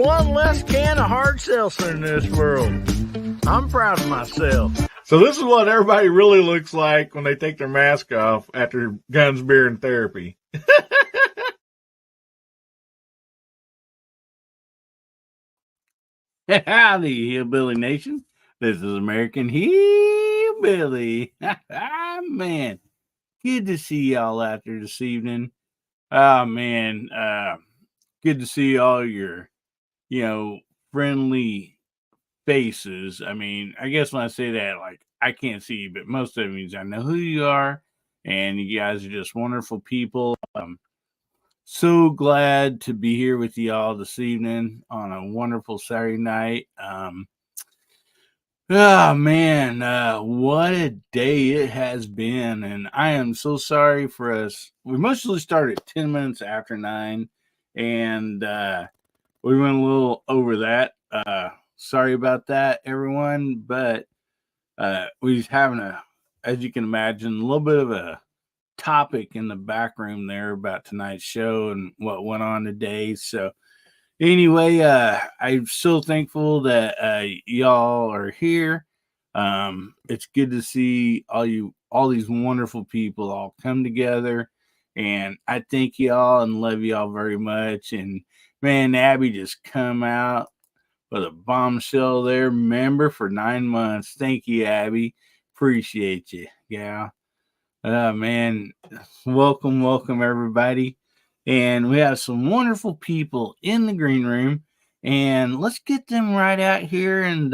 one less can of hard seltzer in this world. I'm proud of myself. So this is what everybody really looks like when they take their mask off after guns, beer, and therapy. Howdy, Hillbilly Nation. This is American Hillbilly. Man, good to see y'all out there this evening. Oh, man, good to see all your, friendly faces. I mean, I guess when I say that, like, I can't see you, but most of it means I know who you are, and you guys are just wonderful people. So glad to be here with you all this evening on a wonderful Saturday night. Oh man, what a day it has been, and I am so sorry for us. We mostly started 10 minutes after 9, and we went a little over that. Sorry about that, everyone, but we was having as you can imagine, a little bit of a topic in the back room there about tonight's show and what went on today. So anyway, I'm so thankful that y'all are here. It's good to see all these wonderful people all come together, and I thank y'all and love y'all very much. And man, Abby just come out with a bombshell there, member for 9 months. Thank you, Abby. Appreciate you, gal. Man, welcome everybody. And we have some wonderful people in the green room, and let's get them right out here, and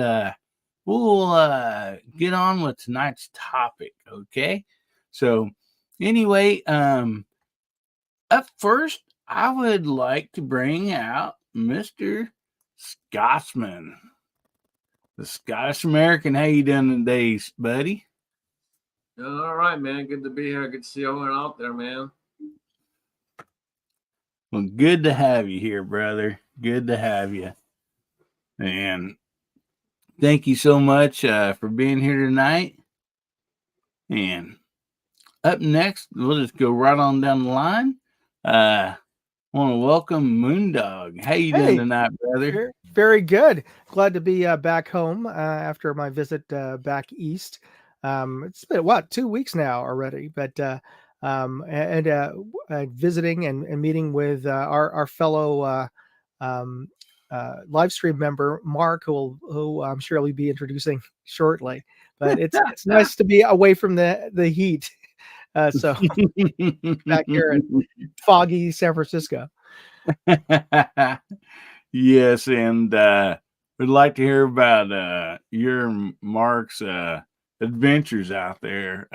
we'll get on with tonight's topic. Okay. So anyway, up first, I would like to bring out Mr. Scotsman, the Scottish American. How you doing today, buddy? All right, man. Good to be here. Good to see everyone out there, man. Well, good to have you here, brother. Good to have you. And thank you so much for being here tonight. And up next, we'll just go right on down the line. I want to welcome Moondog. How you doing tonight, brother? Very good. Glad to be back home after my visit back east. It's been 2 weeks now already, but visiting and meeting with our fellow Livestream member Mark, who I'm sure he'll be introducing shortly. But it's nice to be away from the heat. So back here in foggy San Francisco. Yes, and we'd like to hear about your Mark's adventures out there.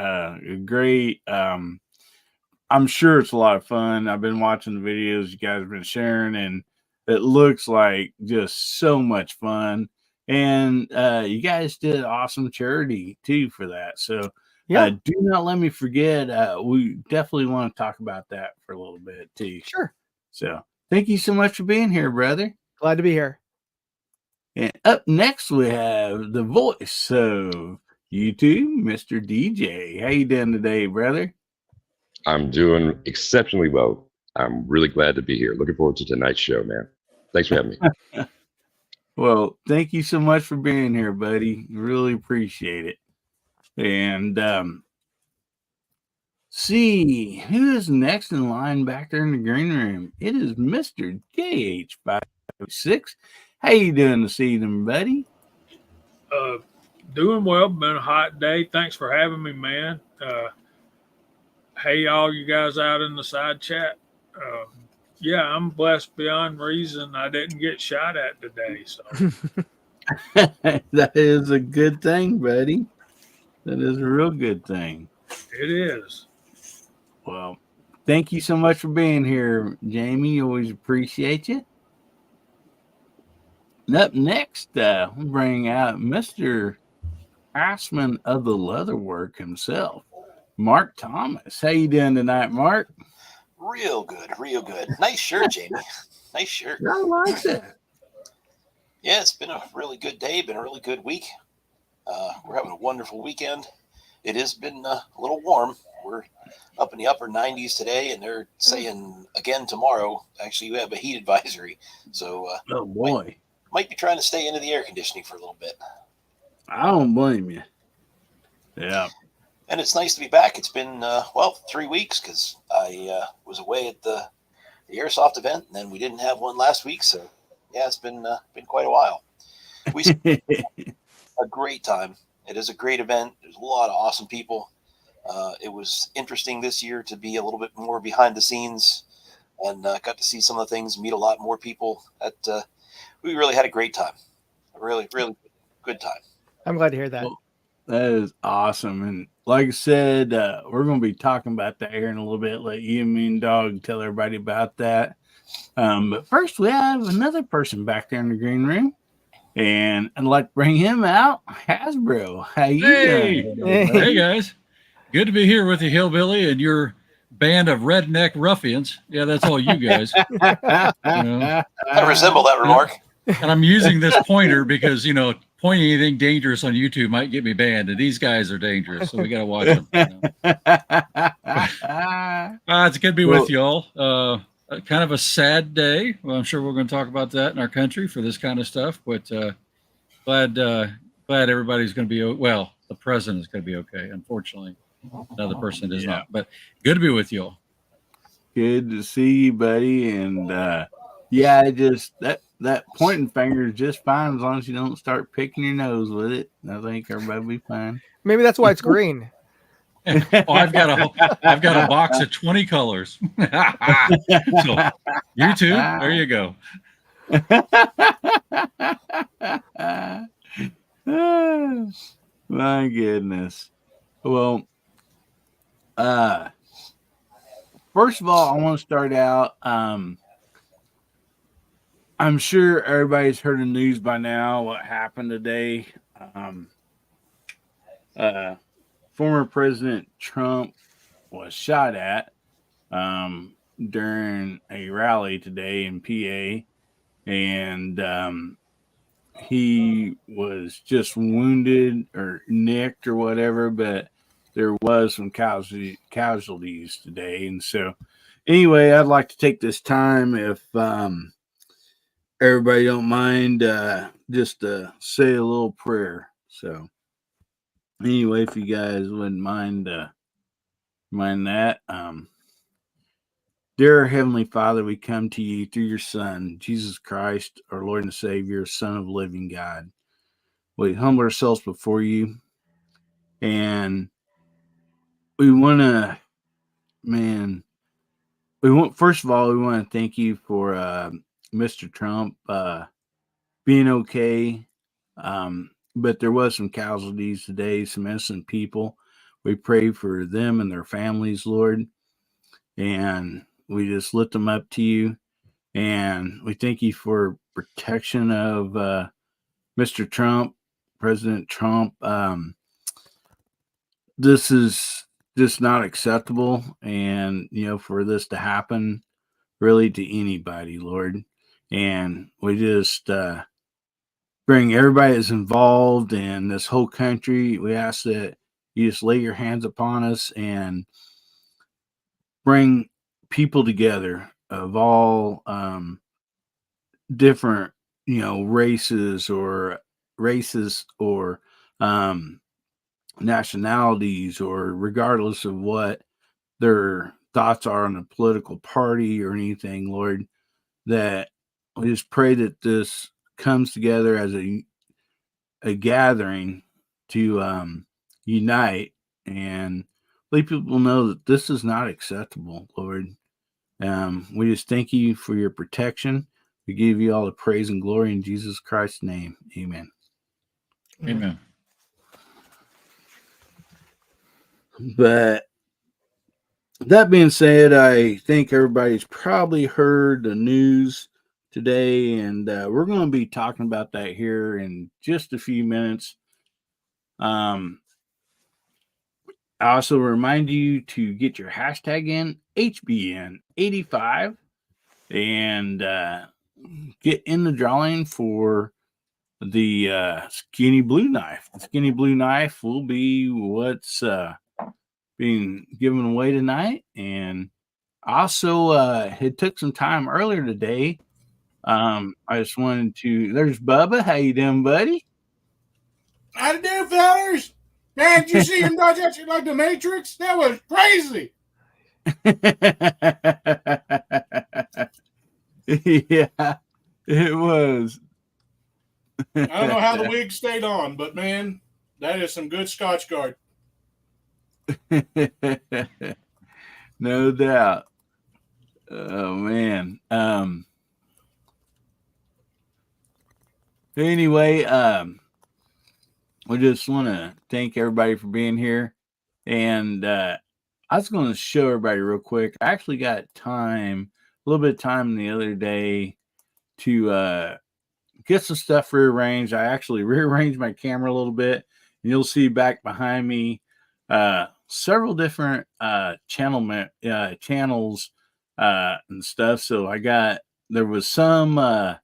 Great. I'm sure it's a lot of fun. I've been watching the videos you guys have been sharing, and it looks like just so much fun. And you guys did awesome charity too for that. So yeah, do not let me forget. We definitely want to talk about that for a little bit too. Sure. So thank you so much for being here, brother. Glad to be here. And up next we have the voice of YouTube, Mr. DJ. How you doing today, brother? I'm doing exceptionally well. I'm really glad to be here. Looking forward to tonight's show, man. Thanks for having me. Well, thank you so much for being here, buddy. Really appreciate it. And see who is next in line back there in the green room. It is Mr. JH506. How you doing this evening, buddy? Doing well. Been a hot day. Thanks for having me, man. Hey, all you guys out in the side chat. Yeah, I'm blessed beyond reason. I didn't get shot at today. So that is a good thing, buddy. That is a real good thing. It is. Well, thank you so much for being here, Jamie. Always appreciate you. And up next, we'll bring out Mr. Assman of the Leatherwork himself, Mark Thomas. How you doing tonight, Mark? Real good, real good. Nice shirt, Jamie. Nice shirt. I like it. Yeah, it's been a really good day. Been a really good week. We're having a wonderful weekend. It has been a little warm, We're up in the upper 90s today, and they're saying again tomorrow. Actually, we have a heat advisory, so Oh boy, might be trying to stay into the air conditioning for a little bit. I don't blame you. Yeah. And it's nice to be back. It's been 3 weeks because I was away at the airsoft event, and then we didn't have one last week. So yeah, it's been quite a while. We had a great time. It is a great event. There's a lot of awesome people. It was interesting this year to be a little bit more behind the scenes, and got to see some of the things, meet a lot more people. We really had a great time. A really, really good time. I'm glad to hear that. Well, that is awesome. And like I said, we're going to be talking about that here in a little bit. Let you and me and Dog tell everybody about that. But first, we have another person back there in the green room. And I'd like to bring him out. Hasbro, how you doing? Hey, guys. Good to be here with you, Hillbilly, and your band of redneck ruffians. Yeah, that's all you guys. I resemble that remark. And I'm using this pointer because, pointing anything dangerous on YouTube might get me banned, and these guys are dangerous, so we got to watch them. It's good to be with y'all. Kind of a sad day. Well, I'm sure we're going to talk about that in our country for this kind of stuff, but glad everybody's going to be, the president is going to be okay. Unfortunately, another person is not, but good to be with y'all. Good to see you, buddy. And just that pointing finger is just fine as long as you don't start picking your nose with it. I think everybody will be fine. Maybe that's why it's green. I've got a box of 20 colors. So YouTube, there you go. My goodness. Well, first of all, I want to start out. I'm sure everybody's heard the news by now. What happened today? Former President Trump was shot at during a rally today in PA, and he was just wounded or nicked or whatever, but there was some casualties today. And so anyway, I'd like to take this time, if everybody don't mind, just to say a little prayer. So anyway, if you guys wouldn't mind that. Dear Heavenly Father, we come to you through your Son, Jesus Christ, our Lord and Savior, Son of the living God. We humble ourselves before you, and we want to, first of all, we want to thank you for Mr. Trump being okay. But there was some casualties today, some innocent people. We pray for them and their families, Lord, and we just lift them up to you. And we thank you for protection of Mr. Trump, President Trump. This is just not acceptable. And, for this to happen really to anybody, Lord. And we just bring everybody that's involved in this whole country. We ask that you just lay your hands upon us and bring people together of all different, races or nationalities, or regardless of what their thoughts are on a political party or anything, Lord, that we just pray that this comes together as a gathering to unite and let people know that this is not acceptable, Lord. We just thank you for your protection. We give you all the praise and glory in Jesus Christ's name. Amen. Amen. But that being said, I think everybody's probably heard the news today, and we're going to be talking about that here in just a few minutes. I also remind you to get your hashtag in, HBN85, and get in the drawing for the skinny blue knife. The skinny blue knife will be what's being given away tonight. And also had took some time earlier today. I just wanted to. There's Bubba. How you doing, buddy? How to do, fellas? Man, did you see him dodge that shit like the Matrix? That was crazy. Yeah, it was. I don't know how the wig stayed on, but man, that is some good Scotch Guard. No doubt. Oh man. Anyway, we just want to thank everybody for being here. And I was going to show everybody real quick. I actually got time, a little bit of time the other day to get some stuff rearranged. I actually rearranged my camera a little bit, and you'll see back behind me several different channels and stuff. So there was some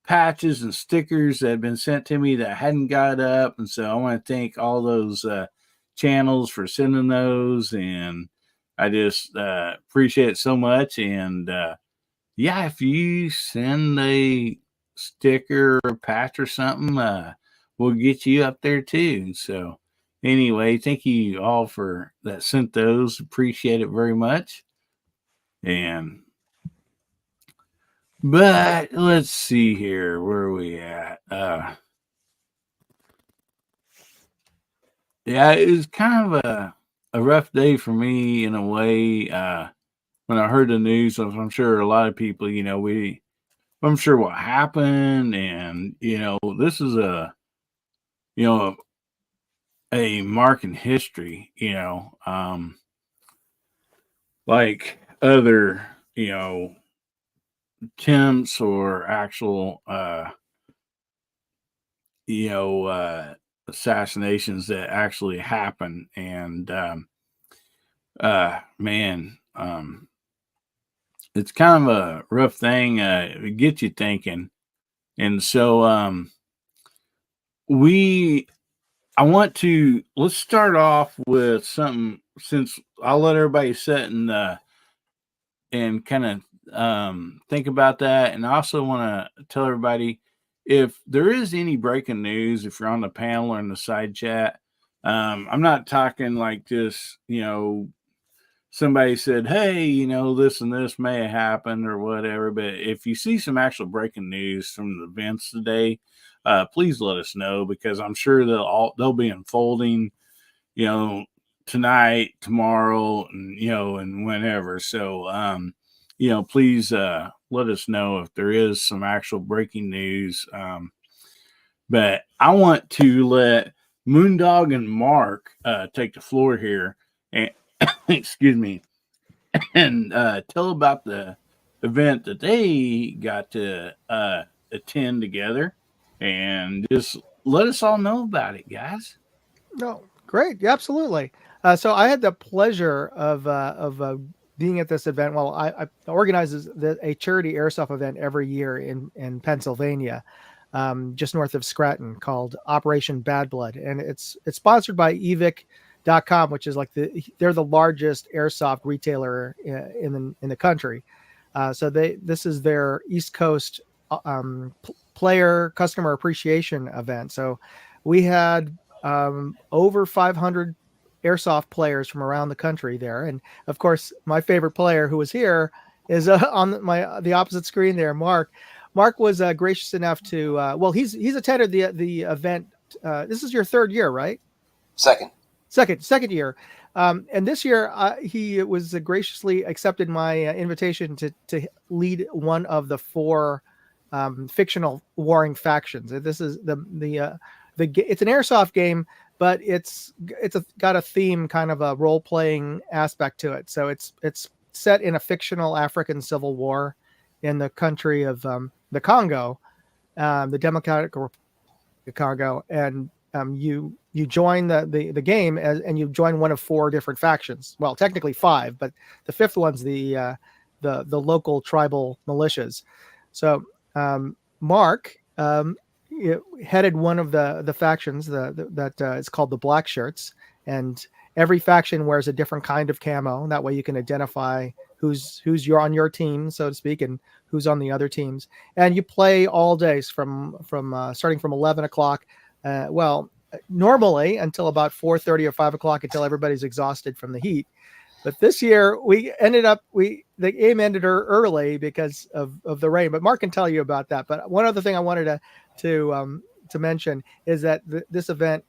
patches and stickers that had been sent to me that hadn't got up, and so I want to thank all those channels for sending those, and I just appreciate it so much. And yeah, if you send a sticker or patch or something, we'll get you up there too. So anyway, thank you all for that sent those. Appreciate it very much. But let's see here. Where are we at? Yeah, it was kind of a rough day for me in a way. When I heard the news, I'm sure a lot of people, I'm sure what happened, and this is a mark in history. Like other attempts or actual assassinations that actually happen. And man, it's kind of a rough thing. It gets you thinking. And so let's start off with something, since I'll let everybody sit and kind of think about that. And I also want to tell everybody, if there is any breaking news, if you're on the panel or in the side chat, I'm not talking like just, somebody said, hey, this and this may have happened or whatever. But if you see some actual breaking news from the events today, please let us know, because I'm sure they'll be unfolding, tonight, tomorrow, and whenever. So, please let us know if there is some actual breaking news. But I want to let Moondog and Mark take the floor here, and excuse me, and tell about the event that they got to attend together, and just let us all know about it, guys. No, great. Yeah, absolutely. So I had the pleasure of being at this event. Well, I organizes a charity airsoft event every year in Pennsylvania, just north of Scranton, called Operation Bad Blood, and it's sponsored by evic.com, which is like they're the largest airsoft retailer in the country. So this is their East Coast player customer appreciation event. So we had over 500 airsoft players from around the country there, and of course my favorite player who was here is on the opposite screen there. Mark was gracious enough to he's attended the event. This is your third year, right? Second year. And this year he was graciously accepted my invitation to lead one of the four fictional warring factions. This is it's an airsoft game, but it's got a theme, kind of a role-playing aspect to it. So it's set in a fictional African civil war in the country of the Congo, the Democratic Republic of Congo, and you join the game and you join one of four different factions. Well, technically five, but the fifth one's the local tribal militias. So Mark headed one of the factions that is called the Black Shirts, and every faction wears a different kind of camo. That way you can identify who's you're on your team, so to speak, and who's on the other teams. And you play all days from starting from 11 o'clock. Normally until about 4:30 or 5 o'clock, until everybody's exhausted from the heat. But this year we ended up the game ended early because of the rain. But Mark can tell you about that. But one other thing I wanted to mention is that this event,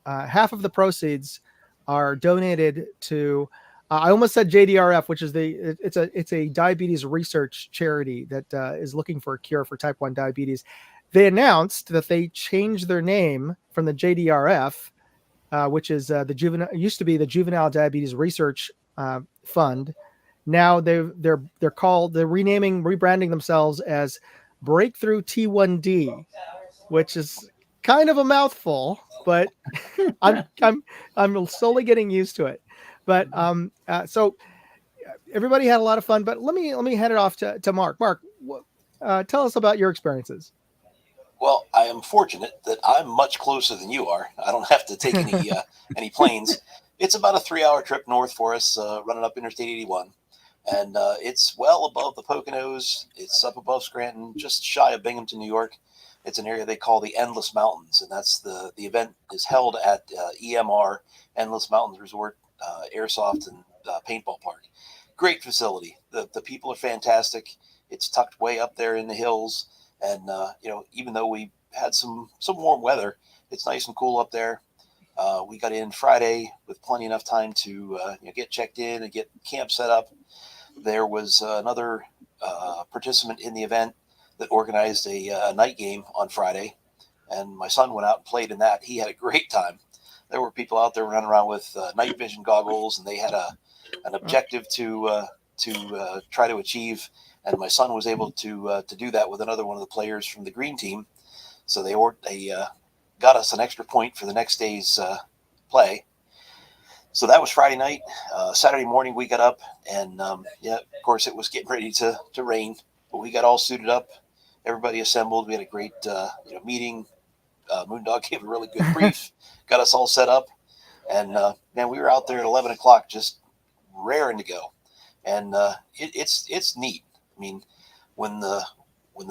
half of the proceeds are donated to. I almost said JDRF, which is it's a diabetes research charity that is looking for a cure for type 1 diabetes. They announced that they changed their name from the JDRF, which is used to be the Juvenile Diabetes Research Fund. Now they're rebranding themselves as Breakthrough T1D, which is kind of a mouthful, but I'm slowly getting used to it. But so everybody had a lot of fun. But let me hand it off to Mark. Mark, tell us about your experiences. Well, I am fortunate that I'm much closer than you are. I don't have to take any planes. It's about a 3-hour trip north for us, running up Interstate 81. And it's well above the Poconos. It's up above Scranton, just shy of Binghamton, New York. It's an area they call the Endless Mountains, and that's the event is held at EMR, Endless Mountains Resort, Airsoft and Paintball Park. Great facility. The people are fantastic. It's tucked way up there in the hills, and even though we had some warm weather, it's nice and cool up there. We got in Friday with plenty enough time to get checked in and get camp set up. There was another participant in the event that organized a night game on Friday, and my son went out and played in that. He had a great time. There were people out there running around with night vision goggles, and they had an objective to try to achieve. And my son was able to do that with another one of the players from the green team. So they got us an extra point for the next day's play. So that was Friday night. Saturday morning we got up, and of course it was getting ready to rain, but we got all suited up. Everybody assembled. We had a great meeting. Moondog gave a really good brief, got us all set up, and we were out there at 11 o'clock just raring to go. And it's neat. I mean, when the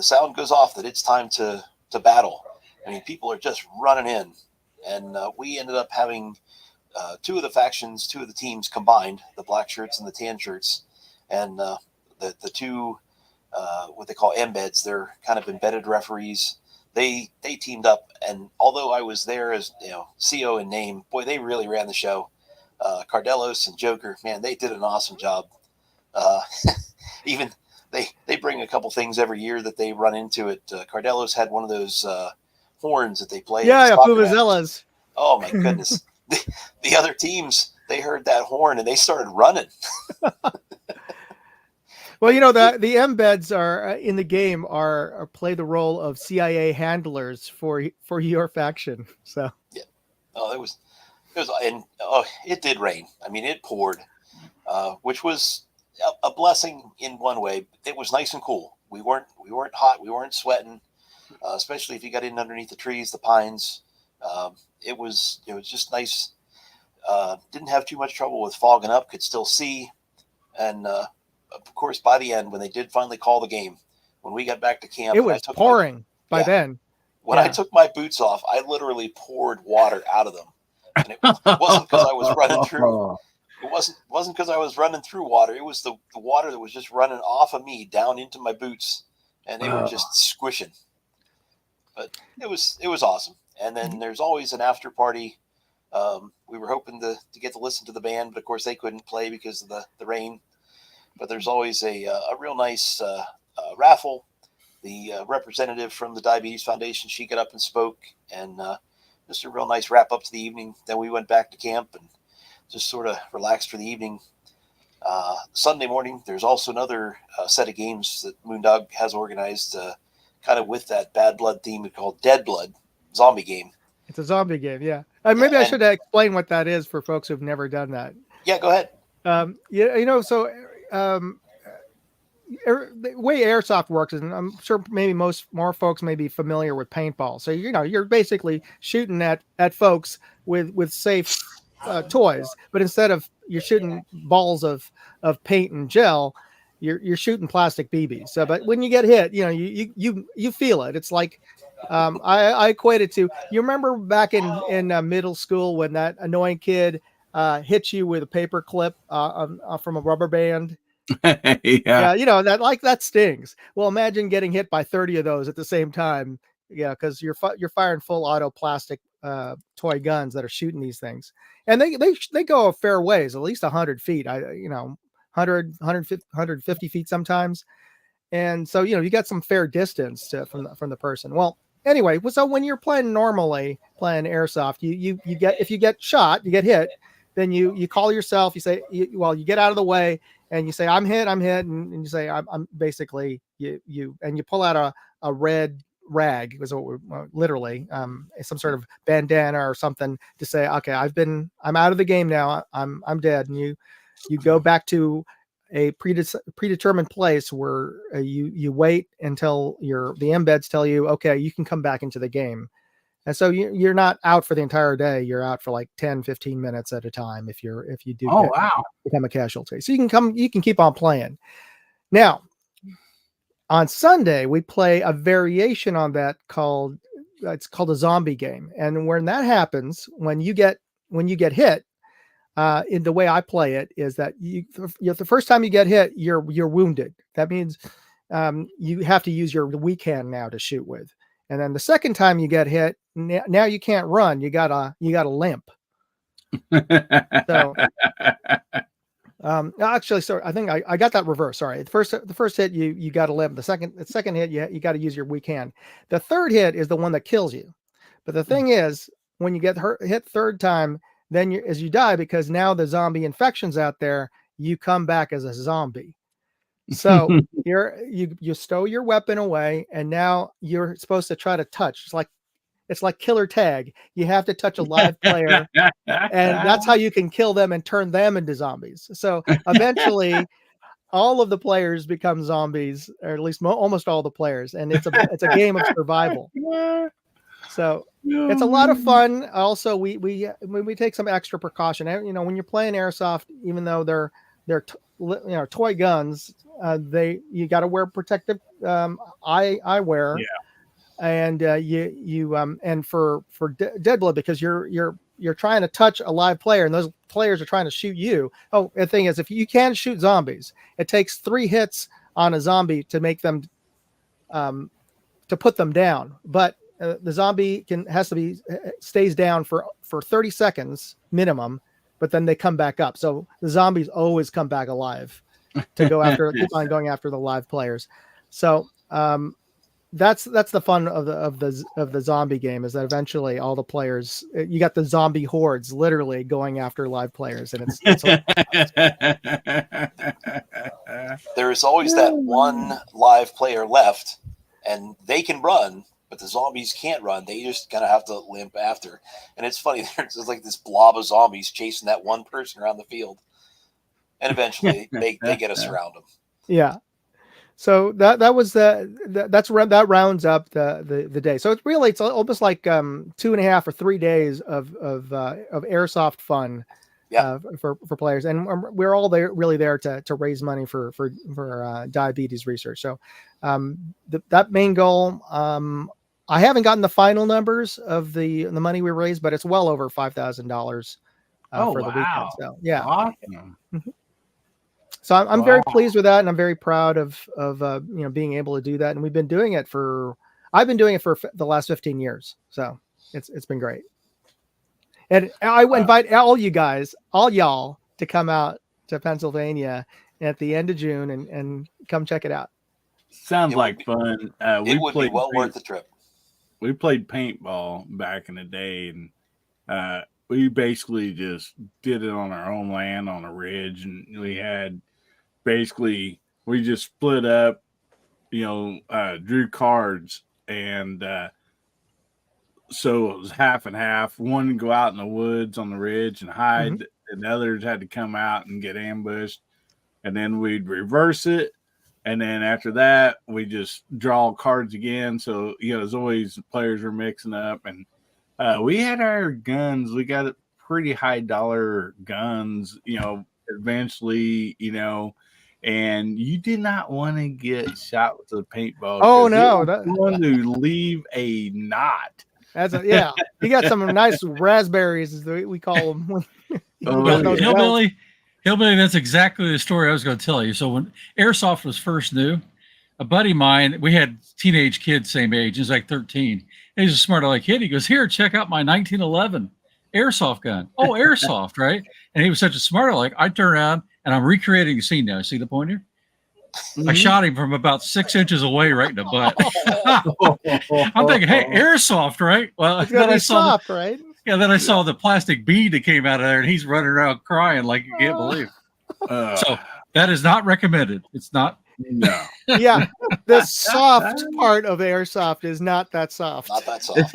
sound goes off that it's time to battle, I mean, people are just running in, and we ended up having two of the teams combined, the black shirts and the tan shirts, and the two what they call embeds. They're kind of embedded referees. They teamed up, and although I was there as CO in name, boy, they really ran the show. Cardelos and Joker, man, they did an awesome job. Even they bring a couple things every year that they run into it. Cardelos had one of those horns that they play. Yeah, Vuvuzelas. Oh my goodness. The other teams, they heard that horn and they started running. Well, the embeds are in the game are play the role of CIA handlers for your faction. So yeah, it did rain. I mean, it poured, which was a blessing in one way. It was nice and cool. We weren't hot. We weren't sweating, especially if you got in underneath the trees, the pines. It was just nice. Didn't have too much trouble with fogging up. Could still see, and of course, by the end, when they did finally call the game, when we got back to camp, it was pouring by then. When I took my boots off, I literally poured water out of them, and it wasn't because I was running through. It wasn't because I was running through water. It was the water that was just running off of me down into my boots, and they were just squishing. But it was awesome. And then there's always an after party. We were hoping to get to listen to the band, but of course they couldn't play because of the rain. But there's always a real nice raffle. The representative from the Diabetes Foundation, she got up and spoke, and just a real nice wrap up to the evening. Then we went back to camp and just sort of relaxed for the evening. Sunday morning, there's also another set of games that Moondog has organized, kind of with that bad blood theme called Dead Blood zombie game. It's a zombie game, yeah. Maybe I should explain what that is for folks who've never done that. Yeah, go ahead. The way airsoft works, and I'm sure maybe more folks may be familiar with paintball. So you're basically shooting at folks with safe toys, but instead of you're shooting balls of paint and gel, you're shooting plastic BBs. So, but when you get hit, you know, you feel it. It's like I equate it to, you remember back in middle school when that annoying kid hit you with a paper clip from a rubber band. Yeah. You know, that stings. Well, imagine getting hit by 30 of those at the same time. Yeah, because you're firing full auto plastic toy guns that are shooting these things, and they go a fair ways, at least 100 feet. 150 feet sometimes. And so, you know, you got some fair distance from the person. Well, anyway, so when you're playing airsoft, you get, if you get shot, you get hit, then you call yourself, you say, you get out of the way and you say, I'm hit. And you say, I'm basically you pull out a red rag, was literally some sort of bandana or something to say, okay, I'm out of the game now. I'm dead. And you go back to a predetermined place where you wait until the embeds tell you, okay, you can come back into the game. And so you're not out for the entire day. You're out for like 10, 15 minutes at a time if you do become a casualty. So you can keep on playing. Now, on Sunday, we play a variation on that it's called a zombie game. And when that happens, when you get hit, in the way I play it is that the first time you get hit, you're wounded. That means you have to use your weak hand now to shoot with. And then the second time you get hit, now you can't run. You got a limp. So, actually, sorry, I think I got that reversed. Sorry, the first hit you got a limp. The second hit you got to use your weak hand. The third hit is the one that kills you. But the thing is, when you get hit third time, then as you die, because now the zombie infection's out there, you come back as a zombie. So you stow your weapon away, and now you're supposed to try to touch. It's like killer tag. You have to touch a live player, and that's how you can kill them and turn them into zombies. So eventually, all of the players become zombies, or at least almost all the players, and it's a game of survival. So it's a lot of fun. Also, we take some extra precaution. You know, when you're playing airsoft, even though they're toy guns, you got to wear protective eyewear. Yeah. And and for dead blood, because you're trying to touch a live player, and those players are trying to shoot you. Oh, the thing is, if you can shoot zombies, it takes 3 hits on a zombie to make them to put them down. But the zombie stays down for 30 seconds minimum, but then they come back up. So the zombies always come back alive to go after, keep on going after the live players. So that's the fun of the zombie game, is that eventually all the players, you got the zombie hordes literally going after live players, and there's always that one live player left, and they can run, but the zombies can't run. They just kind of have to limp after. And it's funny, there's like this blob of zombies chasing that one person around the field. And eventually they get us around them. Yeah. So that rounds up the day. So it's almost like 2.5 or 3 days of airsoft fun. Yeah. For players, and we're all there to raise money for diabetes research. So that main goal, I haven't gotten the final numbers of the money we raised, but it's well over $5,000 for the weekend. So yeah, awesome. So I'm very pleased with that, and I'm very proud of being able to do that. And I've been doing it for the last 15 years. So it's been great. And I invite all y'all to come out to Pennsylvania at the end of June and come check it out. Sounds like fun. It would be well worth the trip. We played paintball back in the day, and we basically just did it on our own land on a ridge, and we just split up, drew cards, and so it was half and half. One would go out in the woods on the ridge and hide, mm-hmm. and the others had to come out and get ambushed, and then we'd reverse it. And then after that, we just draw cards again. So, as always, the players were mixing up, and we had our guns. We got it pretty high dollar guns, eventually, and you did not want to get shot with a paintball. Oh, 'cause no, it was going to leave a knot. Yeah. You got some nice raspberries, as we call them. Oh, those Hillbilly, that's exactly the story I was going to tell you. So when airsoft was first new, a buddy of mine, we had teenage kids same age. He's like 13. And he's a smart aleck kid. He goes, here, check out my 1911 airsoft gun. Oh, airsoft, right? And he was such a smart aleck. I turn around and I'm recreating the scene now. See the point here? I shot him from about 6 inches away right in the butt. I'm thinking, hey, airsoft, right? Well, It's gonna be soft, right? Yeah, then I saw the plastic bead that came out of there, and he's running around crying like you can't believe. So that is not recommended. It's not. No. Yeah, the soft part of airsoft is not that soft. Not that soft.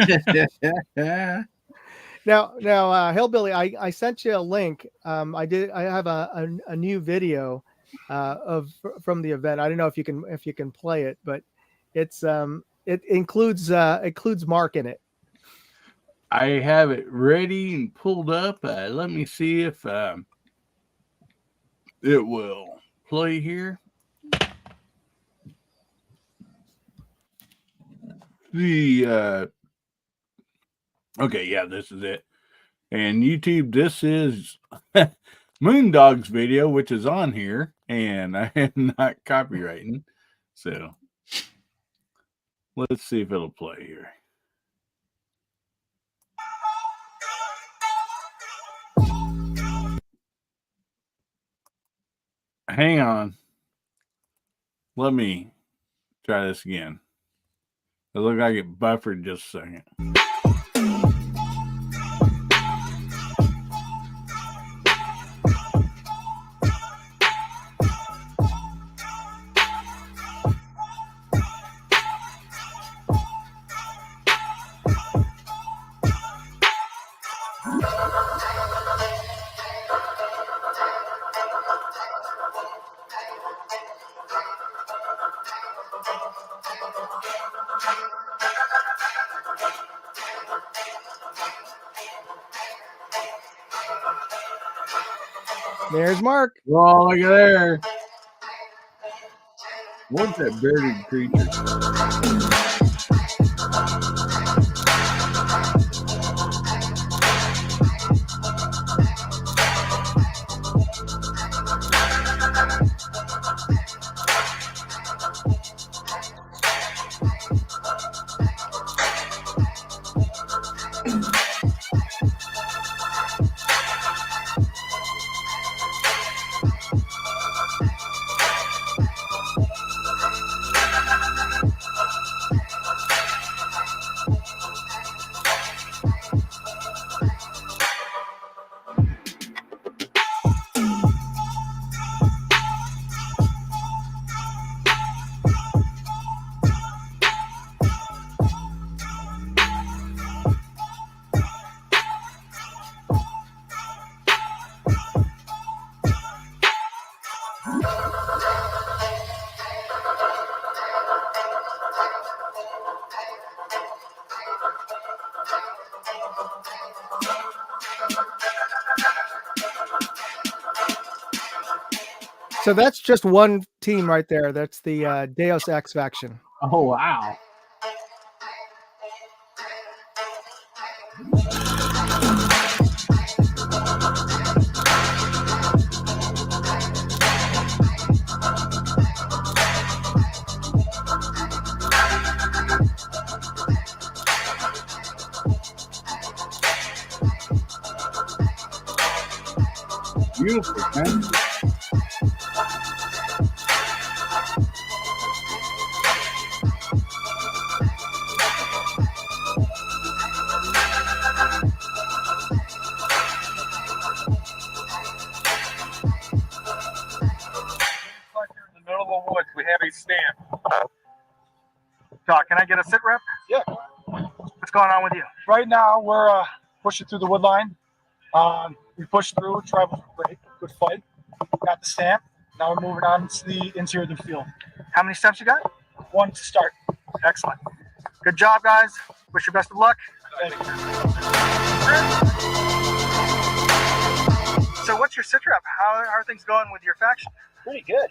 Now, Hillbilly, I sent you a link. I have a new video from the event. I don't know if you can play it, but it includes Mark in it. I have it ready and pulled up. Let me see if it will play here. Okay, yeah, this is it. And YouTube, this is Moondog's video, which is on here, and I am not copywriting. So let's see if it'll play here. Hang on. Let me try this again. It looked like it buffered just a second. There's Mark. Oh, look at there. What's that bearded creature? So that's just one team right there. That's the Deus Ex faction. Oh, wow. Beautiful, man. Doc, can I get a sit rep? Yeah. What's going on with you? Right now, we're pushing through the wood line. We pushed through, traveled great, good fight. Got the stamp. Now we're moving on to the interior of the field. How many steps you got? One to start. Excellent. Good job, guys. Wish you best of luck. Thank you. what's your sit rep? How are things going with your faction? Pretty good.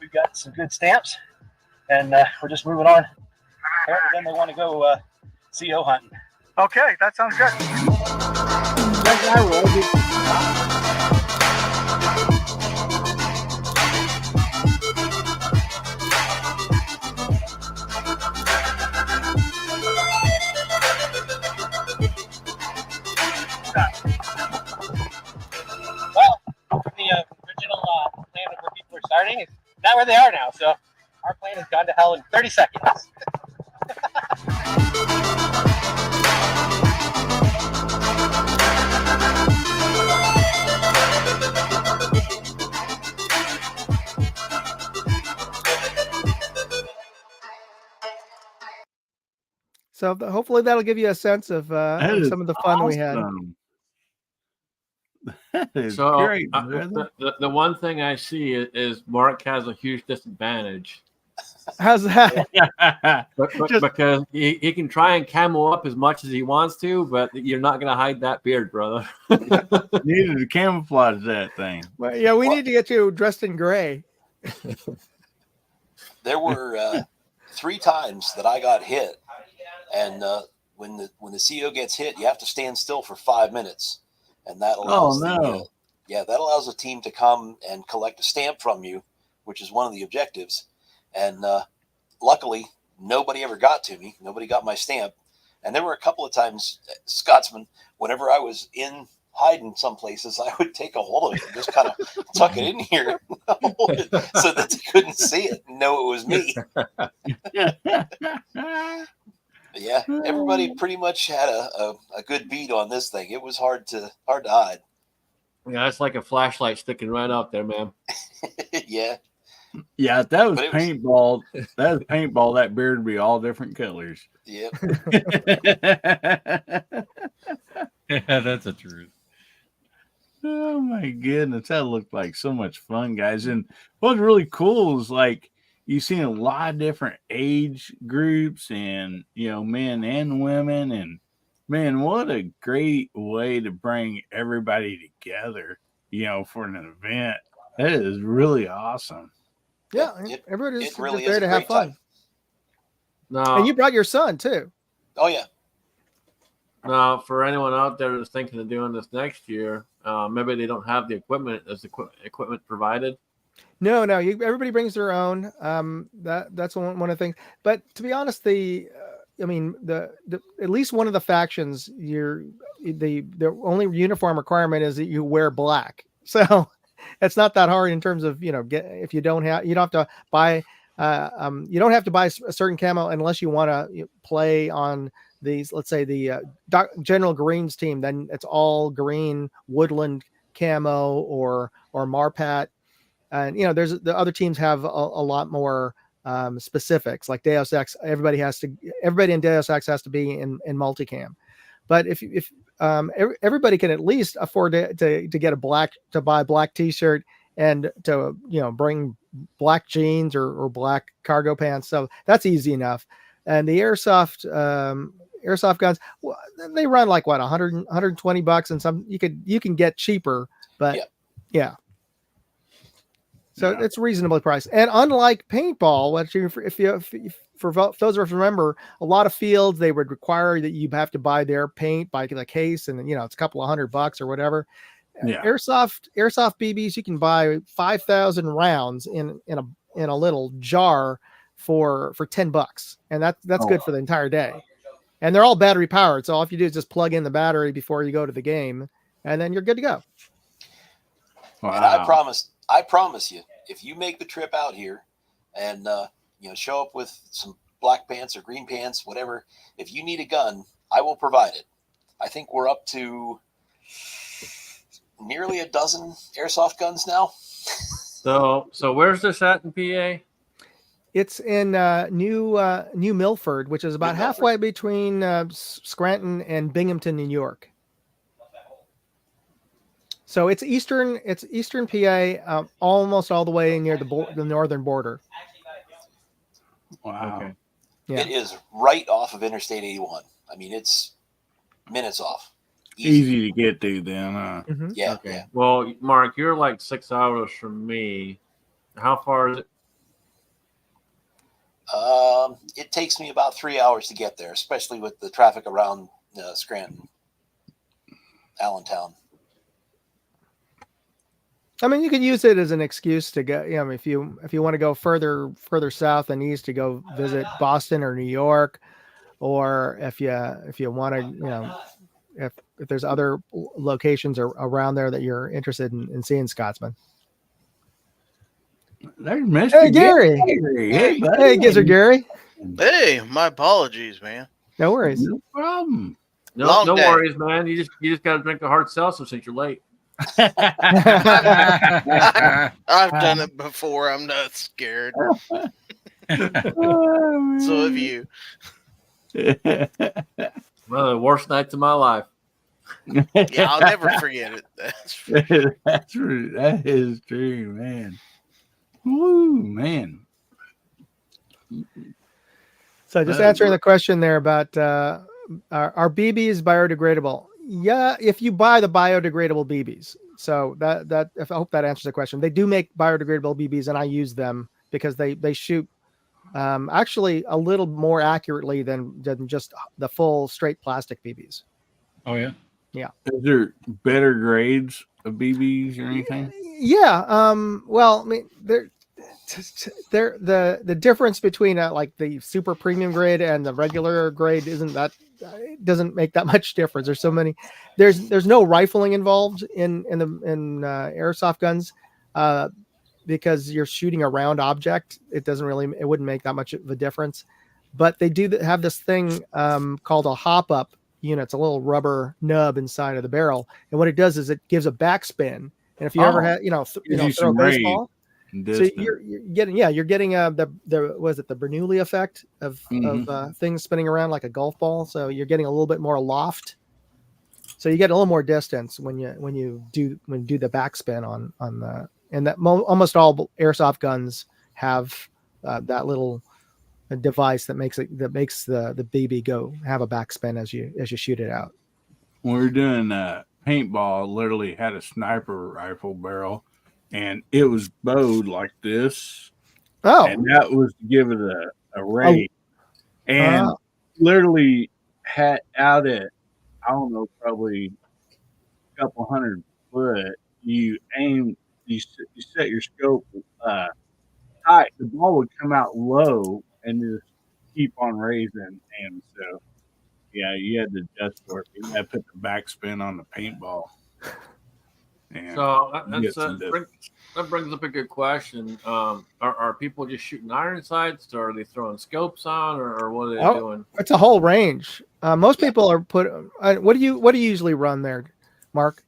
We've got some good stamps, and we're just moving on. Apparently, then they want to go CO hunting. Okay, that sounds good. Well, the original plan of where people are starting is not where they are now. So our plan has gone to hell in 30 seconds. So hopefully that'll give you a sense of some of the fun we had. Awesome. That is So great, brother. the one thing I see is Mark has a huge disadvantage. How's that? Because he can try and camo up as much as he wants to, but you're not going to hide that beard, brother. Needed to camouflage that thing. Well, yeah, we need to get you dressed in gray. There were 3 times that I got hit, and when the CO gets hit, you have to stand still for 5 minutes, and that allows that allows the team to come and collect a stamp from you, which is one of the objectives. And luckily, nobody ever got to me. Nobody got my stamp. And there were a couple of times, Scotsman, whenever I was in hiding some places, I would take a hold of it and just kind of tuck it in here so that they couldn't see it and know it was me. Yeah, everybody pretty much had a good beat on this thing. It was hard to hide. Yeah, it's like a flashlight sticking right out there, man. Yeah. Yeah, if that was paintball. That was paintball. That beard would be all different colors. Yep. Yeah, that's the truth. Oh my goodness, that looked like so much fun, guys. And what's really cool is like you've seen a lot of different age groups and men and women, and man, what a great way to bring everybody together, for an event. That is really awesome. Yeah, everybody's it really there is to a have great fun. time. Now, And you brought your son too. Oh yeah. Now, for anyone out there that's thinking of doing this next year, maybe they don't have the equipment. Is the equipment provided? No, everybody brings their own. That's one of the things. But to be honest, the at least one of the factions, the only uniform requirement is that you wear black. So it's not that hard in terms of if you don't have to buy you don't have to buy a certain camo unless you want to play on these. Let's say the General Green's team, then it's all green woodland camo or Marpat. And there's the other teams have a lot more specifics, like Deus Ex. Everybody in Deus Ex has to be in multicam. But if everybody can at least afford to get to buy a black T-shirt and to bring black jeans or black cargo pants, so that's easy enough. And the airsoft guns, they run like what, $120, and some you can get cheaper, but yeah. So it's reasonably priced. And unlike paintball, for those of us remember, a lot of fields, they would require that you have to buy their paint by the case, and then it's a couple of $100 or whatever. Yeah. Airsoft BBs, you can buy 5,000 rounds in a little jar for $10, and that's good for the entire day. And they're all battery powered, so all you do is just plug in the battery before you go to the game, and then you're good to go. Wow. And I promise you, if you make the trip out here and show up with some black pants or green pants, whatever, if you need a gun, I will provide it. I think we're up to nearly a dozen airsoft guns now. So where's this at in PA? It's in New Milford, which is about halfway between Scranton and Binghamton, New York. So it's eastern PA, almost all the way near the northern border. Wow. Okay. Yeah. It is right off of Interstate 81. I mean, it's minutes off. easy to get to then, huh? Mhm. Yeah. Okay. Yeah. Well, Mark, you're like 6 hours from me. How far is it? It takes me about 3 hours to get there, especially with the traffic around Scranton, Allentown. I mean, you can use it as an excuse to go. If you want to go further south and east to go visit Boston or New York, or if you want to, if there's other locations around there that you're interested in seeing, Scotsman. There's Mr. Hey, Gary. Hey, buddy. Hey, Gizzard Gary. Hey, my apologies, man. No worries. No problem. No, Long no day. worries, man. You just got to drink a hard seltzer since you're late. I've done it before. I'm not scared. So have you. One of the worst nights of my life. Yeah, I'll never forget it. That's true. That is true, man. Woo, man. So just answering the question there about are BBs biodegradable? Yeah, if you buy the biodegradable BBs. So that I hope that answers the question. They do make biodegradable BBs, and I use them because they shoot actually a little more accurately than just the full straight plastic BBs. Oh yeah. Yeah. Is there better grades of BBs or anything? Yeah. Well, I mean, the difference between like the super premium grade and the regular grade isn't that it doesn't make that much difference. There's so many. There's no rifling involved in airsoft guns because you're shooting a round object. It wouldn't make that much of a difference. But they do have this thing called a hop up unit. It's a little rubber nub inside of the barrel, and what it does is it gives a backspin. And if you ever had throw a baseball. So you're getting the was it the Bernoulli effect of things spinning around like a golf ball. So you're getting a little bit more loft. So you get a little more distance when you do the backspin on the and that almost all airsoft guns have that little device that makes the BB have a backspin as you shoot it out. When we were doing paintball, literally had a sniper rifle barrel. And it was bowed like this. Oh. And that was to give it a rate. And literally had out at, I don't know, probably a couple 100 foot, you aim, you set your scope tight. The ball would come out low and just keep on raising. And so, yeah, you had to adjust for it. You had to put the backspin on the paintball. And so that brings up a good question. Are people just shooting iron sights, or are they throwing scopes on, or what are they doing? It's a whole range. Most people are put. What do you usually run there, Mark?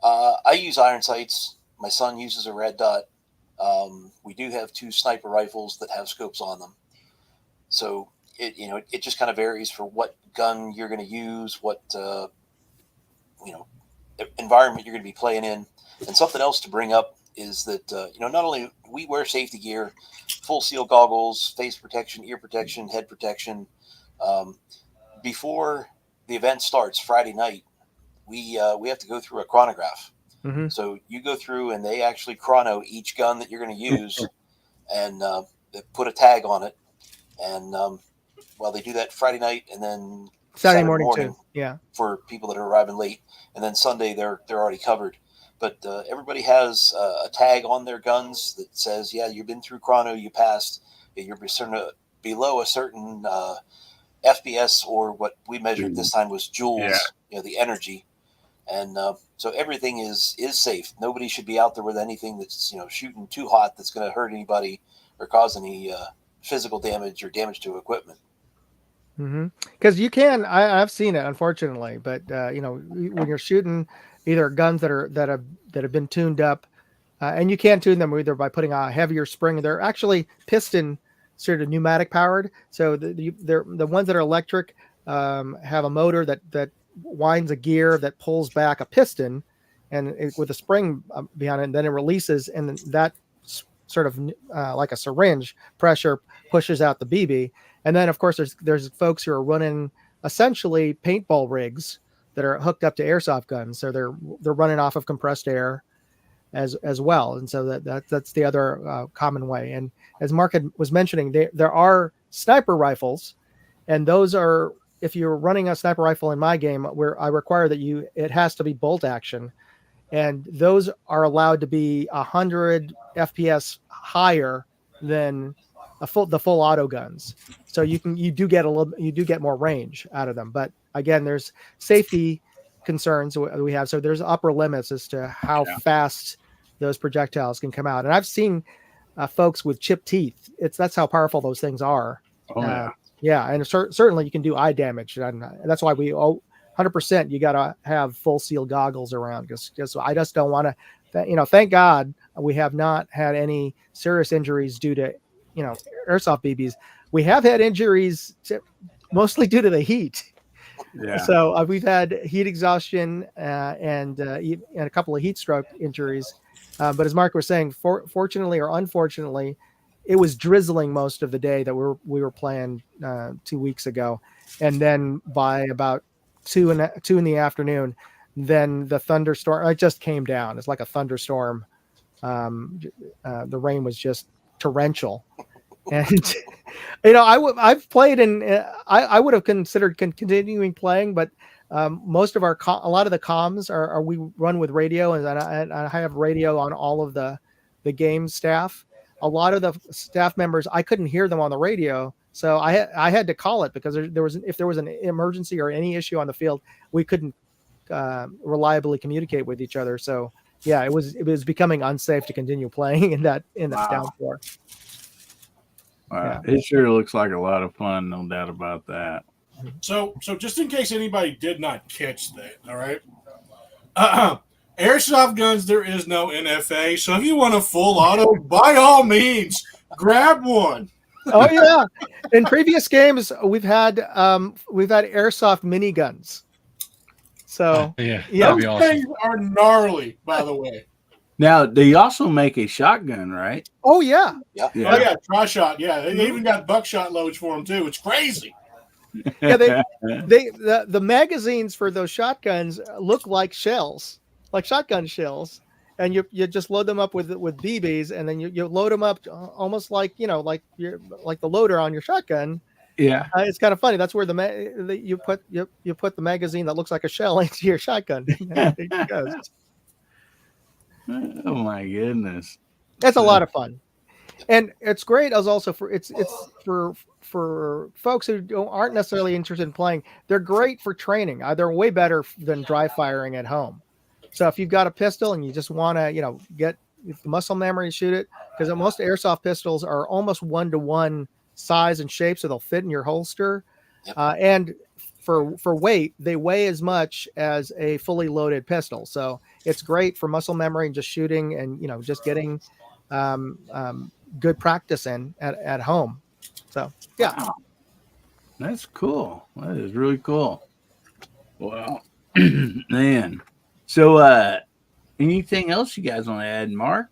I use iron sights. My son uses a red dot. We do have 2 sniper rifles that have scopes on them. So it just kind of varies for what gun you're going to use, what environment you're going to be playing in. And something else to bring up is that not only we wear safety gear, full seal goggles, face protection, ear protection, head protection. Before the event starts Friday night, we have to go through a chronograph. Mm-hmm. So you go through and they actually chrono each gun that you're going to use and they put a tag on it. And they do that Friday night and then Saturday morning too. Yeah. For people that are arriving late, and then Sunday they're already covered. But everybody has a tag on their guns that says, "Yeah, you've been through chrono, you passed. You're below a certain FPS or what we measured this time was joules. Yeah. The energy." And so everything is safe. Nobody should be out there with anything that's shooting too hot that's going to hurt anybody or cause any physical damage or damage to equipment. Because you can, I've seen it unfortunately, but when you're shooting either guns that have been tuned up, and you can tune them either by putting a heavier spring. They're actually piston sort of pneumatic powered. So the ones that are electric have a motor that winds a gear that pulls back a piston, and with a spring behind it, and then it releases, and then that sort of like a syringe pressure pushes out the BB. And then, of course, there's folks who are running essentially paintball rigs that are hooked up to airsoft guns, so they're running off of compressed air as well, and so that's the other common way. And as Mark was mentioning, there are sniper rifles, and those are, if you're running a sniper rifle in my game, where I require that it has to be bolt action, and those are allowed to be 100 FPS higher than the full auto guns. So you do get more range out of them. But again, there's safety concerns we have. So there's upper limits as to how fast those projectiles can come out. And I've seen folks with chipped teeth. That's how powerful those things are. Oh, yeah. Yeah, and certainly you can do eye damage. And that's why 100% you got to have full seal goggles around, because I just don't want to, thank God we have not had any serious injuries due to, airsoft BBs. We have had injuries mostly due to the heat. Yeah. So we've had heat exhaustion and a couple of heat stroke injuries. But as Mark was saying, fortunately or unfortunately, it was drizzling most of the day that we were playing 2 weeks ago. And then by about 2 in the afternoon, then the thunderstorm, it just came down. It's like a thunderstorm. The rain was just torrential. And, I've played I would have considered continuing playing, but most of a lot of the comms are we run with radio, and I have radio on all of the game staff. A lot of the staff members, I couldn't hear them on the radio. So I had to call it, because if there was an emergency or any issue on the field, we couldn't reliably communicate with each other. So yeah, it was becoming unsafe to continue playing in that downpour. Wow. Yeah. It sure looks like a lot of fun, no doubt about that. So just in case anybody did not catch that, all right. Airsoft guns, there is no NFA. So if you want a full auto, by all means, grab one. Oh yeah. In previous games, we've had airsoft miniguns. So yeah, those things are gnarly, by the way. Now they also make a shotgun, right? Oh yeah. Yeah. Oh yeah, tri-shot. Yeah, they even got buckshot loads for them too. It's crazy. Yeah, the magazines for those shotguns look like shells, like shotgun shells, and you just load them up with BBs, and then you load them up almost like like the loader on your shotgun. Yeah, it's kind of funny. That's where you put the magazine that looks like a shell into your shotgun. It goes. Oh my goodness, that's a lot of fun, and it's great. As also it's for folks who aren't necessarily interested in playing. They're great for training. They're way better than dry firing at home. So if you've got a pistol and you just want to get the muscle memory, shoot it, because most airsoft pistols are almost 1-to-1 size and shape, so they'll fit in your holster. And for weight, they weigh as much as a fully loaded pistol. So it's great for muscle memory and just shooting and just getting good practice in at home. So yeah. Wow. That's cool. That is really cool. Wow. Man. So anything else you guys want to add, Mark?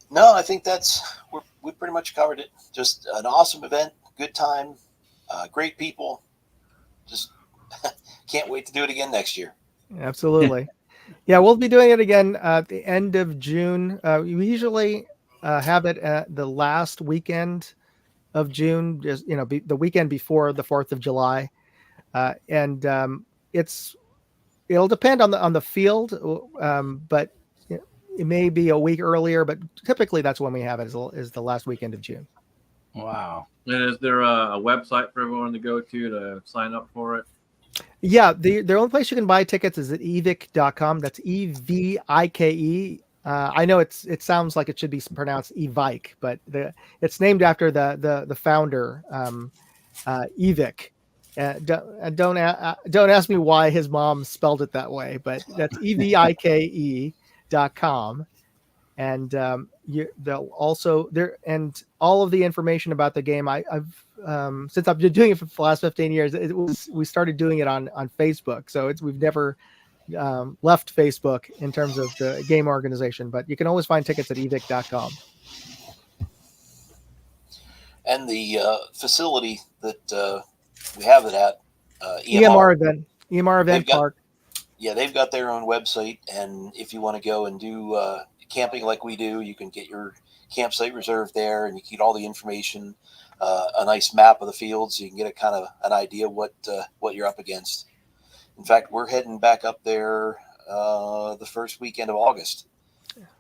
No, I think we pretty much covered it. Just an awesome event, good time, great people. Just can't wait to do it again next year. Absolutely. Yeah, we'll be doing it again at the end of June. We usually have it at the last weekend of June, just the weekend before the 4th of July, and it'll depend on the field, but it may be a week earlier. But typically, that's when we have it is the last weekend of June. Wow. And is there a website for everyone to go to sign up for it? Yeah, the only place you can buy tickets is at evike.com. That's EVIKE. I know it sounds like it should be pronounced Evike, but it's named after the founder, Evik. Don't ask me why his mom spelled it that way, but that's EVIKE.com. And they'll also there, and all of the information about the game. I've since I've been doing it for the last 15 years, we started doing it on Facebook. So we've never left Facebook in terms of the game organization, but you can always find tickets at evik.com. And the facility that we have it at, EMR event. EMR Event Park. Yeah, they've got their own website, and if you want to go and do camping like we do, you can get your campsite reserved there, and you get all the information, a nice map of the fields, so you can get a kind of an idea what you're up against. In fact, we're heading back up there the first weekend of August.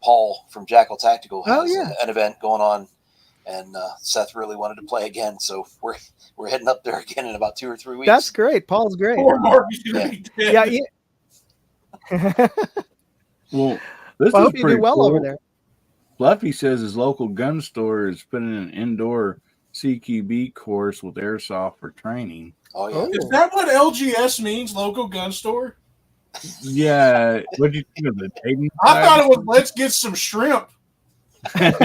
Paul from Jackal Tactical has an event going on, and Seth really wanted to play again, so we're heading up there again in about 2 or 3 weeks. That's great. Paul's great. Poor Mark, he's gonna be dead. Yeah. Well, this I is hope you pretty do well cool. over there. Fluffy says his local gun store is putting an indoor CQB course with airsoft for training. Oh yeah. Is that what LGS means? Local gun store? Yeah. What do you think of the dating? I thought it was let's get some shrimp. I've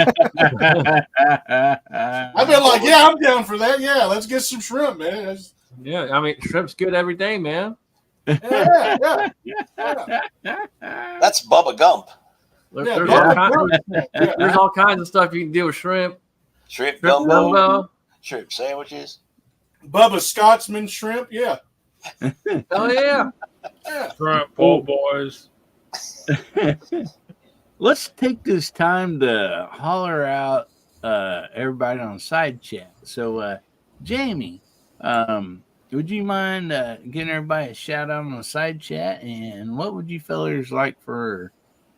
been like, yeah, I'm down for that. Yeah, let's get some shrimp, man. Yeah, I mean, shrimp's good every day, man. Yeah. That's Bubba Gump. There's all kinds of stuff you can do with shrimp. Shrimp gumbo. Shrimp sandwiches. Bubba Scotsman shrimp. Yeah. Oh yeah. Shrimp po' boys. Let's take this time to holler out everybody on side chat. So, Jamie, would you mind giving everybody a shout out on the side chat? And what would you fellers like for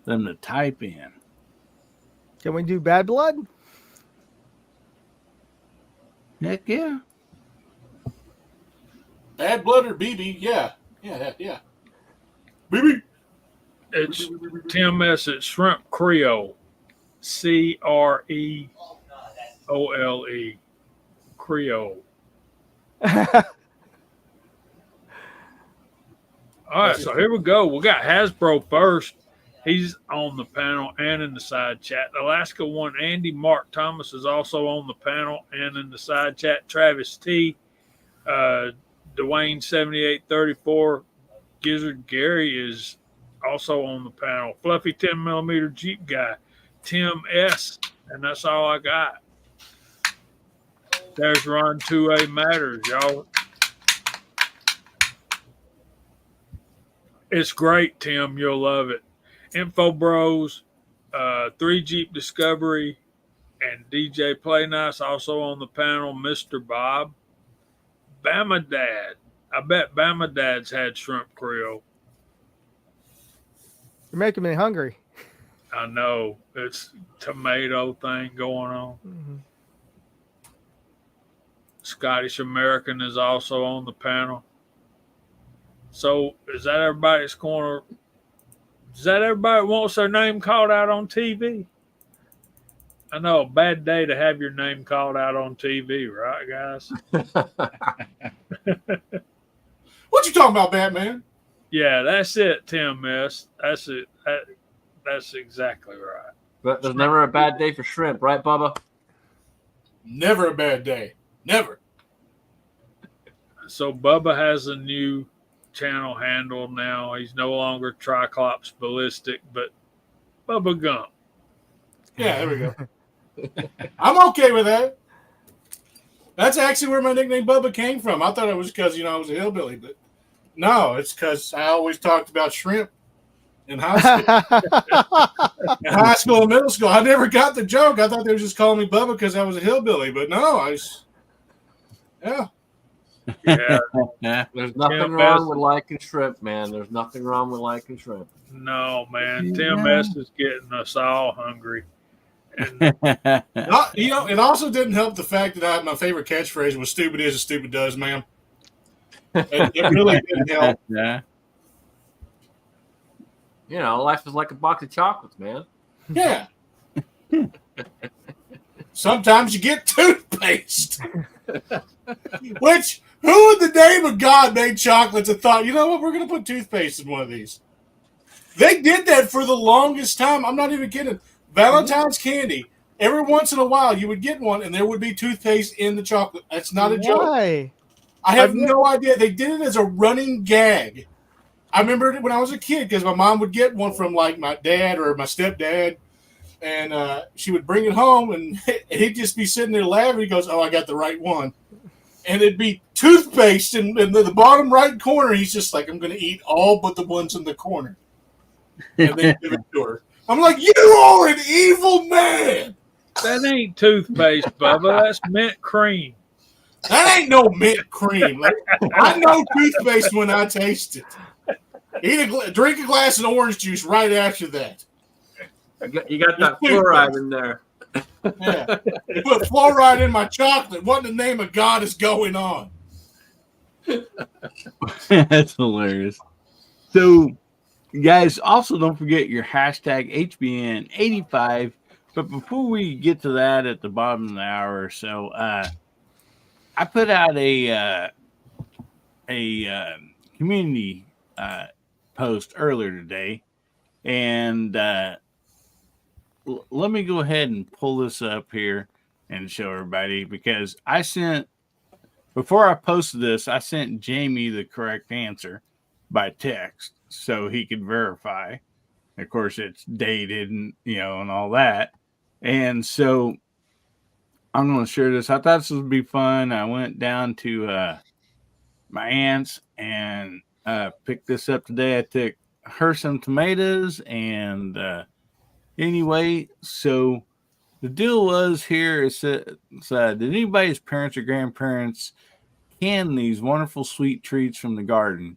them to type in? Can we do Bad Blood? Heck yeah. Bad Blood or BB? Yeah. BB. It's Tim S. It's Shrimp Creole. CREOLE. Creole. All right, so here we go. We got Hasbro first. He's on the panel and in the side chat. Alaska One Andy Mark Thomas is also on the panel and in the side chat. Travis T. Dwayne 7834. Gizzard Gary is also on the panel. Fluffy 10mm Jeep guy. Tim S. And that's all I got. There's Run 2A Matters, y'all. It's great, Tim. You'll love it. Info Bros, 3 Jeep Discovery, and DJ Play Nice also on the panel. Mr. Bob. Bama Dad. I bet Bama Dad's had shrimp Creole. You're making me hungry. I know. It's tomato thing going on. Mm-hmm. Scottish American is also on the panel. So is that everybody's corner? Is that everybody wants their name called out on TV? I know, a bad day to have your name called out on TV, right, guys? What you talking about, Batman? Yeah, that's it, Tim S. That's it. That's exactly right. But there's never a bad day for shrimp, right, Bubba? Never a bad day. Never. So Bubba has a new channel handle now. He's no longer Triclops Ballistic, but Bubba Gump. Yeah, there we go. I'm okay with that. That's actually where my nickname Bubba came from. I thought it was because, I was a hillbilly, but no, it's because I always talked about shrimp in high school. And middle school. I never got the joke. I thought they were just calling me Bubba because I was a hillbilly, but no, yeah. There's nothing wrong with liking shrimp, man. There's nothing wrong with liking shrimp. No, man. Tim S. is getting us all hungry. And, it also didn't help the fact that my favorite catchphrase was "Stupid is as stupid does, ma'am." It really didn't help. Yeah. Life is like a box of chocolates, man. Yeah. Sometimes you get toothpaste. Which, who in the name of God made chocolates and thought, you know what, we're going to put toothpaste in one of these? They did that for the longest time. I'm not even kidding. Valentine's candy. Every once in a while, you would get one, and there would be toothpaste in the chocolate. That's not a joke. Why? I have no idea. They did it as a running gag. I remember it when I was a kid because my mom would get one from like my dad or my stepdad, and she would bring it home, and he'd just be sitting there laughing. He goes, "Oh, I got the right one," and it'd be toothpaste in the bottom right corner. He's just like, I'm going to eat all but the ones in the corner. And they give it to her. I'm like, you are an evil man. That ain't toothpaste, Bubba. That's mint cream. That ain't no mint cream. Like, I know toothpaste when I taste it. Drink a glass of orange juice right after that. You got that fluoride in there. Yeah. You put fluoride in my chocolate. What in the name of God is going on? That's hilarious. So, guys, also don't forget your hashtag HBN85. But before we get to that at the bottom of the hour or so, I put out a community post earlier today, and let me go ahead and pull this up here and show everybody, because before I posted this, I sent Jamie the correct answer by text so he could verify. Of course, it's dated and and all that, and so I'm going to share this. I thought this would be fun. I went down to my aunt's and picked this up today. I took her some tomatoes, and anyway, so the deal was here is that did anybody's parents or grandparents can these wonderful sweet treats from the garden?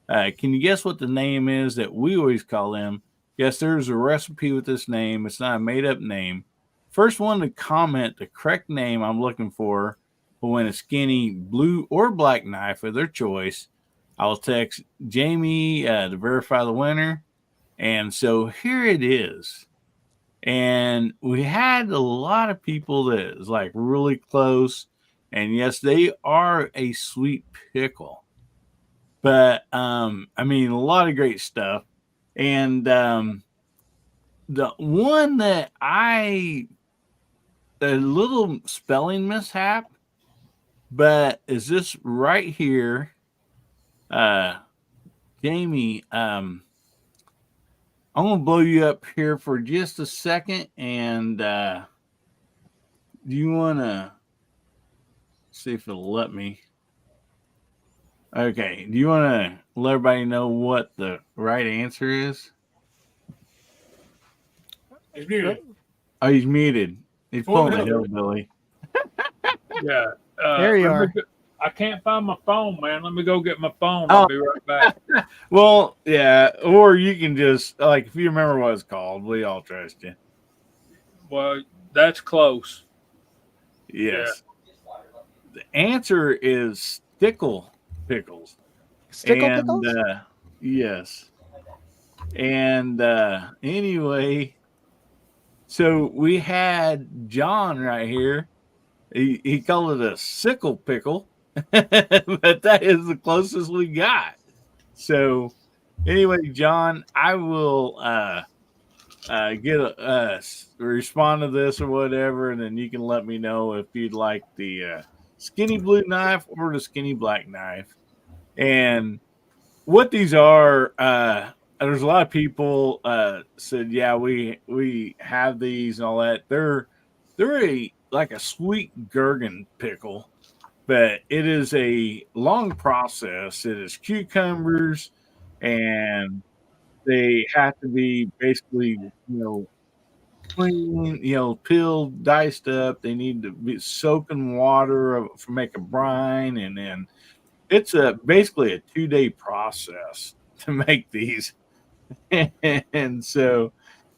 Can you guess what the name is that we always call them? Yes, there's a recipe with this name. It's not a made-up name. First one to comment the correct name I'm looking for will win a skinny blue or black knife of their choice. I'll text Jamie to verify the winner. And so here it is. And we had a lot of people that is like really close. And yes, they are a sweet pickle. But I mean, a lot of great stuff. And the one that a little spelling mishap, but is this right here? Jamie, I'm gonna blow you up here for just a second, and do you wanna see if it'll let me? Okay, do you wanna let everybody know what the right answer is? He's muted. Oh, he's muted. He's Pull pulling it a up. hillbilly. Yeah. There you are. I can't find my phone, man. Let me go get my phone. I'll be right back. Well, yeah, or you can just like if you remember what it's called, we all trust you. Well, that's close. Yes. The answer is stickle pickles. Stickle And pickles? yes. And anyway, so we had John right here. He called it a sickle pickle, but that is the closest we got. So anyway, John, I will respond to this or whatever, and then you can let me know if you'd like the skinny blue knife or the skinny black knife. And what these are, there's a lot of people said, yeah, we have these and all that. They're like a sweet gherkin pickle, but it is a long process. It is cucumbers, and they have to be basically, clean, peeled, diced up. They need to be soaked in water for make a brine, and then it's basically a 2-day process to make these. And so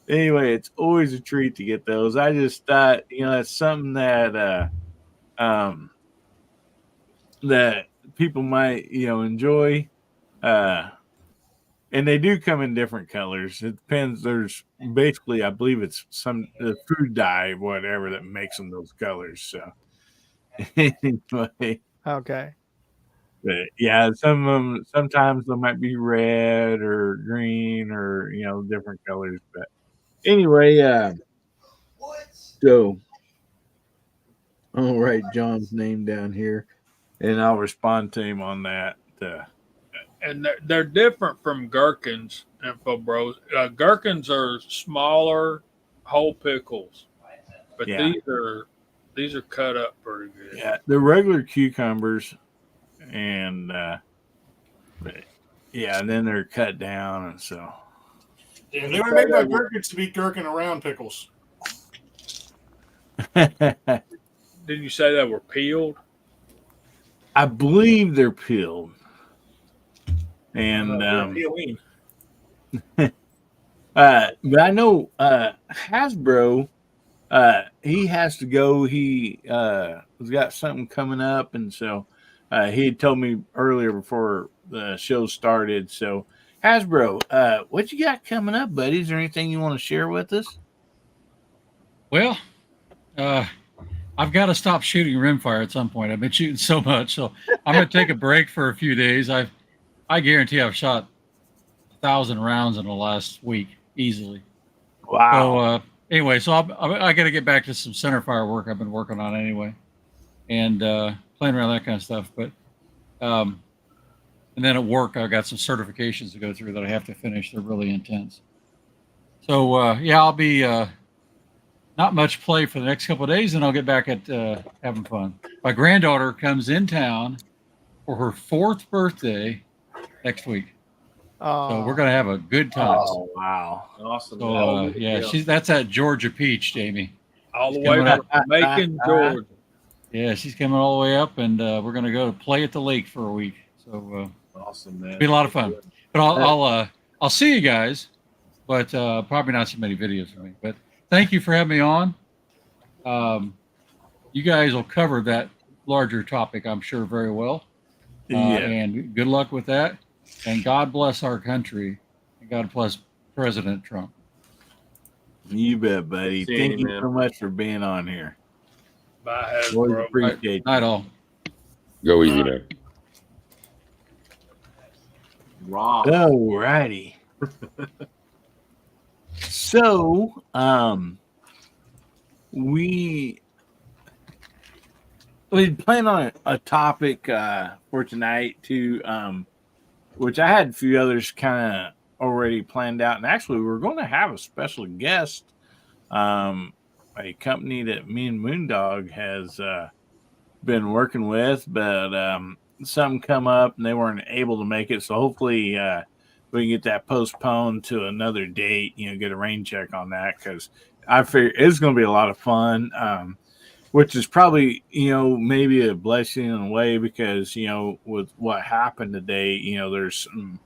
anyway, it's always a treat to get those. I just thought, it's something that that people might, enjoy. And they do come in different colors. It depends. There's basically, I believe it's some food dye, whatever, that makes them those colors. So anyway, Okay. but yeah, some of them sometimes they might be red or green or different colors. But anyway, so I'll write John's name down here, and I'll respond to him on that. And they're different from gherkins, Info Bros. Gherkins are smaller whole pickles, but Yeah. these are cut up pretty good. Yeah, the regular cucumbers, and but yeah, and then they're cut down, and so Yeah, they were made by gherkins to be gherkin around pickles. Didn't you say they were peeled? I believe they're peeled, and peeling. but I know Hasbro. He has to go. He has got something coming up, and so he had told me earlier before the show started. So Hasbro, what you got coming up, buddy? Is there anything you want to share with us? Well, I've got to stop shooting rimfire at some point. I've been shooting so much, so I'm going to take a break for a few days. I guarantee I've shot 1,000 rounds in the last week easily. Wow. So anyway, so I got to get back to some center fire work I've been working on anyway, and playing around that kind of stuff. But and then at work, I've got some certifications to go through that I have to finish. They're really intense. So yeah, I'll be not much play for the next couple of days, and I'll get back at having fun. My granddaughter comes in town for her 4th birthday next week. So we're gonna have a good time. Oh wow, awesome! So yeah, that's at Georgia Peach, Jamie. All the way from Macon, Georgia. Yeah, she's coming all the way up, and we're gonna go play at the lake for a week. So awesome, man! It'll be a lot of fun. But I'll see you guys, but probably not so many videos for me. But thank you for having me on. You guys will cover that larger topic, I'm sure, very well. And good luck with that. And God bless our country. And God bless President Trump. You bet, buddy. Thank you man. so much for being on here. Bye, Always Hasbro. appreciate Night all. Go easy now. Raw. All righty. So, we plan on a topic for tonight too, which I had a few others kind of already planned out, and actually we're going to have a special guest, a company that me and Moondog has been working with, but something come up and they weren't able to make it, so hopefully we can get that postponed to another date, get a rain check on that, because I figure it's going to be a lot of fun, which is probably, maybe a blessing in a way, because, with what happened today, there's some,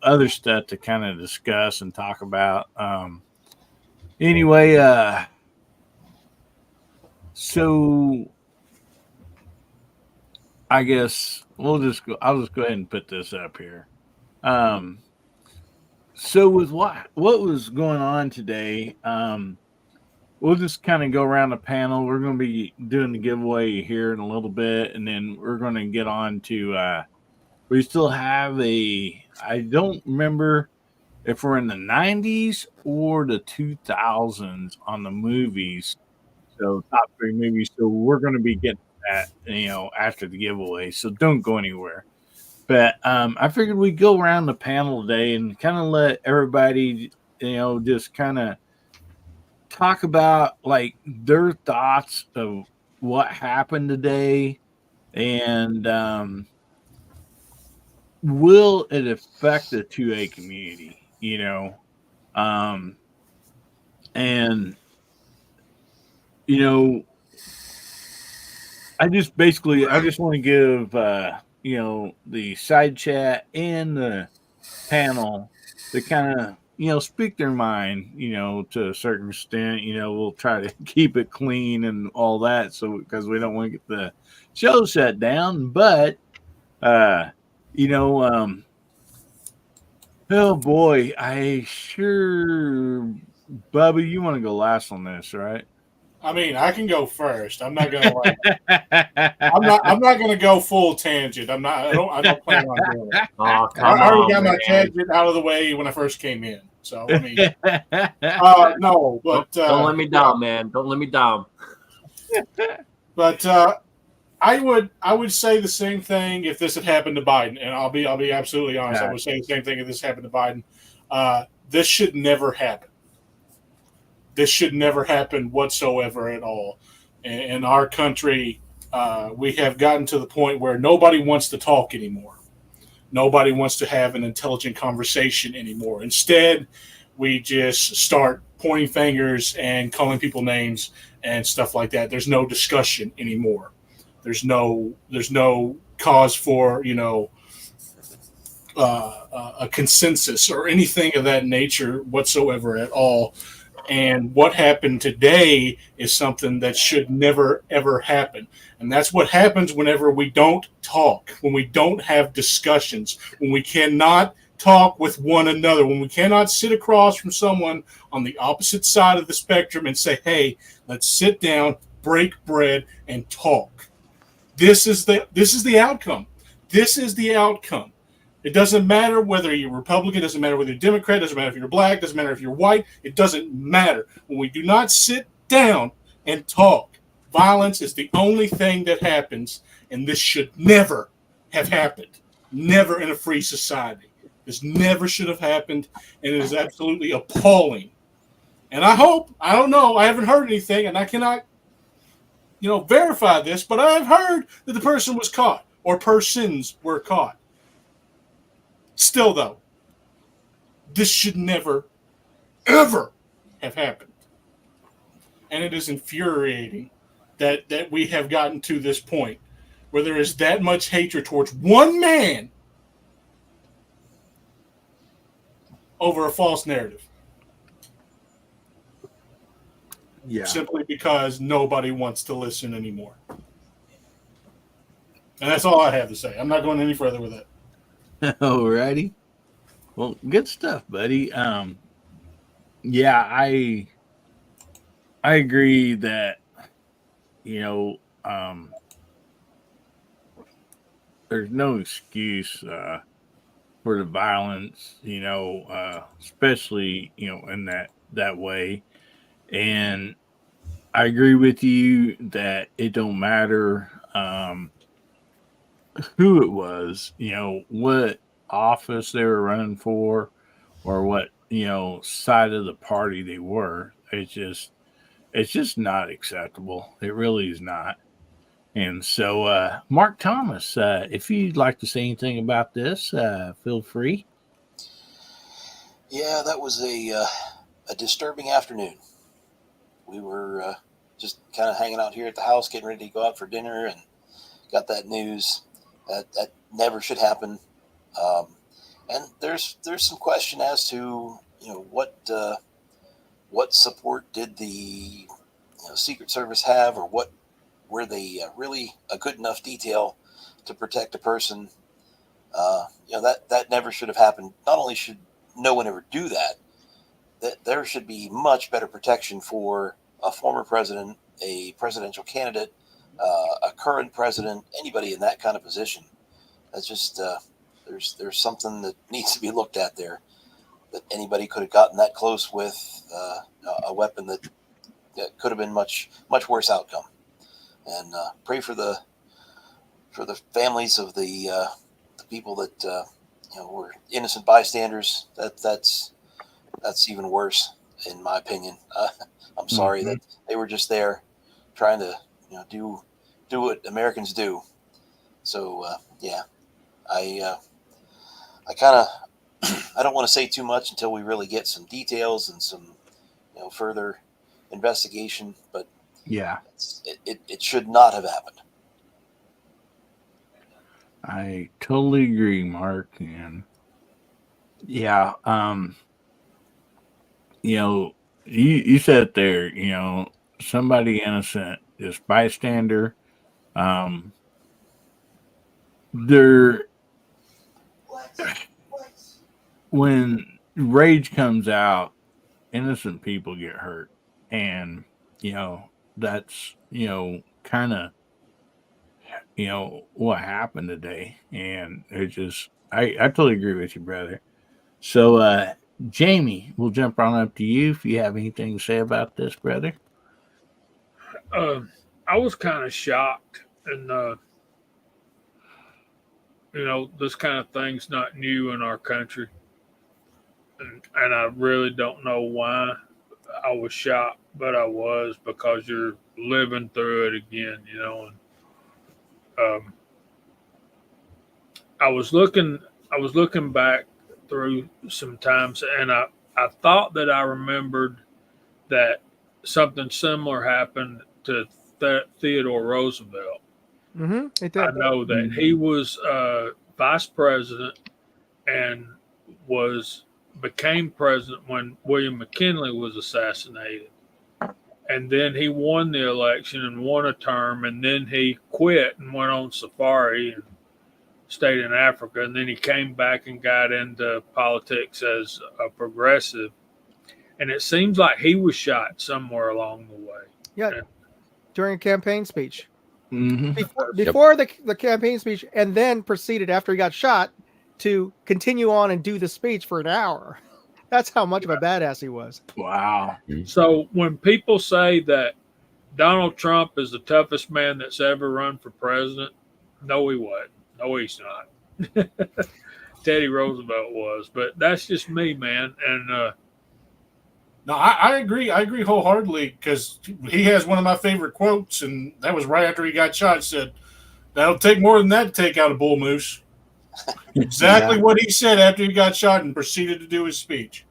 other stuff to kind of discuss and talk about. Anyway, so I guess I'll just go ahead and put this up here. So with what was going on today, we'll just kind of go around the panel. We're going to be doing the giveaway here in a little bit, and then we're going to get on to, we still have I don't remember if we're in the 90s or the 2000s on the movies. So top 3 movies. So we're going to be getting that, after the giveaway. So don't go anywhere. But I figured we'd go around the panel today and kind of let everybody, just kind of talk about like their thoughts of what happened today, and will it affect the 2A community, and I just want to give the side chat and the panel to kind of speak their mind, to a certain extent. We'll try to keep it clean and all that, so because we don't want to get the show shut down. But oh boy, Bubba, you want to go last on this, right? I mean, I can go first. I'm not gonna I'm not gonna go full tangent. I don't plan on doing it. Oh, I already got my tangent out of the way when I first came in. So I mean, no, but don't let me down, man. Don't let me down. But I would say the same thing if this had happened to Biden, and I'll be absolutely honest. I would say the same thing if this happened to Biden. This should never happen. This should never happen whatsoever at all. And our country we have gotten to the point where nobody wants to talk anymore. Nobody wants to have an intelligent conversation anymore. Instead, we just start pointing fingers and calling people names and stuff like that. There's no discussion anymore. There's no cause for a consensus or anything of that nature whatsoever at all. And what happened today is something that should never, ever happen. And that's what happens whenever we don't talk, when we don't have discussions, when we cannot talk with one another, when we cannot sit across from someone on the opposite side of the spectrum and say, hey, let's sit down, break bread, and talk. This is the outcome. This is the outcome. It doesn't matter whether you're Republican, doesn't matter whether you're Democrat, doesn't matter if you're black, doesn't matter if you're white. It doesn't matter. When we do not sit down and talk, violence is the only thing that happens, and this should never have happened. Never in a free society. This never should have happened, and it is absolutely appalling. And I don't know, I haven't heard anything, and I cannot, verify this, but I have heard that the person was caught, or persons were caught. Still, though, this should never, ever have happened. And it is infuriating that we have gotten to this point where there is that much hatred towards one man over a false narrative. Yeah. Simply because nobody wants to listen anymore. And that's all I have to say. I'm not going any further with it. Alrighty. Well, good stuff, buddy. Yeah, I agree that there's no excuse for the violence, especially in that way. And I agree with you that it don't matter who it was, what office they were running for, or what side of the party they were. It's just not acceptable. It really is not. And so, Mark Thomas, if you'd like to say anything about this, feel free. Yeah, that was a disturbing afternoon. We were just kind of hanging out here at the house, getting ready to go out for dinner, and got that news. That never should happen. And there's some question as to what support did the Secret Service have, or were they really a good enough detail to protect a person? That never should have happened. Not only should no one ever do that, that there should be much better protection for a former president, a presidential candidate, a current president, anybody in that kind of position. That's just there's something that needs to be looked at there. That anybody could have gotten that close with a weapon that could have been much worse outcome. And pray for the families of the people that were innocent bystanders. That's even worse, in my opinion. I'm sorry that they were just there trying to do what Americans do. So I kind of I don't want to say too much until we really get some details and some further investigation, but Yeah, it should not have happened. I totally agree, Mark. And yeah, you said there, somebody innocent, just bystander. There, when rage comes out, innocent people get hurt, and that's kind of what happened today, and it just I totally agree with you, brother. So, Jamie, we'll jump on up to you if you have anything to say about this, brother. I was kind of shocked, and this kind of thing's not new in our country, and I really don't know why I was shocked, but I was, because you're living through it again, and I was looking back through some times, and I thought that I remembered that something similar happened to Theodore Roosevelt. It I did. know that he was vice president and became president when William McKinley was assassinated. And then he won the election and won a term, and then he quit and went on safari and stayed in Africa. And then he came back and got into politics as a progressive. And it seems like he was shot somewhere along the way. Yeah, during a campaign speech. Mm-hmm. Before the campaign speech, and then proceeded after he got shot to continue on and do the speech for an hour. That's how much of a badass he was. Wow. So when people say that Donald Trump is the toughest man that's ever run for president, no, he wasn't. No, he's not. Teddy Roosevelt was, but that's just me, man. And No, I agree. I agree wholeheartedly because he has one of my favorite quotes, and that was right after he got shot. He said, "That'll take more than that to take out a bull moose." Exactly what he said after he got shot and proceeded to do his speech.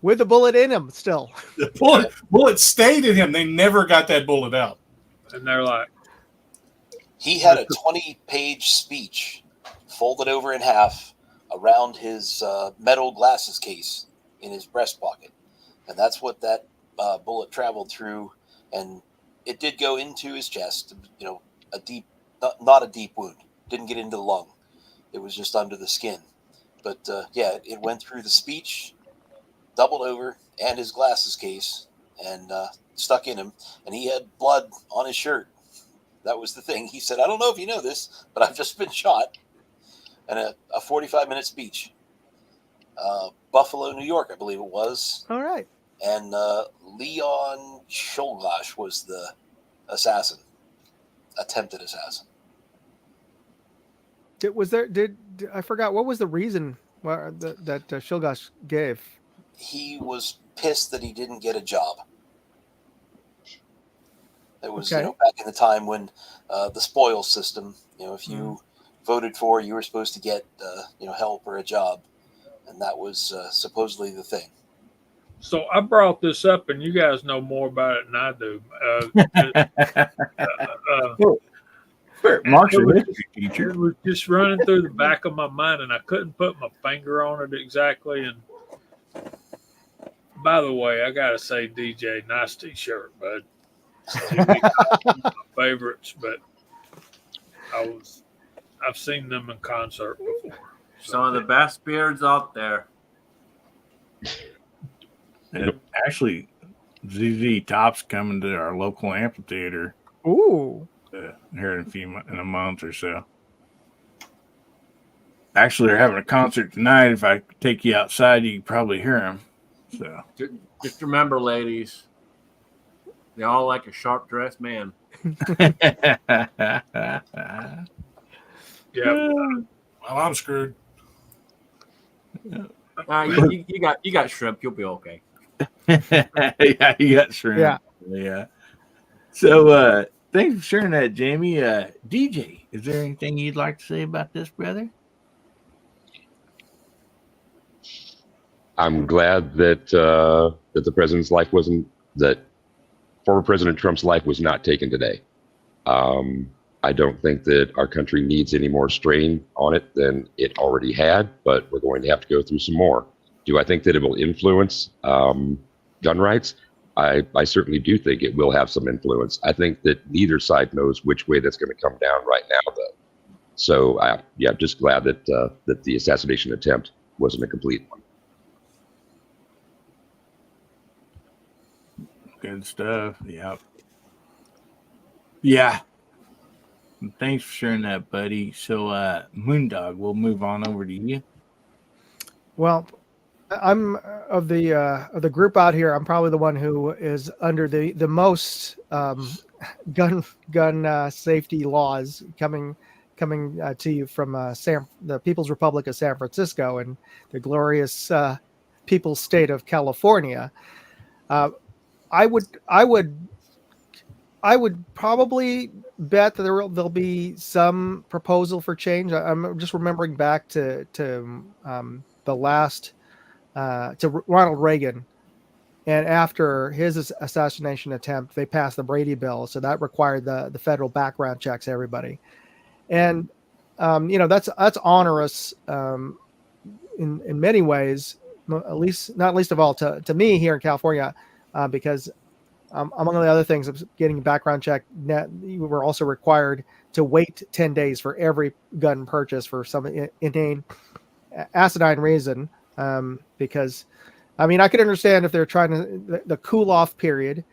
With the bullet in him still. The bullet stayed in him. They never got that bullet out. And they're like, he had a 20-page speech folded over in half around his metal glasses case in his breast pocket. And that's what that bullet traveled through. And it did go into his chest, a deep, not a deep wound. Didn't get into the lung. It was just under the skin. But it went through the speech, doubled over, and his glasses case, and stuck in him. And he had blood on his shirt. That was the thing. He said, "I don't know if you know this, but I've just been shot." And a 45-minute speech. Buffalo, New York, I believe it was. All right. And Leon Czolgosz was the attempted assassin. I forgot, what was the reason that Czolgosz gave? He was pissed that he didn't get a job. It was back in the time when the spoils system, if you voted for, you were supposed to get help or a job, and that was supposedly the thing. So I brought this up, and you guys know more about it than I do. Mark's a history teacher. It was just running through the back of my mind, and I couldn't put my finger on it exactly. And by the way, I gotta say, DJ, nice t-shirt, bud. My favorites, but I've seen them in concert before. Some of the best beards out there. And actually, ZZ Top's coming to our local amphitheater. Ooh. Here in a month or so. Actually, they're having a concert tonight. If I take you outside, you can probably hear them. So just remember, ladies, they all like a sharp-dressed man. Yeah. Well, I'm screwed. You got shrimp. You'll be okay. Yeah, you got shrimp. Yeah. So, thanks for sharing that, Jamie. DJ, is there anything you'd like to say about this, brother? I'm glad that the president's life that former President Trump's life was not taken today. I don't think that our country needs any more strain on it than it already had, but we're going to have to go through some more. Do I think that it will influence gun rights? I certainly do think it will have some influence. I think that neither side knows which way that's going to come down right now, though. So, I'm just glad that the assassination attempt wasn't a complete one. Good stuff. Yep. Yeah. Thanks for sharing that, buddy. So, Moondog, we'll move on over to you. Well, I'm of the group out here. I'm probably the one who is under the most gun safety laws coming to you from the People's Republic of San Francisco and the glorious People's State of California. I would probably bet that there'll be some proposal for change. I'm just remembering back to the last to Ronald Reagan, and after his assassination attempt, they passed the Brady bill, so that required the federal background checks everybody, and that's onerous in many ways, at least not least of all to me here in California, because among the other things of getting a background check, you were also required to wait 10 days for every gun purchase for some inane, asinine reason. Because, I mean, I could understand if they're trying to the cool off period,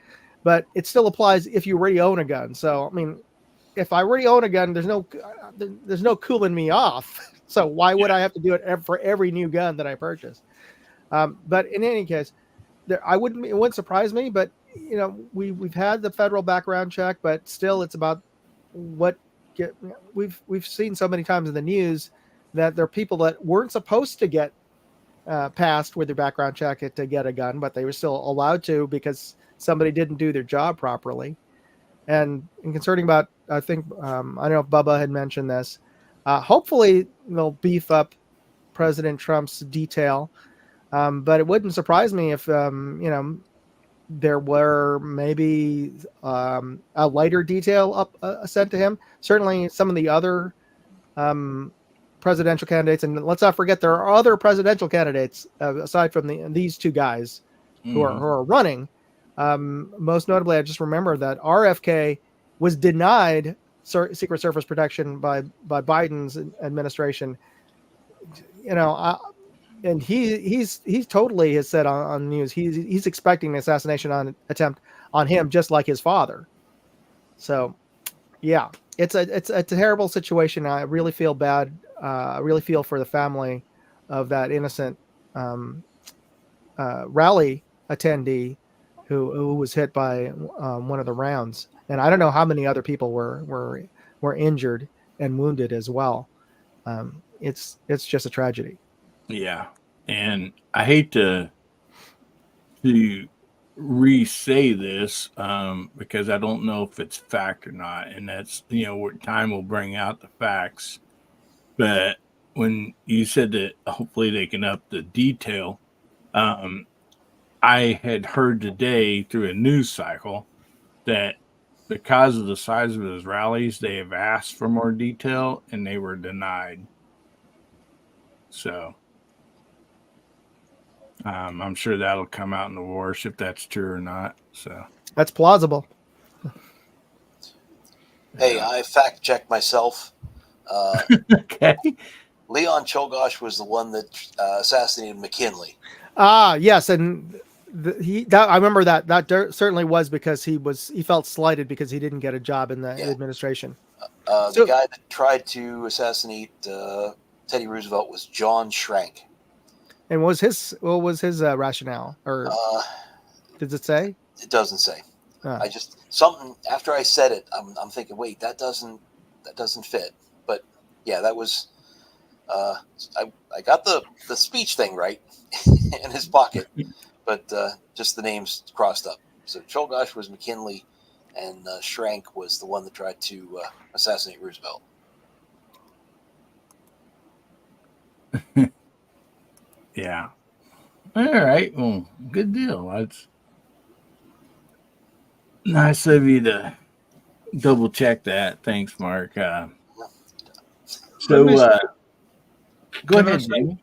but it still applies if you already own a gun. So, I mean, if I already own a gun, there's no cooling me off. So why would I have to do it for every new gun that I purchase? But in any case, it wouldn't surprise me, but we've had the federal background check, but still it's about we've seen so many times in the news that there are people that weren't supposed to get passed with their background check to get a gun, but they were still allowed to because somebody didn't do their job properly. And concerning about, I think, I don't know if Bubba had mentioned this, hopefully they'll beef up President Trump's detail. But it wouldn't surprise me if, there were maybe a lighter detail sent to him. Certainly some of the other presidential candidates, and let's not forget there are other presidential candidates aside from these two guys who are running. Most notably, I just remember that RFK was denied Secret Service protection by Biden's administration. And he's totally has said on news he's expecting an assassination attempt on him, just like his father. So, yeah, it's a terrible situation. I really feel bad. I really feel for the family of that innocent rally attendee who was hit by one of the rounds, and I don't know how many other people were injured and wounded as well. It's just a tragedy. Yeah, and I hate to re-say this because I don't know if it's fact or not, and that's time will bring out the facts. But when you said that hopefully they can up the detail, I had heard today through a news cycle that because of the size of his rallies, they have asked for more detail and they were denied. So I'm sure that'll come out in the wash if that's true or not. So that's plausible. Hey, I fact checked myself. Okay. Leon Czolgosz was the one that assassinated McKinley. Yes, and I remember that certainly was because he felt slighted because he didn't get a job in the administration. The guy that tried to assassinate Teddy Roosevelt was John Schrank. And what was his rationale, or does it say? It doesn't say. I just something after I said it, I'm thinking, wait, that doesn't fit. But yeah, that was I got the speech thing right in his pocket, but just the names crossed up. So Czolgosz was McKinley, and Schrank was the one that tried to assassinate Roosevelt. Yeah. All right. Well, good deal. That's nice of you to double check that. Thanks, Mark. So, go ahead, Jamie.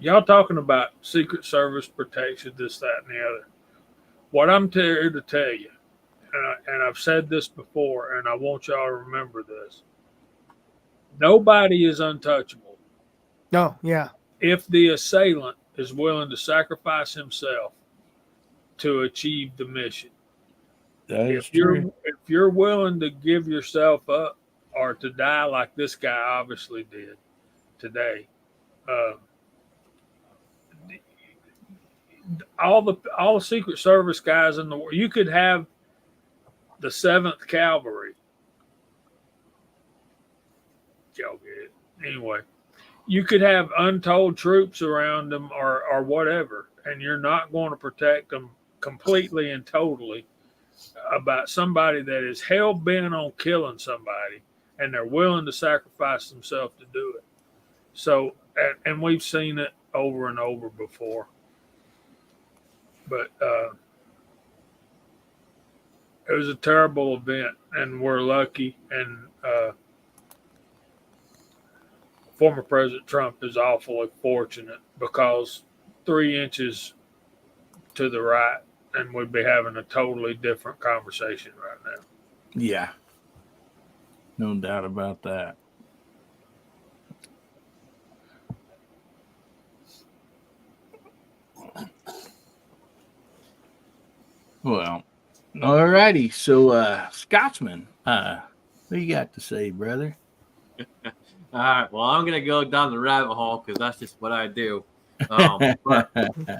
Y'all talking about Secret Service protection, this, that, and the other. What I'm here to tell you, and I've said this before, and I want y'all to remember this. Nobody is untouchable. No, yeah. If the assailant is willing to sacrifice himself to achieve the mission. If you're willing to give yourself up or to die like this guy obviously did today, all the Secret Service guys in the world, you could have the 7th Cavalry. Y'all get it. Anyway, you could have untold troops around them or whatever, and you're not going to protect them completely and totally about somebody that is hell bent on killing somebody, and they're willing to sacrifice themselves to do it. So, and we've seen it over and over before. But it was a terrible event, and we're lucky. And former President Trump is awfully fortunate because 3 inches to the right, and we'd be having a totally different conversation right now. Yeah. No doubt about that. Well, all righty. So, Scotsman, what do you got to say, brother? All right. Well, I'm gonna go down the rabbit hole because that's just what I do. But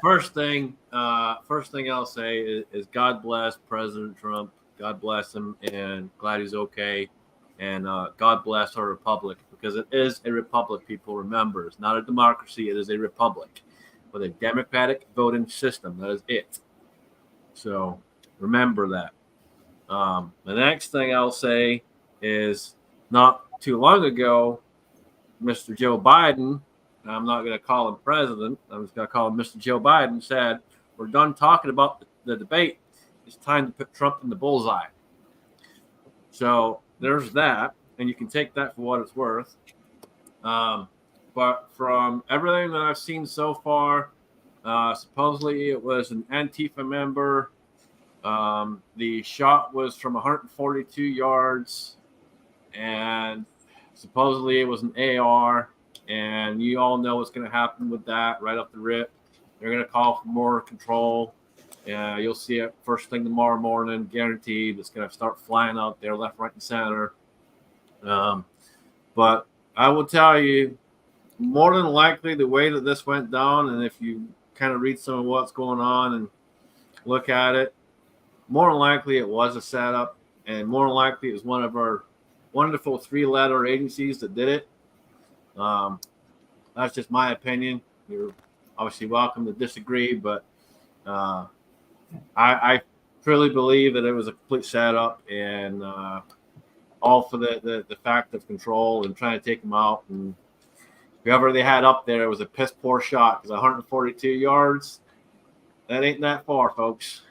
first thing I'll say is God bless President Trump. God bless him, and glad he's okay. And God bless our republic, because it is a republic. People remember, it's not a democracy. It is a republic with a democratic voting system. That is it. So remember that. The next thing I'll say is, not too long ago, Mr. Joe Biden, I'm not going to call him president, I'm just going to call him Mr. Joe Biden, said, we're done talking about the debate. It's time to put Trump in the bullseye. So there's that, and you can take that for what it's worth. But from everything that I've seen so far, supposedly it was an Antifa member. The shot was from 142 yards, and supposedly it was an AR, and you all know what's going to happen with that right off the rip. They're going to call for more control. You'll see it first thing tomorrow morning, guaranteed. It's going to start flying out there left, right, and center. But I will tell you, more than likely, the way that this went down, and if you kind of read some of what's going on and look at it, more than likely it was a setup, and more than likely it was one of our wonderful 3-letter agencies that did it. That's just my opinion. You're obviously welcome to disagree, but I truly believe that it was a complete setup, and all for the fact of control and trying to take them out. And whoever they had up there, it was a piss poor shot, because 142 yards, that ain't that far, folks.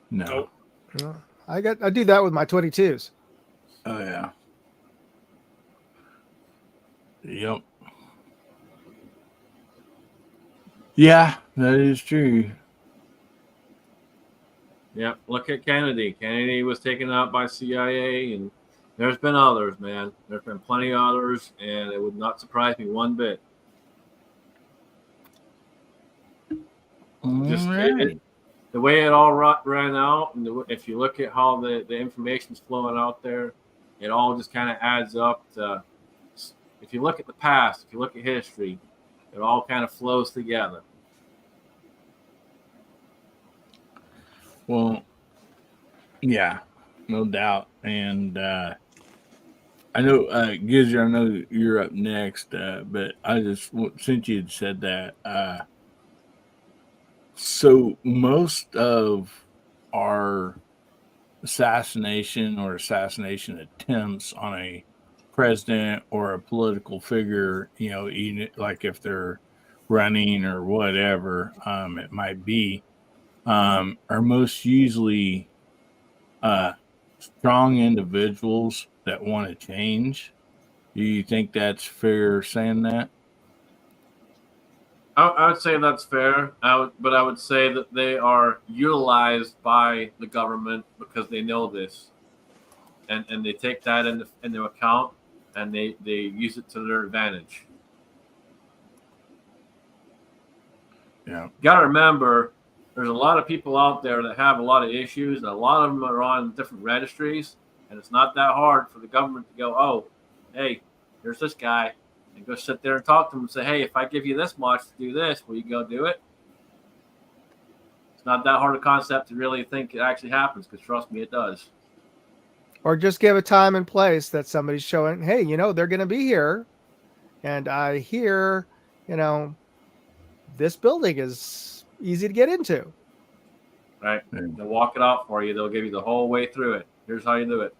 No. I do that with my 22s. Oh, yeah. Yep. Yeah, that is true. Yeah, look at Kennedy. Kennedy was taken out by CIA, and there's been others, man. There's been plenty of others, and it would not surprise me one bit. Just the way it all ran out, and if you look at how the information's flowing out there, it all just kind of adds up to, if you look at the past, if you look at history, it all kind of flows together. Well, yeah, no doubt. And I know, Gizzard, I know you're up next, but I just, since you'd said that, so most of our assassination attempts on a president or a political figure, even like if they're running or whatever, it might be, are most usually strong individuals that want to change. Do you think that's fair saying that? I would say that's fair. But I would say that they are utilized by the government because they know this, and they take that into account, and they use it to their advantage. Yeah. You got to remember, there's a lot of people out there that have a lot of issues, and a lot of them are on different registries, and it's not that hard for the government to go, oh, hey, there's this guy, and go sit there and talk to them and say, hey, if I give you this much to do this, will you go do it? It's not that hard a concept to really think it actually happens, because trust me, it does. Or just give a time and place that somebody's showing, hey, they're going to be here. And I hear, this building is easy to get into. right? Yeah. They'll walk it out for you. They'll give you the whole way through it. Here's how you do it.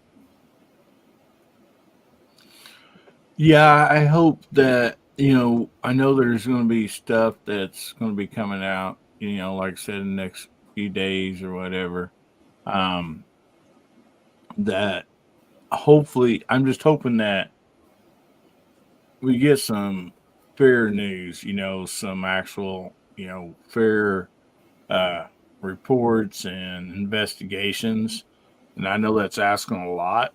Yeah, I hope that, I know there's going to be stuff that's going to be coming out, like I said, in the next few days or whatever. That hopefully, I'm just hoping that we get some fair news, some actual, fair reports and investigations. And I know that's asking a lot,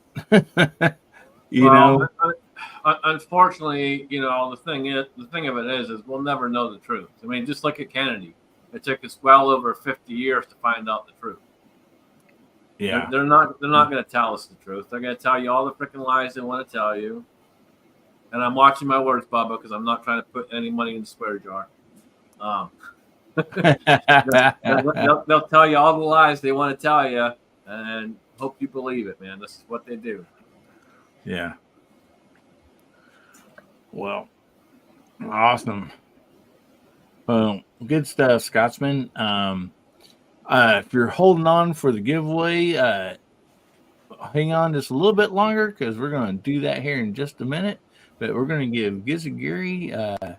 Well, unfortunately, the thing of it is we'll never know the truth. I mean, just look at Kennedy. It took us well over 50 years to find out the truth. Yeah. They're not going to tell us the truth. They're going to tell you all the freaking lies they want to tell you. And I'm watching my words, Bubba, because I'm not trying to put any money in the swear jar. They'll tell you all the lies they want to tell you, and hope you believe it, man. This is what they do. Yeah. Well, awesome. Well, good stuff, Scotsman. If you're holding on for the giveaway, hang on just a little bit longer because we're going to do that here in just a minute. But we're going to give Gizzy Gary a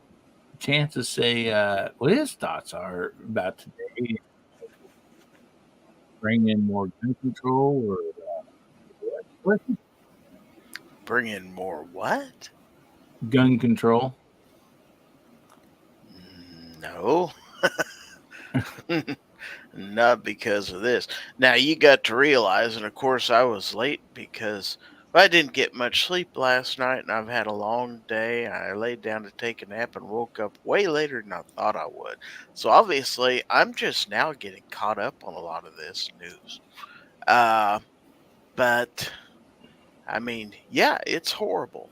chance to say what his thoughts are about today. Bring in more gun control or what? Bring in more what? Gun control. No. Not because of this. Now, you got to realize, and of course I was late because I didn't get much sleep last night and I've had a long day. I laid down to take a nap and woke up way later than I thought I would. So obviously I'm just now getting caught up on a lot of this news. But I mean, yeah, it's horrible.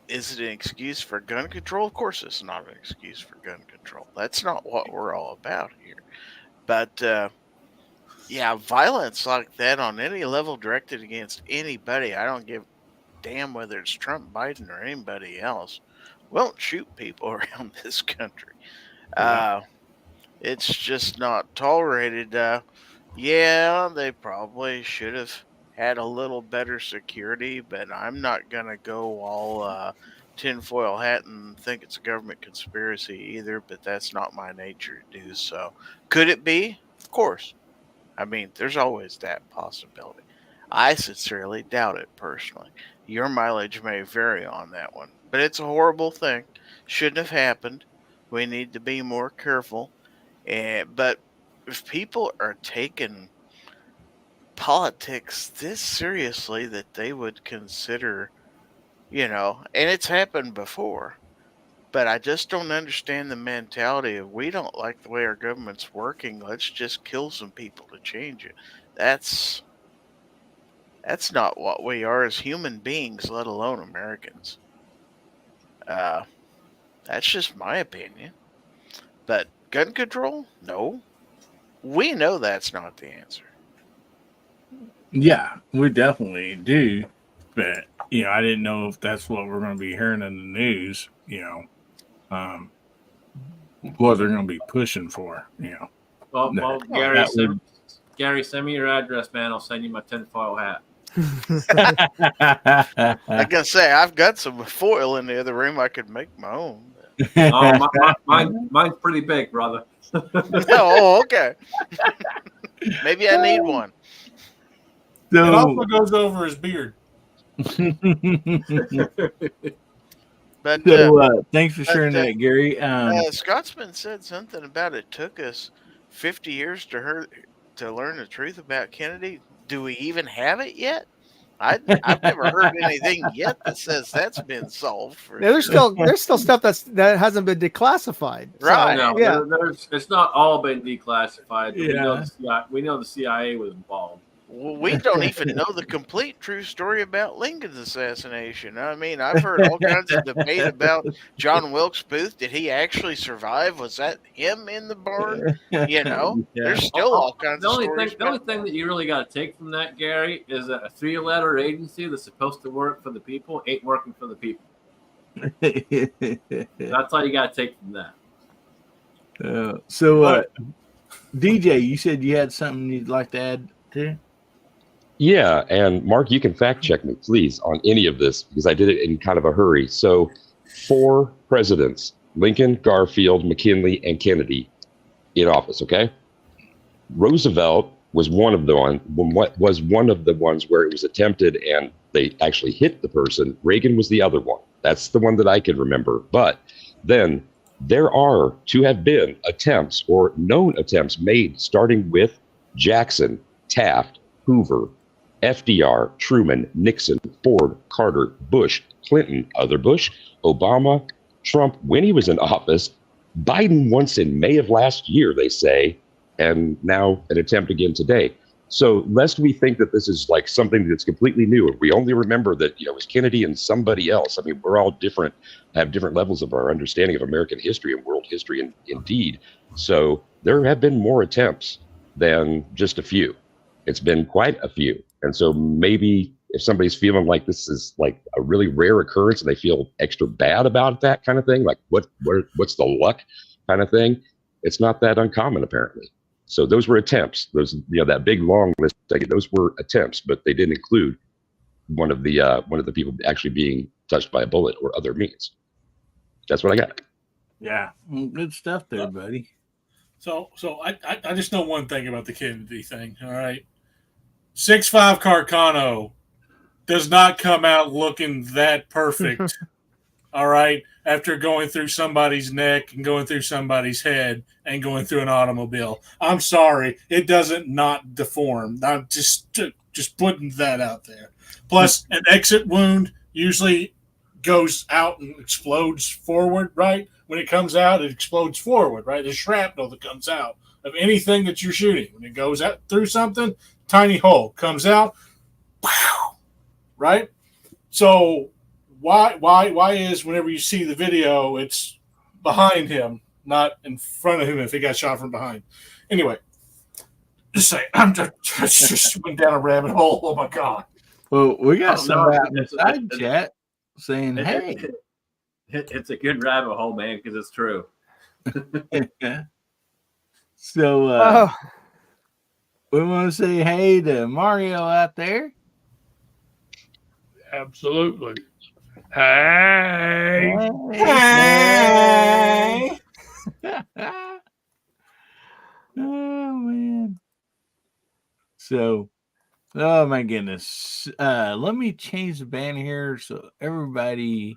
Is it an excuse for gun control? Of course it's not an excuse for gun control. That's not what we're all about here. But yeah, violence like that on any level directed against anybody, I don't give a damn whether it's Trump, Biden, or anybody else, won't shoot people around this country. It's just not tolerated. Yeah, they probably should have had a little better security, but I'm not going to go all tinfoil hat and think it's a government conspiracy either, but that's not my nature to do so. Could it be? Of course. I mean, there's always that possibility. I sincerely doubt it personally. Your mileage may vary on that one, but it's a horrible thing. Shouldn't have happened. We need to be more careful. But if people are taking politics this seriously that they would consider, and it's happened before, but I just don't understand the mentality of we don't like the way our government's working. Let's just kill some people to change it. That's not what we are as human beings, let alone Americans. That's just my opinion. But gun control? No. We know that's not the answer. Yeah, we definitely do. But, I didn't know if that's what we're going to be hearing in the news, what they're going to be pushing for, Well, Gary, send me your address, man. I'll send you my tinfoil hat. I can say I've got some foil in the other room. I could make my own. Mine's pretty big, brother. Oh, okay. Maybe I need one. It also goes over his beard. But thanks for sharing that, Gary. Scotsman said something about it took us 50 years to learn the truth about Kennedy. Do we even have it yet? I've never heard anything yet that says that's been solved. There's still stuff that hasn't been declassified. Right? So, yeah, it's not all been declassified. Yeah. We know the CIA was involved. Well, we don't even know the complete true story about Lincoln's assassination. I mean, I've heard all kinds of debate about John Wilkes Booth. Did he actually survive? Was that him in the barn? There's still all kinds of stories. The only thing that you really got to take from that, Gary, is that a 3-letter agency that's supposed to work for the people ain't working for the people. That's all you got to take from that. DJ, you said you had something you'd like to add to? Yeah, and Mark, you can fact check me, please, on any of this because I did it in kind of a hurry. So, 4 presidents: Lincoln, Garfield, McKinley, and Kennedy in office. Okay, Roosevelt was one of the ones where it was attempted and they actually hit the person. Reagan was the other one. That's the one that I can remember. But then there are to have been attempts or known attempts made starting with Jackson, Taft, Hoover, FDR, Truman, Nixon, Ford, Carter, Bush, Clinton, other Bush, Obama, Trump when he was in office, Biden once in May of last year, they say, and now an attempt again today. So lest we think that this is like something that's completely new, and we only remember that, it was Kennedy and somebody else. I mean, we're all different, have different levels of our understanding of American history and world history, and indeed. So there have been more attempts than just a few. It's been quite a few. And so maybe if somebody's feeling like this is like a really rare occurrence and they feel extra bad about that kind of thing, like what's the luck kind of thing, it's not that uncommon apparently. So those were attempts. Those, that big long list, those were attempts, but they didn't include one of the people actually being touched by a bullet or other means. That's what I got. Yeah, good stuff there, buddy. So I just know one thing about the Kennedy thing. All right, 6'5" Carcano does not come out looking that perfect. All right, after going through somebody's neck and going through somebody's head and going through an automobile. I'm sorry, it doesn't not deform. I'm just putting that out there. Plus, an exit wound usually goes out and explodes forward, right? When it comes out, it explodes forward, right? The shrapnel that comes out of anything that you're shooting. When it goes out through something, tiny hole comes out, right? So why is whenever you see the video, it's behind him, not in front of him if he got shot from behind? Anyway, just say I'm just went down a rabbit hole. Oh my god! Well, we got somebody in the it's- side it's- chat saying, "Hey." It's a good rabbit hole, man, because it's true. So we want to say hey to Mario out there. Absolutely. Hey. Hey. Oh man. So, oh my goodness. Let me change the band here so everybody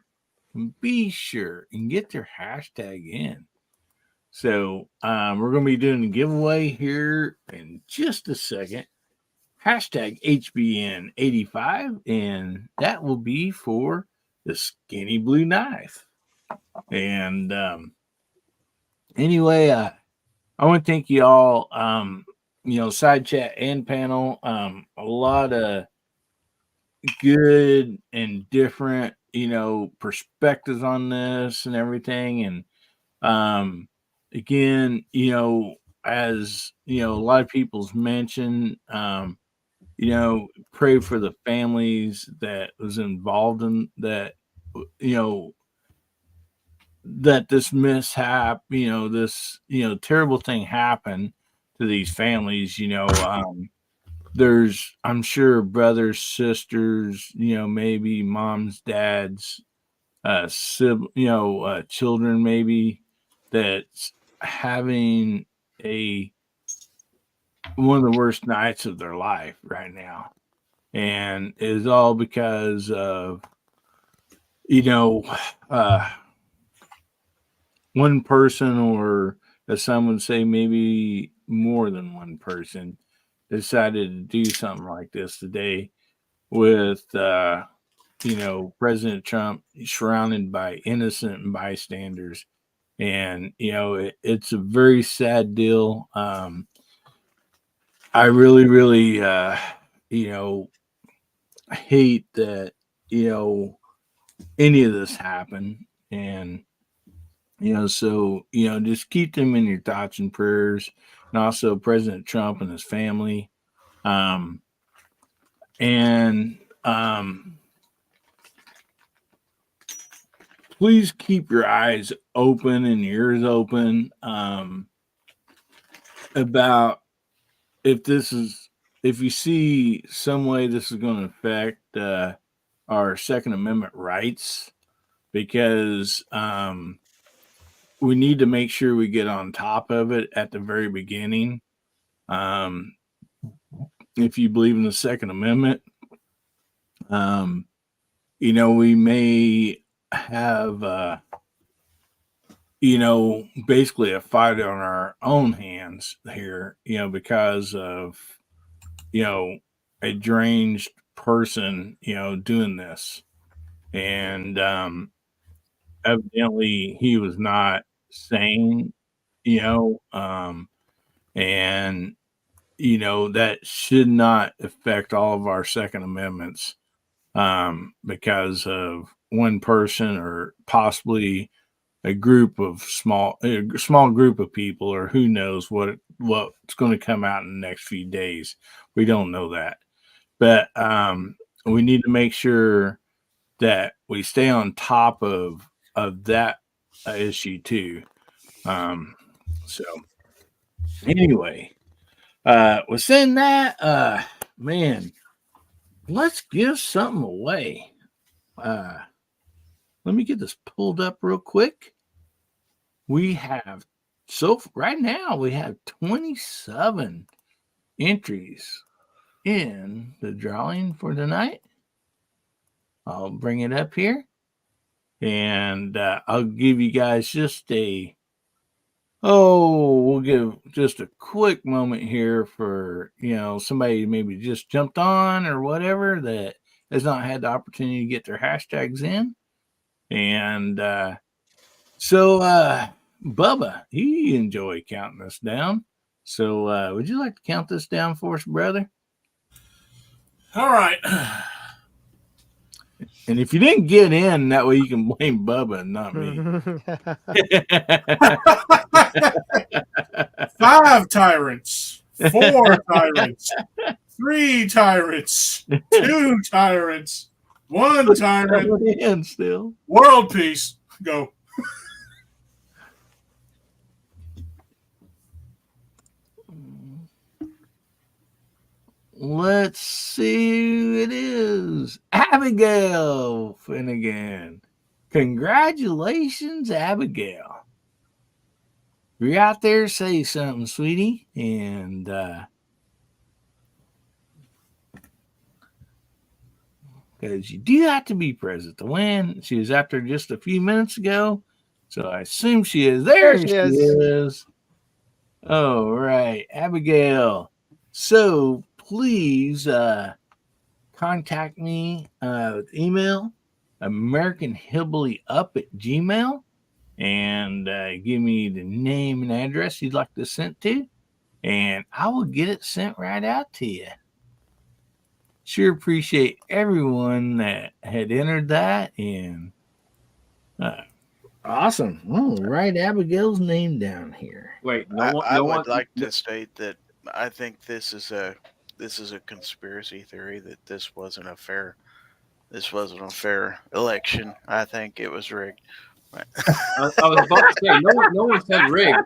can be sure and get their hashtag in. So we're going to be doing a giveaway here in just a second. Hashtag HBN85, and that will be for the skinny blue knife. And anyway, I want to thank you all, side chat and panel. A lot of good and different, perspectives on this and everything. And again, as a lot of people's mentioned, pray for the families that was involved in that, that this mishap, this, terrible thing happened to these families. There's, I'm sure, brothers, sisters, maybe moms, dads, children, maybe, that's having one of the worst nights of their life right now, and it's all because of one person, or as some would say, maybe more than one person, decided to do something like this today with President Trump surrounded by innocent bystanders. And it's a very sad deal. I really, really, hate that, any of this happened. And, so, just keep them in your thoughts and prayers. And also President Trump and his family. Please keep your eyes open and ears open. about if you see some way this is going to affect our Second Amendment rights, because we need to make sure we get on top of it at the very beginning. If you believe in the Second Amendment, we may have, basically a fight on our own hands here, because of, a deranged person, doing this. And evidently he was not sane, and, that should not affect all of our Second Amendments because of one person or possibly a small group of people, or who knows what's going to come out in the next few days. We don't know that, but we need to make sure that we stay on top of that issue too. So anyway, with saying that, man, let's give something away. Let me get this pulled up real quick. We have right now we have 27 entries in the drawing for tonight. I'll bring it up here, and I'll give you guys we'll give just a quick moment here for, somebody maybe just jumped on or whatever that has not had the opportunity to get their hashtags in. And so Bubba, you enjoy counting us down. So would you like to count this down for us, brother? All right. And if you didn't get in, that way you can blame Bubba and not me. 5 tyrants, 4 tyrants, 3 tyrants, 2 tyrants, 1 tyrant. In still. World peace. Go. Let's see who it is. Abigail Finnegan. Congratulations, Abigail. If you're out there, say something, sweetie. And because you do have to be present to win. She was out there just a few minutes ago, so I assume she is. There she is. All right, Abigail. So please contact me with email, AmericanHillbillyUp@gmail.com, and give me the name and address you'd like to send to, and I will get it sent right out to you. Sure appreciate everyone that had entered that, and awesome. Oh, write Abigail's name down here. Wait, I would like to state that I think this is a conspiracy theory that this wasn't a fair election. I think it was rigged. I was about to say no one said rigged.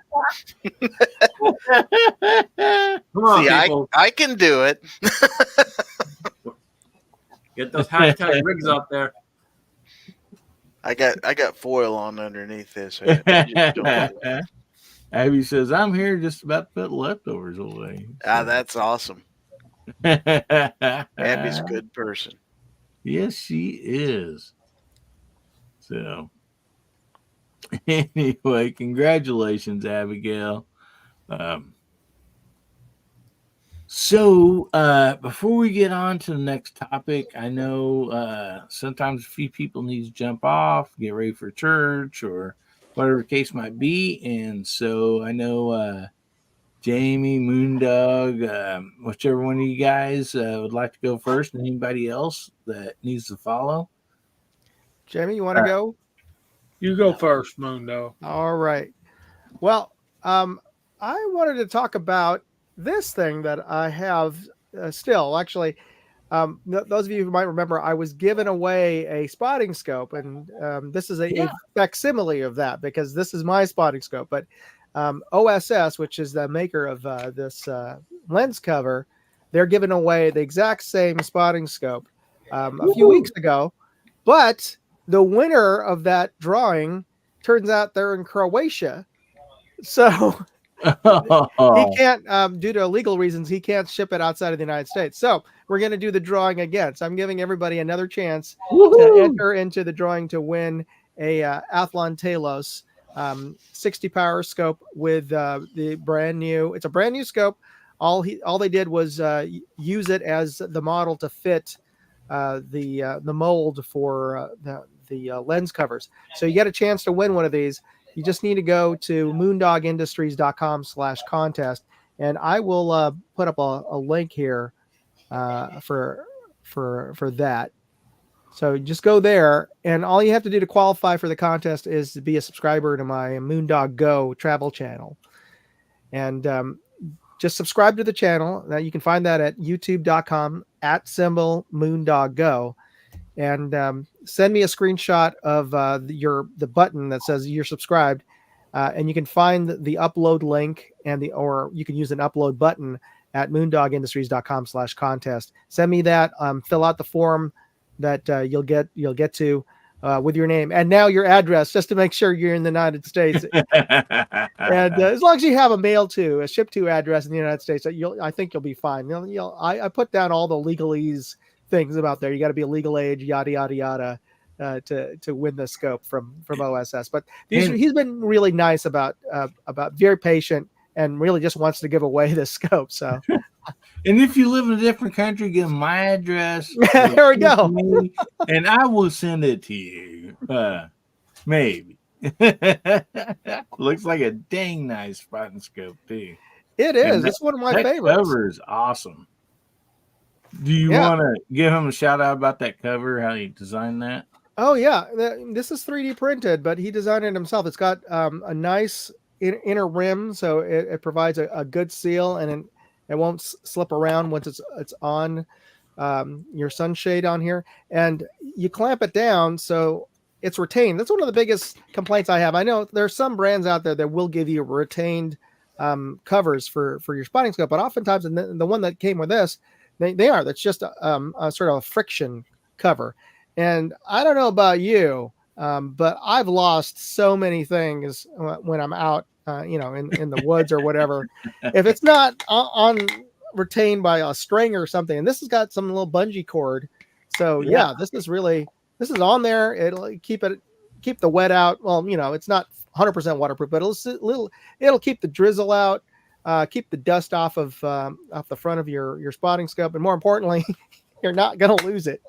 Come on, See, people. I can do it. Get those hashtag rigs out there. I got foil on underneath this. Abby says, I'm here just about to put leftovers away. That's awesome. Abby's a good person. Yes, she is. So, anyway, congratulations, Abigail. So, before we get on to the next topic, I know sometimes a few people need to jump off, get ready for church, or whatever the case might be. And so I know Jamie, Moondog, whichever one of you guys would like to go first, and anybody else that needs to follow. Jamie, you want to go? You go first, Mundo. All right. Well, I wanted to talk about this thing that I have still. Actually, those of you who might remember, I was given away a spotting scope, and this is a facsimile of that because this is my spotting scope. But OSS, which is the maker of this lens cover, they're giving away the exact same spotting scope a few weeks ago. But the winner of that drawing turns out they're in Croatia. So he can't, due to legal reasons, he can't ship it outside of the United States. So we're going to do the drawing again. So I'm giving everybody another chance to enter into the drawing to win a Athlon Talos 60 power scope with the brand new. It's a brand new scope. All they did was use it as the model to fit the mold for the lens covers. So you get a chance to win one of these. You just need to go to moondogindustries.com/contest, and I will put up a link here for that. So just go there, and all you have to do to qualify for the contest is to be a subscriber to my Moondog Go travel channel, and just subscribe to the channel. Now you can find that at youtube.com/moondoggo, and send me a screenshot of the button that says you're subscribed, and you can find the upload link or you can use an upload button at moondogindustries.com/contest. Send me that. Fill out the form that you'll get to with your name and now your address, just to make sure you're in the United States. And as long as you have a ship to address in the United States, I think you'll be fine. I put down all the legalese things about there. You got to be a legal age, yada yada yada, to win the scope from OSS. But he's been really nice about very patient and really just wants to give away this scope. So. And if you live in a different country, give my address. There we go. And I will send it to you. Maybe. Looks like a dang nice spotting scope too. It is. It's one of my favorites. That cover is awesome. Do you want to give him a shout out about that cover? How he designed that? Oh yeah, this is 3D printed, but he designed it himself. It's got a nice inner rim, so it provides a good seal, and it won't slip around once it's on your sunshade on here. And you clamp it down so it's retained. That's one of the biggest complaints I have. I know there's some brands out there that will give you retained covers for your spotting scope, but oftentimes, and the one that came with this, that's just a sort of a friction cover. And I don't know about you, but I've lost so many things when I'm out, in the woods or whatever. If it's not retained by a string or something, and this has got some little bungee cord. So this is on there. It'll keep the wet out. Well, it's not 100% waterproof, but it'll keep the drizzle out, keep the dust off the front of your spotting scope, and more importantly, you're not going to lose it.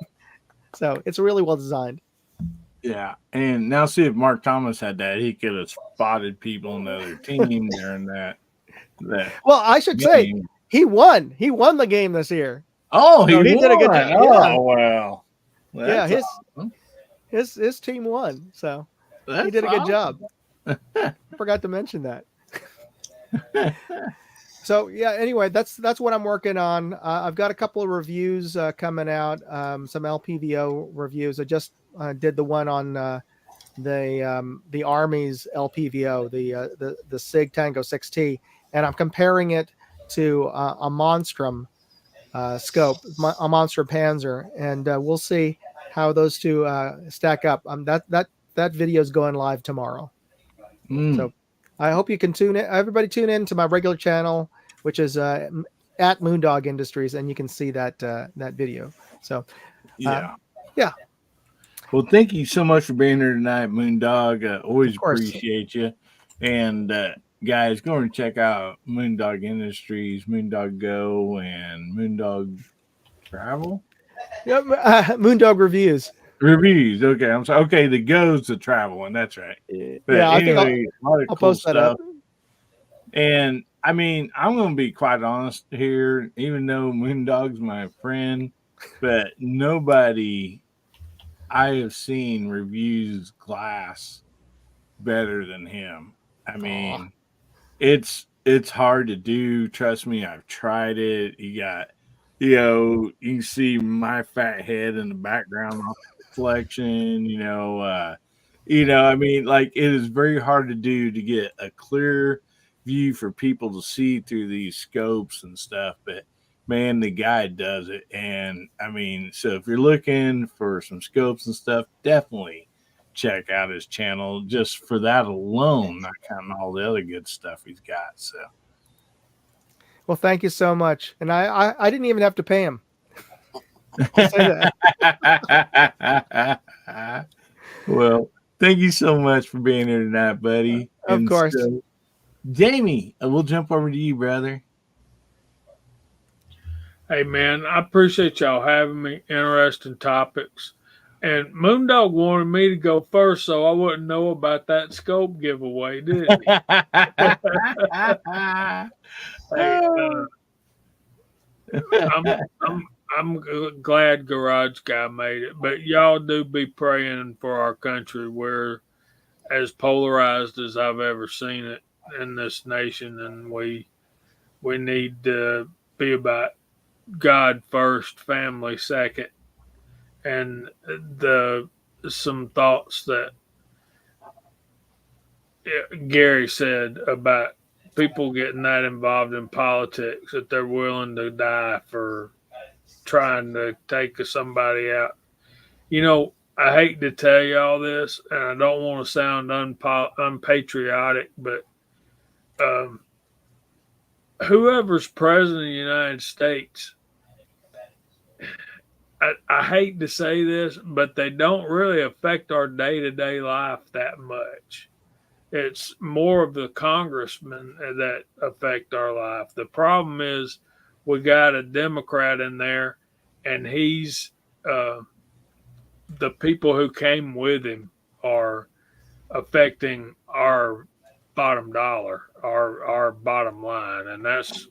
So it's really well designed. Yeah, and now see if Mark Thomas had that, he could have spotted people on the other team during that. Well, I should say he won. He won the game this year. Oh, he did a good job. Oh, well. Yeah, his team won. So he did a good job. Forgot to mention that. So anyway, that's what I'm working on. I've got a couple of reviews coming out, some LPVO reviews. I just did the one on the Army's LPVO, the SIG Tango 6T, and I'm comparing it to a Monstrum scope, a Monstrum Panzer, and we'll see how those two stack up. That video is going live tomorrow. So I hope you can everybody tune in to my regular channel, which is at Moondog Industries, and you can see that video. So yeah. Well, thank you so much for being here tonight, Moondog. Always appreciate you. And guys, go and check out Moondog Industries, Moondog Go, and Moondog Travel. Yep, Moondog Reviews. Reviews. Okay, I'm sorry. Okay, the Go's the travel one. That's right. But yeah, anyway, I think I'll post that up. And I mean, I'm going to be quite honest here, even though Moondog's my friend, but nobody I have seen reviews glass better than him. I mean, it's hard to do. Trust me, I've tried it. You got, you can see my fat head in the background reflection, I mean, like, it is very hard to do to get a clear view for people to see through these scopes and stuff, but man, the guy does it. And I mean, so if you're looking for some scopes and stuff, definitely check out his channel just for that alone, not counting all the other good stuff he's got. So, Well, thank you so much. And I didn't even have to pay him. I'll say that. Well, thank you so much for being here tonight, buddy. Of course. So, Jamie, we'll jump over to you, brother. Hey, man, I appreciate y'all having me. Interesting topics. And Moondog wanted me to go first, so I wouldn't know about that scope giveaway, didn't he? Hey, I'm glad Garage Guy made it, but y'all do be praying for our country. We're as polarized as I've ever seen it in this nation, and we need to be about God first, family second, and some thoughts that Gary said about people getting that involved in politics that they're willing to die for trying to take somebody out. You know, I hate to tell you all this, and I don't want to sound unpatriotic, but whoever's president of the United States, I hate to say this, but they don't really affect our day-to-day life that much. It's more of the congressmen that affect our life. The problem is we got a Democrat in there, and he's the people who came with him are affecting our bottom dollar, our bottom line. And that's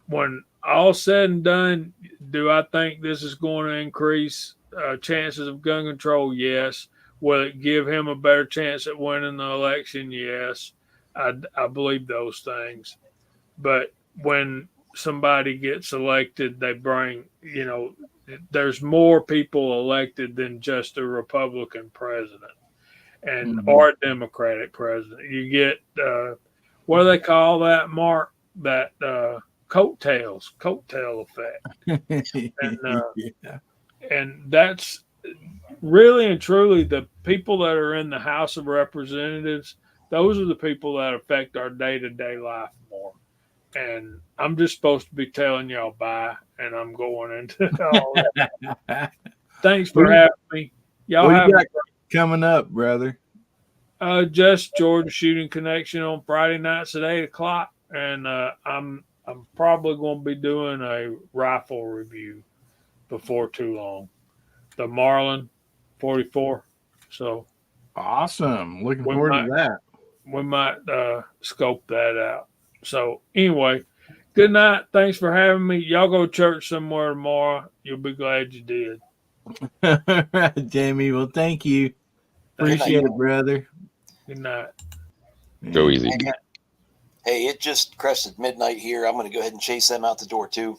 when all said and done, do I think this is going to increase chances of gun control? Yes. Will it give him a better chance at winning the election? Yes. I believe those things. But when somebody gets elected, they bring, there's more people elected than just a Republican president and or a Democratic president. You get what do they call that, Mark? That coattail effect. And that's really and truly the people that are in the House of Representatives. Those are the people that affect our day-to-day life more. And I'm just supposed to be telling y'all bye, and I'm going into all that. Thanks for having me. Y'all what have you got coming up, brother? Just Georgia Shooting Connection on Friday nights at 8:00, and I'm probably going to be doing a rifle review before too long. The Marlin 44. So awesome! Looking forward to that. We might scope that out. So anyway, good night. Thanks for having me. Y'all go to church somewhere tomorrow. You'll be glad you did. All right, Jamie. Well, thank you. Appreciate it, brother. Good night. Go easy. Hey, it just crested midnight here. I'm going to go ahead and chase them out the door too.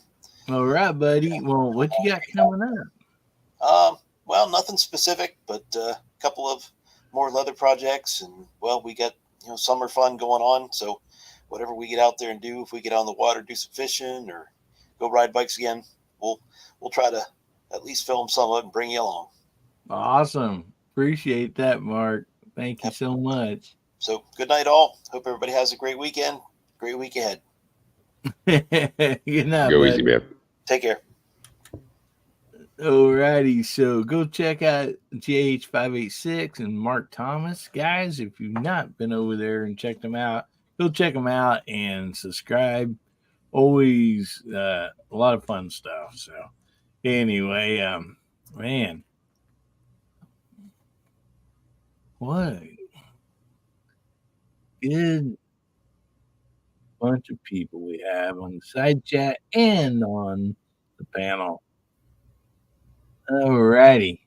All right, buddy. Well, what you got coming up? Well, nothing specific, but a couple of more leather projects, and well, we got summer fun going on. So whatever we get out there and do, if we get on the water, do some fishing or go ride bikes again, we'll try to at least film some of it and bring you along. Awesome. Appreciate that, Mark. Thank you so much. So good night, all. Hope everybody has a great weekend. Great week ahead. Good night, Go buddy. easy, man. Take care. Alrighty, so go check out JH586 and Mark Thomas. Guys, if you've not been over there and checked them out, go check them out and subscribe. Always a lot of fun stuff. So anyway, man, what a good bunch of people we have on the side chat and on the panel. Alrighty.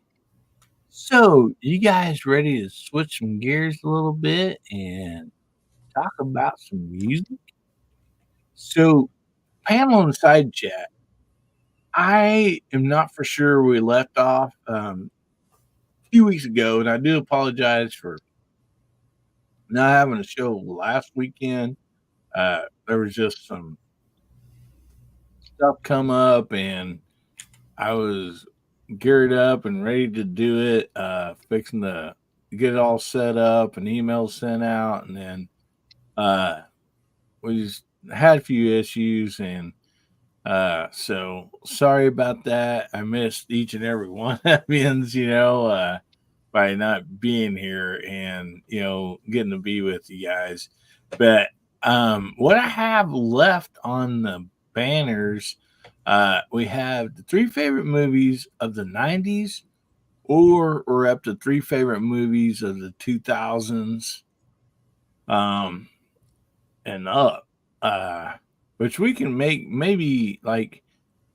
So, you guys ready to switch some gears a little bit and talk about some music? So, panel and side chat. I am not for sure we left off a few weeks ago, and I do apologize for not having a show last weekend. there was just some stuff come up, and I was geared up and ready to do it, fixing to get it all set up and emails sent out, and then we just had a few issues, and so sorry about that. I missed each and every one of you, by not being here and getting to be with you guys. But what I have left on the banners, we have the 3 favorite movies of the 90s, or we're up to 3 favorite movies of the 2000s and up, which we can make maybe like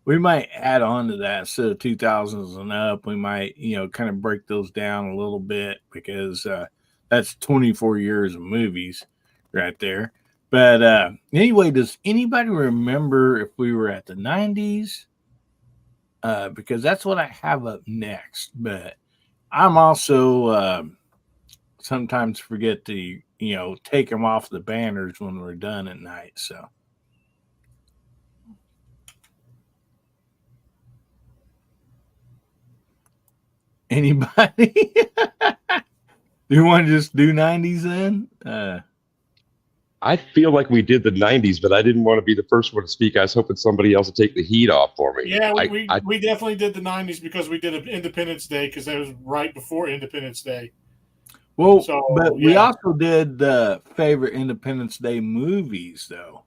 we might add on to that. Instead of 2000s and up, we might kind of break those down a little bit, because that's 24 years of movies right there. But anyway, does anybody remember if we were at the 90s? Because that's what I have up next. But I'm also sometimes forget to take them off the banners when we're done at night. So anybody? Do you want to just do 90s then? I feel like we did the 90s, but I didn't want to be the first one to speak. I was hoping somebody else would take the heat off for me. Yeah, we definitely did the 90s because we did Independence Day, because that was right before Independence Day. Well, but we also did the favorite Independence Day movies, though.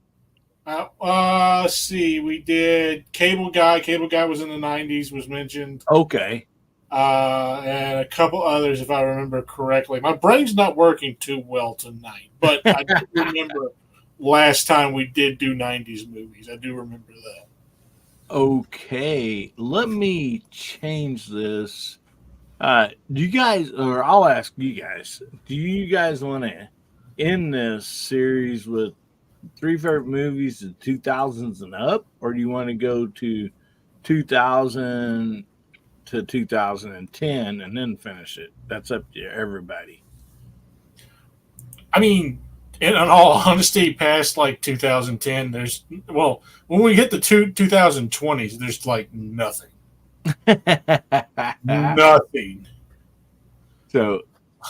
Let's see. We did Cable Guy. Cable Guy was in the 90s, was mentioned. Okay. And a couple others, if I remember correctly. My brain's not working too well tonight, but I do remember last time we did do 90s movies. I do remember that. Okay. Let me change this. Do you guys, or I'll ask you guys, do you guys want to end this series with 3 favorite movies of 2000s and up, or do you want to go to 2000 to 2010 and then finish it? That's up to everybody. I mean, in all honesty, past like 2010, when we hit the 2020s, there's like nothing. Nothing. So,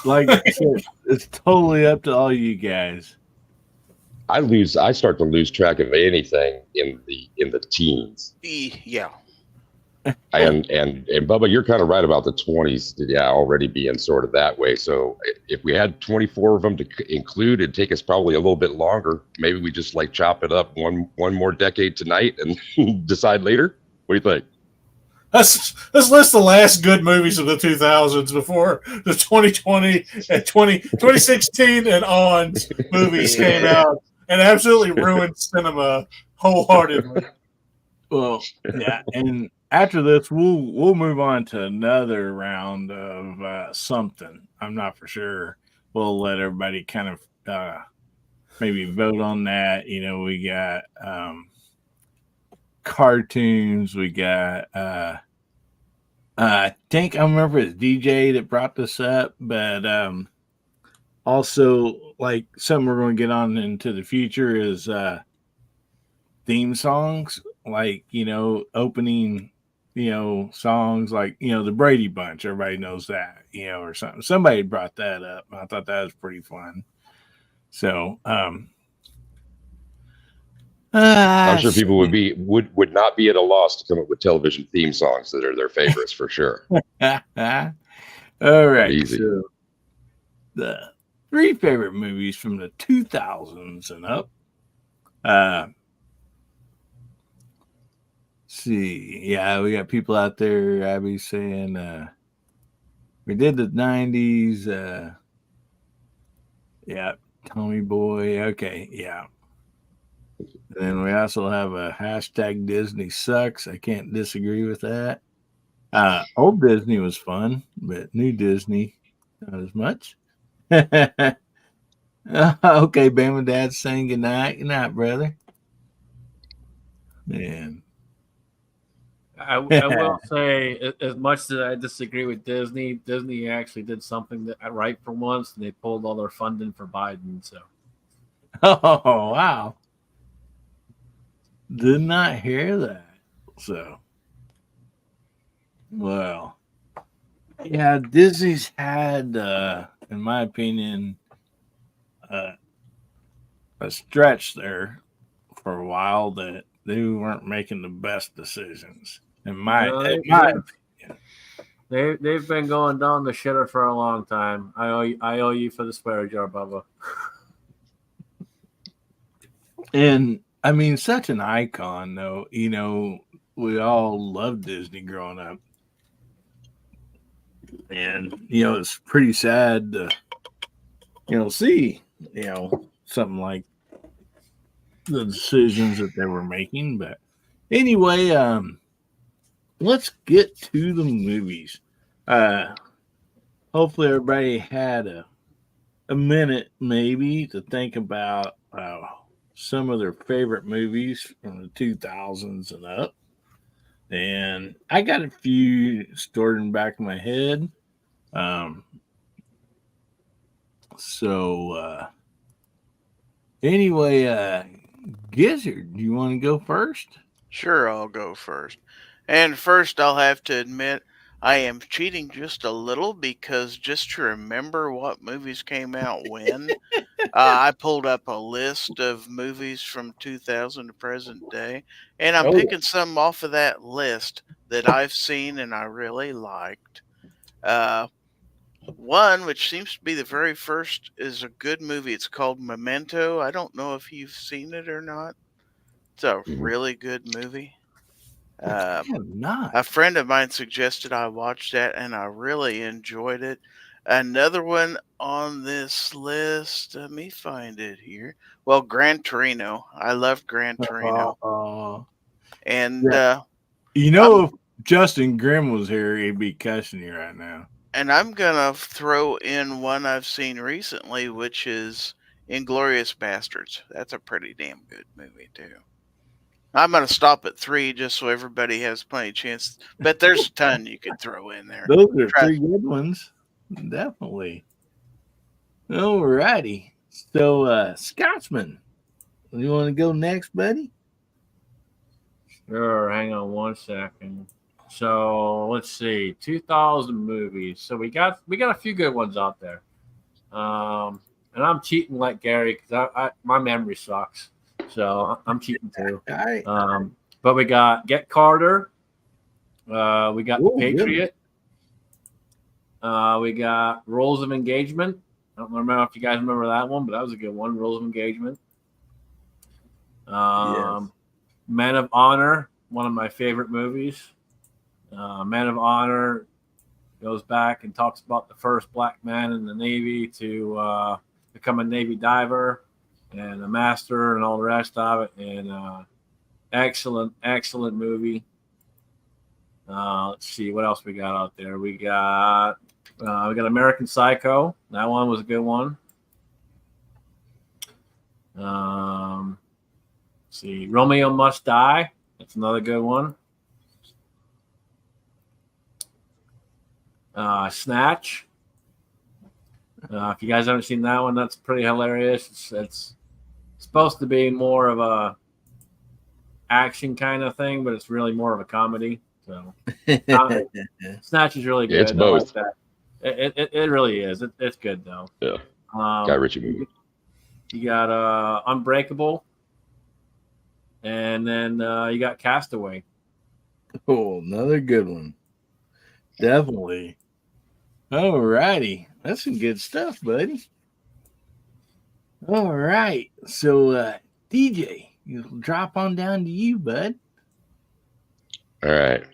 like I said, it's totally up to all you guys. I start to lose track of anything in the teens. Yeah. And Bubba, you're kind of right about the 20s. Yeah, already being sort of that way. So if we had 24 of them to include, it'd take us probably a little bit longer. Maybe we just like chop it up one more decade tonight and decide later. What do you think? Let's list the last good movies of the 2000s before the 2020 and 2016 and on movies came out and absolutely ruined cinema wholeheartedly. Well, yeah, and after this, we'll move on to another round of something. I'm not for sure. We'll let everybody kind of maybe vote on that. We got cartoons. We got I think I remember it's DJ that brought this up, but also like something we're going to get on into the future is theme songs, like opening songs, like the Brady Bunch. Everybody knows that, or something. Somebody brought that up. I thought that was pretty fun. So I'm sure people would not be at a loss to come up with television theme songs that are their favorites for sure. All right. Easy. So the 3 favorite movies from the 2000s and up. See, yeah, we got people out there, Abby, saying we did the 90s. Yeah, Tommy Boy. Okay, yeah. And then we also have a hashtag Disney sucks. I can't disagree with that. Old Disney was fun, but new Disney, not as much. Okay, Bama Dad's saying goodnight. Good night, brother. Man. I will say, as much as I disagree with Disney actually did something that right for once, and they pulled all their funding for Biden. So Oh, wow. Did not hear that. So, well, yeah, Disney's had, in my opinion, uh, a stretch there for a while that they weren't making the best decisions. No, In my they've been going down the shitter for a long time. I owe you for the swear jar, Bubba. And I mean, such an icon, though. You know, we all loved Disney growing up. And, you know, it's pretty sad to, you know, see, you know, something like the decisions that they were making. But anyway, let's get to the movies. Hopefully everybody had a minute maybe to think about some of their favorite movies from the 2000s and up. And I got a few stored in the back of my head. Anyway, Gizzard, do you want to go first? Sure, I'll go first. And first, I'll have to admit I am cheating just a little because just to remember what movies came out when, I pulled up a list of movies from 2000 to present day, and I'm picking some off of that list that I've seen and I really liked. One, which seems to be the very first, is a good movie. It's called Memento. I don't know if you've seen it or not. It's a really good movie. I have not. A friend of mine suggested I watch that, and I really enjoyed it. Another one on this list, let me find it here. Well, Gran Torino. I love Gran Torino. And you know, if Justin Grimm was here, he'd be cussing you right now. And I'm going to throw in one I've seen recently, which is Inglourious Bastards. That's a pretty damn good movie, too. I'm going to stop at 3 just so everybody has plenty of chance. But there's a ton you could throw in there. Those are 3 good ones. Definitely. All righty. So, Scotsman, you want to go next, buddy? Sure. Hang on one second. So let's see, 2000 movies. So we got a few good ones out there. And I'm cheating like Gary because my memory sucks. So I'm cheating too. All right. But we got Get Carter. We got The Patriot. We got Rules of Engagement. I don't remember if you guys remember that one, but that was a good one. Rules of Engagement. Yes. Men of Honor, one of my favorite movies. Man of Honor goes back and talks about the first black man in the Navy to become a Navy diver and a master and all the rest of it. And excellent movie. Let's see what else we got out there. We got American Psycho. That one was a good one. Let's see, Romeo Must Die. That's another good one. Snatch. If you guys haven't seen that one, that's pretty hilarious. It's supposed to be more of a action kind of thing, but it's really more of a comedy. So Snatch is really good. It's both. I like that. It really is. It's good though. Yeah. Guy Ritchie movie. You got Unbreakable, and then you got Castaway. Oh, another good one. Definitely. All righty. That's some good stuff, buddy. All right. So, DJ, you'll drop on down to you, bud. All right.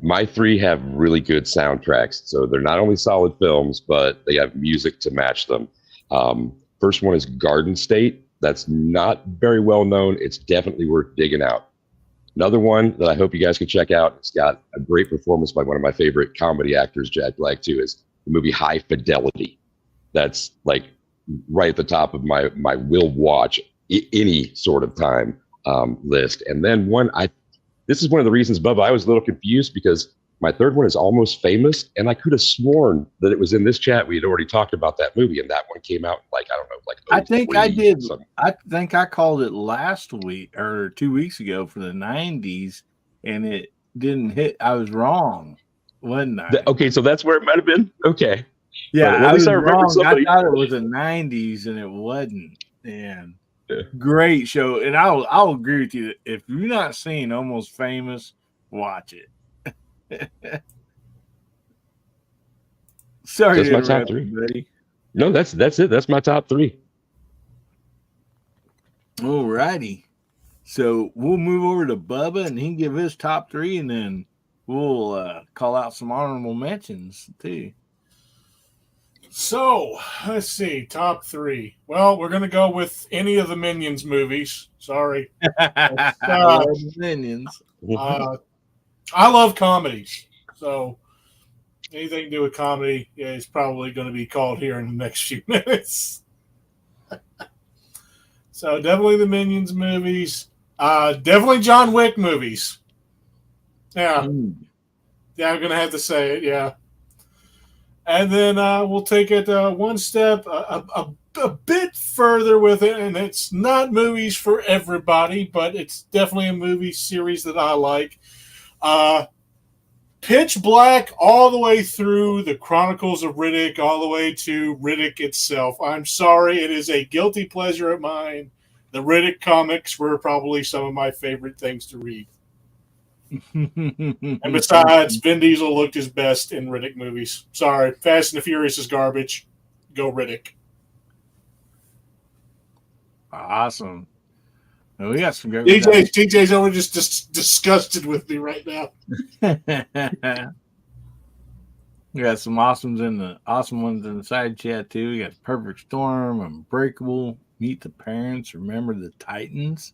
My 3 have really good soundtracks. So they're not only solid films, but they have music to match them. First one is Garden State. That's not very well known. It's definitely worth digging out. Another one that I hope you guys can check out, it's got a great performance by one of my favorite comedy actors, Jack Black, too, is the movie High Fidelity. That's like right at the top of my will watch any sort of time list. And then this is one of the reasons, Bubba, I was a little confused because My third one is Almost Famous, and I could have sworn that it was in this chat. We had already talked about that movie, and that one came out like, I don't know, like I think I 03 did. something. I think I called it last week or 2 weeks ago for the 90s, and it didn't hit. I was wrong, wasn't I? Okay, so that's where it might have been. Okay. Yeah, But well, I at least was I remembered wrong. I somebody. thought it was a 90s, and it wasn't. And Yeah. great show. And I'll agree with you. If you're not seeing Almost Famous, watch it. Sorry That's to my top interrupt three. you, buddy. No, that's it. That's my top three. All righty. So we'll move over to Bubba, and he can give his top three, and then we'll call out some honorable mentions too. So let's see, top three. Well, we're gonna go with any of the Minions movies. Sorry, I love Minions. I love comedies, so anything to do with comedy is probably going to be called here in the next few minutes. So definitely the Minions movies. Definitely John Wick movies. Yeah, yeah, I'm gonna have to say it. Yeah. And then we'll take it one step a bit further with it, and it's not movies for everybody, but it's definitely a movie series that I like. Pitch Black all the way through the Chronicles of Riddick, all the way to Riddick itself. I'm sorry, it is a guilty pleasure of mine. The Riddick comics were probably some of my favorite things to read. And besides, Vin Diesel looked his best in Riddick movies. Sorry, Fast and the Furious is garbage. Go Riddick. Awesome. Well, we got some great. TJ's over just disgusted with me right now. We got some awesome ones in the side chat too. We got Perfect Storm, Unbreakable, Meet the Parents, Remember the Titans,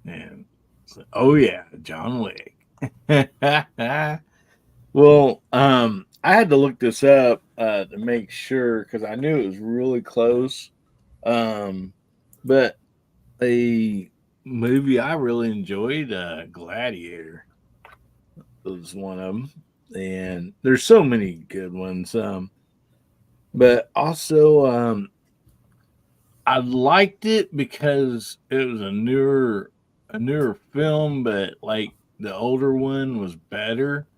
and oh yeah, John Wick. Well, I had to look this up to make sure because I knew it was really close. But a movie I really enjoyed, Gladiator, was one of them, and there's so many good ones. But also, I liked it because it was a newer film, but like the older one was better.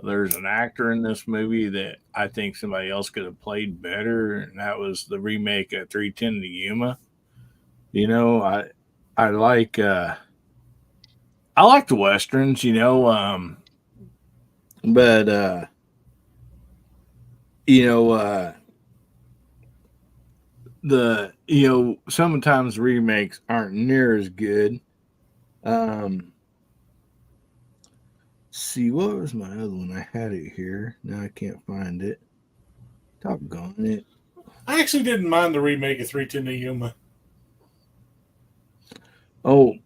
There's an actor in this movie that I think somebody else could have played better, and that was the remake of 3:10 to Yuma. You know, I like the westerns, but sometimes remakes aren't near as good. See, what was my other one? I had it here. Now I can't find it. Doggone it. I actually didn't mind the remake of 3:10 to Yuma. Oh,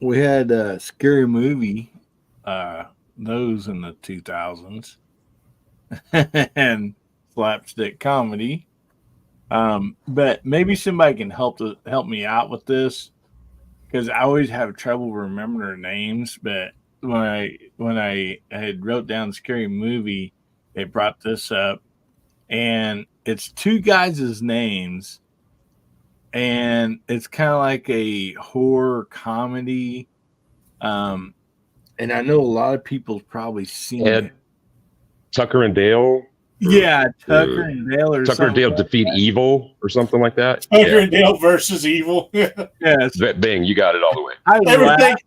we had a Scary Movie, those in the 2000s, and slapstick comedy. But maybe somebody can help me out with this because I always have trouble remembering their names. But when I had wrote down Scary Movie, it brought this up, and it's two guys' names. And it's kind of like a horror comedy. And I know a lot of people's probably seen it. Tucker and Dale. Yeah, Tucker and Dale or Tucker and Dale defeat evil or something like that. Tucker and Dale versus evil. Yes. Bing, you got it all the way. I laughed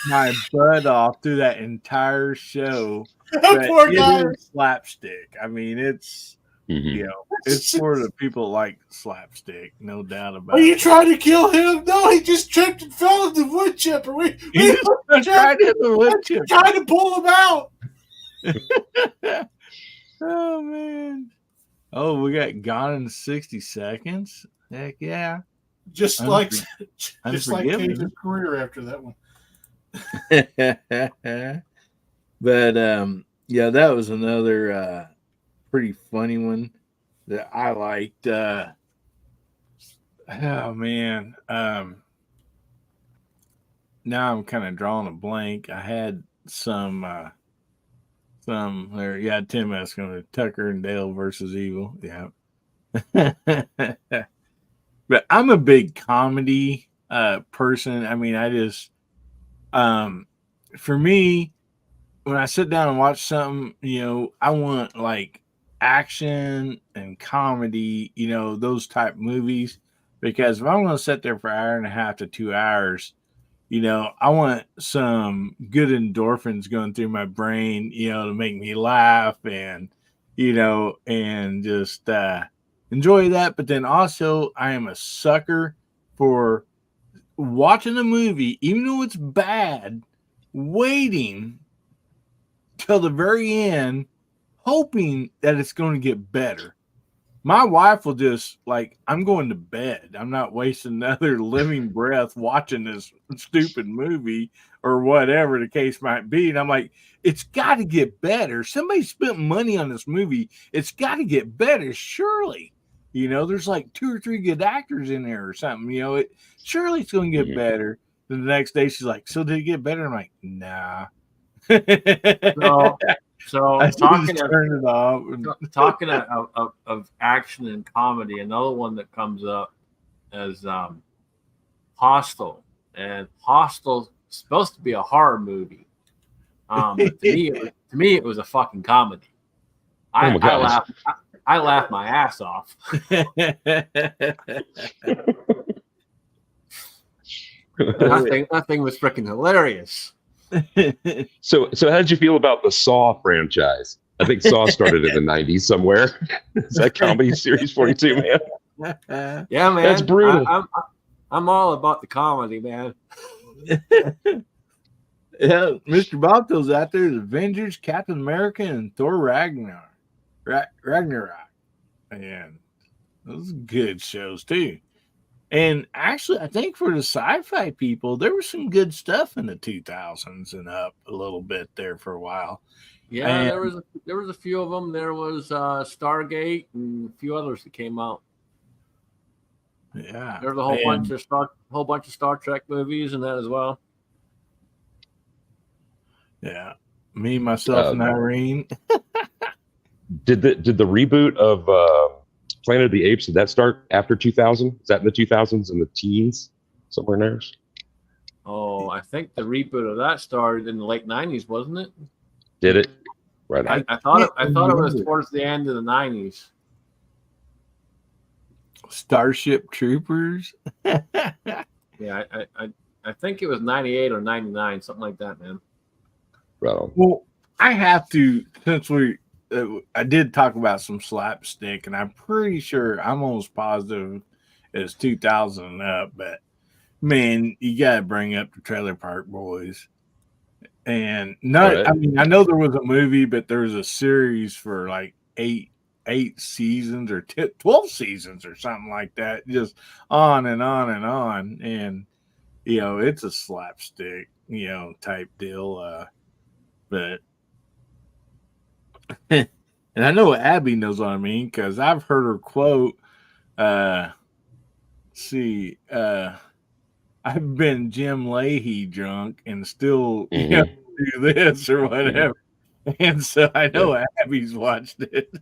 my butt off through that entire show. Poor guy. It is slapstick. I mean, it's it's for the people like slapstick, no doubt about it. Are you trying to kill him? No, he just tripped and fell in the wood chipper. We tried to hit the wood chipper. Trying to pull him out. Oh man. Oh, we got Gone in 60 Seconds. Heck yeah. Just like Cage's career after that one. But yeah, that was another pretty funny one that I liked. Oh man. Now I'm kind of drawing a blank. I had some some there. Yeah, Tim asked going to Tucker and Dale versus Evil. Yeah. But I'm a big comedy person. I mean, I just for me, when I sit down and watch something, I want like action and comedy, those type movies. Because if I'm going to sit there for an hour and a half to 2 hours, I want some good endorphins going through my brain, to make me laugh and, and just enjoy that. But then also, I am a sucker for watching a movie, even though it's bad, waiting till the very end, hoping that it's going to get better. My wife will just like, I'm going to bed. I'm not wasting another living breath watching this stupid movie or whatever the case might be. And I'm like, it's got to get better. Somebody spent money on this movie. It's got to get better, surely. There's like 2 or 3 good actors in there or something. Surely it's going to get better. Then the next day she's like, so did it get better? I'm like, nah. So I talking just turn it off. talking of action and comedy, another one that comes up is Hostel, and Hostel's supposed to be a horror movie. But to me, it was a fucking comedy. I laughed my ass off. that thing was freaking hilarious. So how did you feel about the Saw franchise? I think Saw started in the 90s somewhere. Is that comedy series 42, man? Yeah, man. That's brutal. I'm all about the comedy, man. Yeah, Mr. Balto's out there. The Avengers, Captain America, and Thor Ragnarok. And those are good shows too. And actually, I think for the sci-fi people, there was some good stuff in the 2000s and up a little bit there for a while. Yeah, and there was a few of them. There was Stargate and a few others that came out. Yeah, there was a whole bunch of Star Trek movies and that as well. Yeah, me, myself, and Irene. Did the reboot of Planet of the Apes, did that start after 2000? Is that in the 2000s and the teens somewhere in there? Oh, I think the reboot of that started in the late 90s, wasn't it? Did it? Right. I thought it was towards the end of the 90s. Starship Troopers. Yeah, I think it was 98 or 99, something like that, man. Right. Well, I have to, since I did talk about some slapstick, and I'm pretty sure, I'm almost positive it's 2000 and up, but man, you got to bring up the Trailer Park Boys. And I mean, I know there was a movie, but there was a series for like eight seasons or 12 seasons or something like that, just on and on and on. And, it's a slapstick, type deal. But and I know Abby knows what I mean, because I've heard her quote, I've been Jim Leahy drunk and still do this or whatever. And so I know Abby's watched it.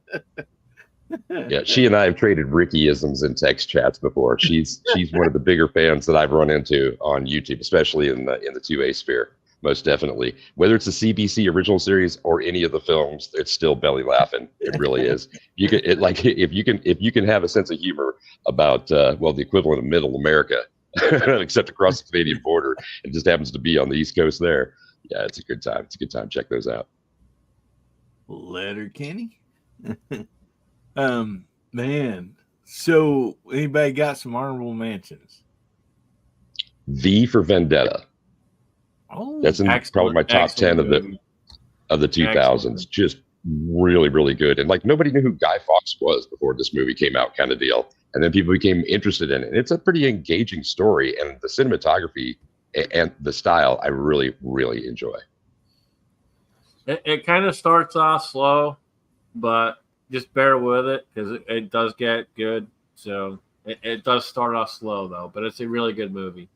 Yeah, she and I have traded Ricky-isms in text chats before. She's one of the bigger fans that I've run into on YouTube, especially in the 2A sphere. Most definitely, whether it's the CBC original series or any of the films, it's still belly laughing. It really is. If you can have a sense of humor about the equivalent of Middle America, except across the Canadian border, it just happens to be on the East Coast there. Yeah, it's a good time. It's a good time. Check those out. Letterkenny. Man. So anybody got some honorable mentions? V for Vendetta. Oh, that's probably my top 10 of the 2000s. Excellent. Just really, really good. And like nobody knew who Guy Fawkes was before this movie came out, kind of deal. And then people became interested in it. And it's a pretty engaging story, and the cinematography and the style I really, really enjoy. It kind of starts off slow, but just bear with it because it does get good. So it does start off slow though, but it's a really good movie.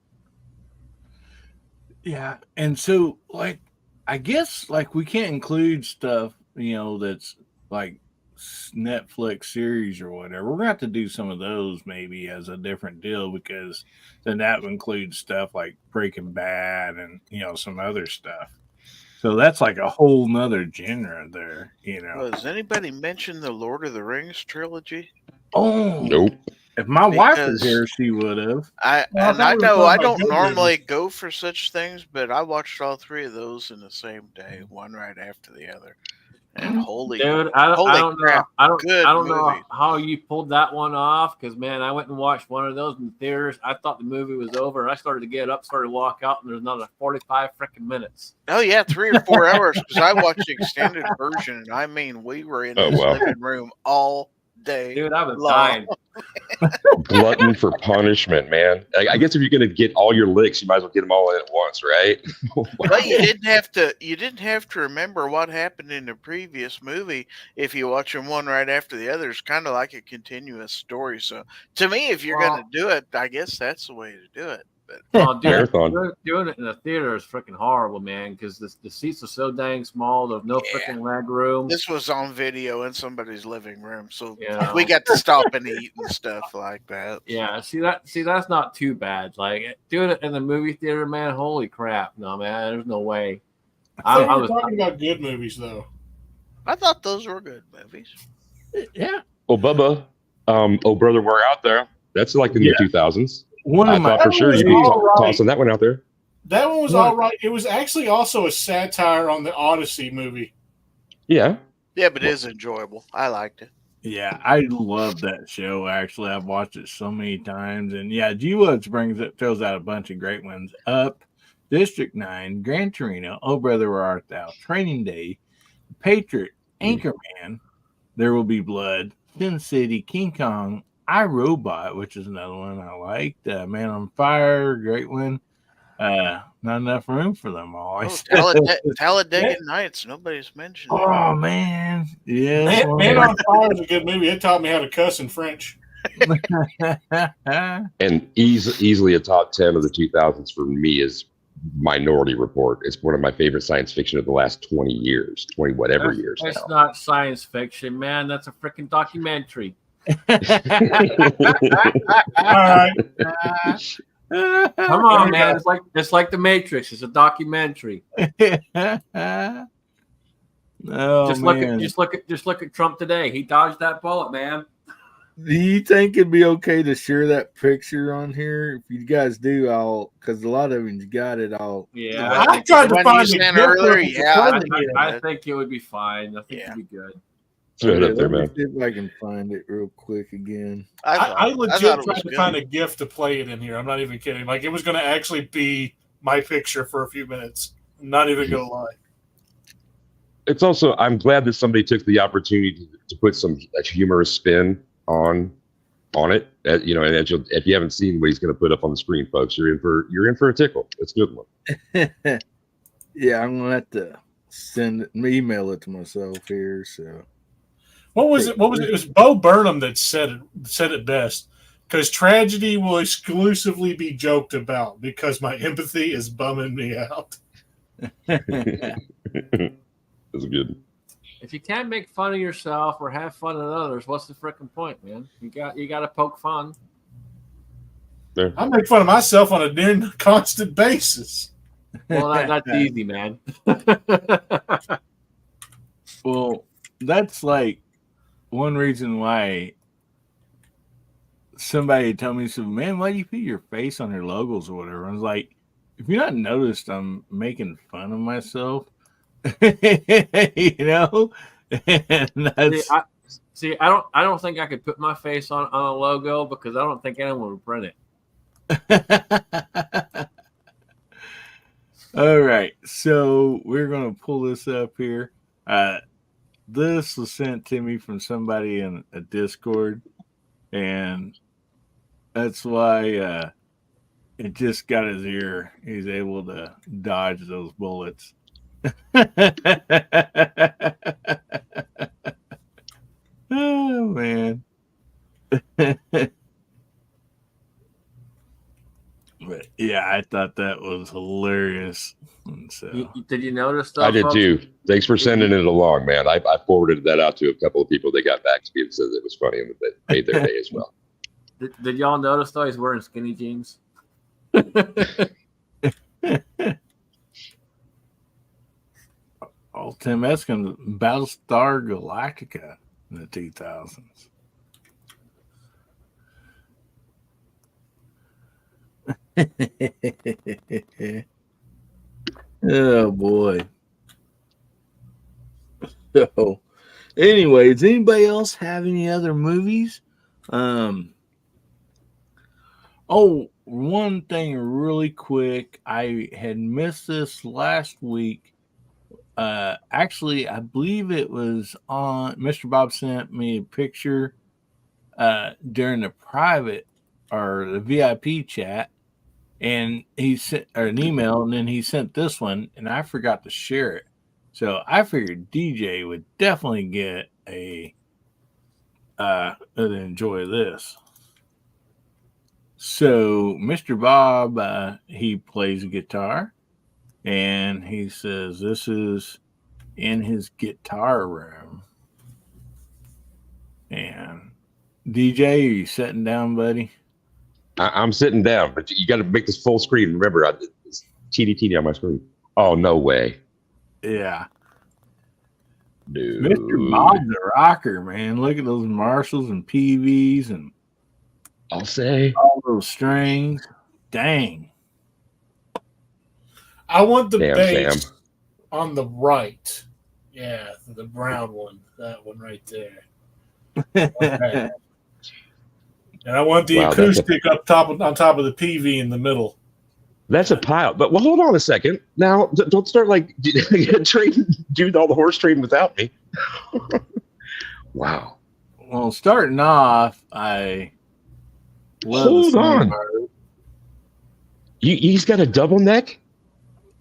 Yeah, and so like I guess like we can't include stuff that's like Netflix series or whatever. We're gonna have to do some of those maybe as a different deal because then that would include stuff like Breaking Bad and some other stuff. So that's like a whole nother genre there. Well, has anybody mentioned the Lord of the Rings trilogy? Oh, Nope. if my wife was Because here, she would have. I Well, I and thought I we were know talking I about don't good normally movies. go for such things, but I watched all three of those in the same day, one right after the other. And holy Dude, I holy don't know. crap, I good don't know movie. how you pulled that one off. Because man, I went and watched one of those in theaters. I thought the movie was over. I started to get up, started to walk out, and there's another 45 freaking minutes. Oh yeah, 3 or 4 hours because I watched the extended version, and I mean we were in Oh this wow. living room all day Dude, I was long. dying. Glutton for punishment, man. I guess if you're gonna get all your licks, you might as well get them all in at once, right? But you didn't have to remember what happened in the previous movie if you watch them one right after the other. It's kind of like a continuous story. So to me, if you're Well, gonna do it, I guess that's the way to do it. But Oh, dude, Marathon. doing it in a theater is freaking horrible, man. Because the seats are so dang small. There's no Yeah. freaking leg room. this was on video in somebody's living room, so You know? we got to stop and eat and stuff like that. Yeah, see that's not too bad. Like doing it in the movie theater, man. Holy crap, no man, there's no way. I thought I we were was talking about good movies, though. I thought those were good movies. Yeah, Well, Bubba, Oh Brother, We're Out There. That's like in Yeah. the 2000s. one I of my thought for sure you'd be all right. tossing that one out there. That one was What? all right. It was actually also a satire on the Odyssey movie. Yeah. Yeah, but it is enjoyable. I liked it. Yeah, I love that show. Actually, I've watched it so many times, and yeah, G Woods throws out a bunch of great ones. Up, District 9, Gran Torino, Oh Brother Where Art Thou, Training Day, Patriot, Anchorman, There Will Be Blood, Sin City, King Kong, I, Robot, which is another one I liked. Man on Fire, great one. Not enough room for them all. I Oh, said. Talladega Nights. Nobody's mentioned it. Oh man, yeah. Man on Fire is a good movie. It taught me how to cuss in French. And easily a top 10 of the 2000s for me is Minority Report. It's one of my favorite science fiction of the last 20 years, 20 whatever years It's now. not science fiction, man. That's a freaking documentary. All right. Come on, man. It's like the Matrix. It's a documentary. Oh, just look at Trump today. He dodged that bullet, man. Do you think it'd be okay to share that picture on here? If you guys do, because a lot of you got it all. Yeah, I tried to When find you the sent gift earlier, with the yeah, I president think in it. I think it would be fine. I think Yeah. it'd be good. Throw it up there, let me man. see if I can find it real quick again. I thought legit it was tried to good. find a gift to play it in here. I'm not even kidding. Like, it was going to actually be my picture for a few minutes. I'm not even going to lie. It's also, I'm glad that somebody took the opportunity to put a humorous spin on it. And if you haven't seen what he's going to put up on the screen, folks, you're in for a tickle. It's a good one. Yeah, I'm gonna have to email it to myself here. So What was it? It was Bo Burnham that said it best. Because tragedy will exclusively be joked about because my empathy is bumming me out. That's good. If you can't make fun of yourself or have fun with others, what's the freaking point, man? You got to poke fun. There. I make fun of myself on a near constant basis. Well, that's easy, man. Well, that's like one reason why somebody told me, so man, why do you put your face on your logos or whatever? I was like, if you're not noticed, I'm making fun of myself. You know? And that's I don't think I could put my face on a logo because I don't think anyone would print it. all right. So we're gonna pull this up here. This was sent to me from somebody in a Discord, and that's why it just got his ear. He's able to dodge those bullets. Oh man. But yeah, I thought that was hilarious. And so Did you notice though? I did folks? too. Thanks for sending it along, man. I forwarded that out to a couple of people. They got back to me and said it was funny and that made their day as well. Did y'all notice though he's wearing skinny jeans? oh, Tim Eskin, Battlestar Galactica in the 2000s. Oh boy. So anyway, does anybody else have any other movies? Oh, one thing really quick. I had missed this last week. Actually, I believe it was on Mr. Bob sent me a picture during the private or the VIP chat, and he sent an email, and then he sent this one, and I forgot to share it. So I figured DJ would definitely get a enjoy this. So Mr. Bob, he plays a guitar, and he says this is in his guitar room. And DJ, are you sitting down, buddy? I'm sitting down, but you got to make this full screen. Remember, it's teeny on my screen. Oh, no way. Yeah. Dude. Mr. Bob's a rocker, man. Look at those Marshalls and PVs and I'll say all those strings. Dang. I want the Damn, bass Sam. on the right. Yeah, the brown one. That one right there. Okay. And I want the acoustic up top on top of the PV in the middle. That's a pile. But well, hold on a second. Now, don't start like do all the horse trading without me. Wow. Well, starting off, I hold on. He's got a double neck.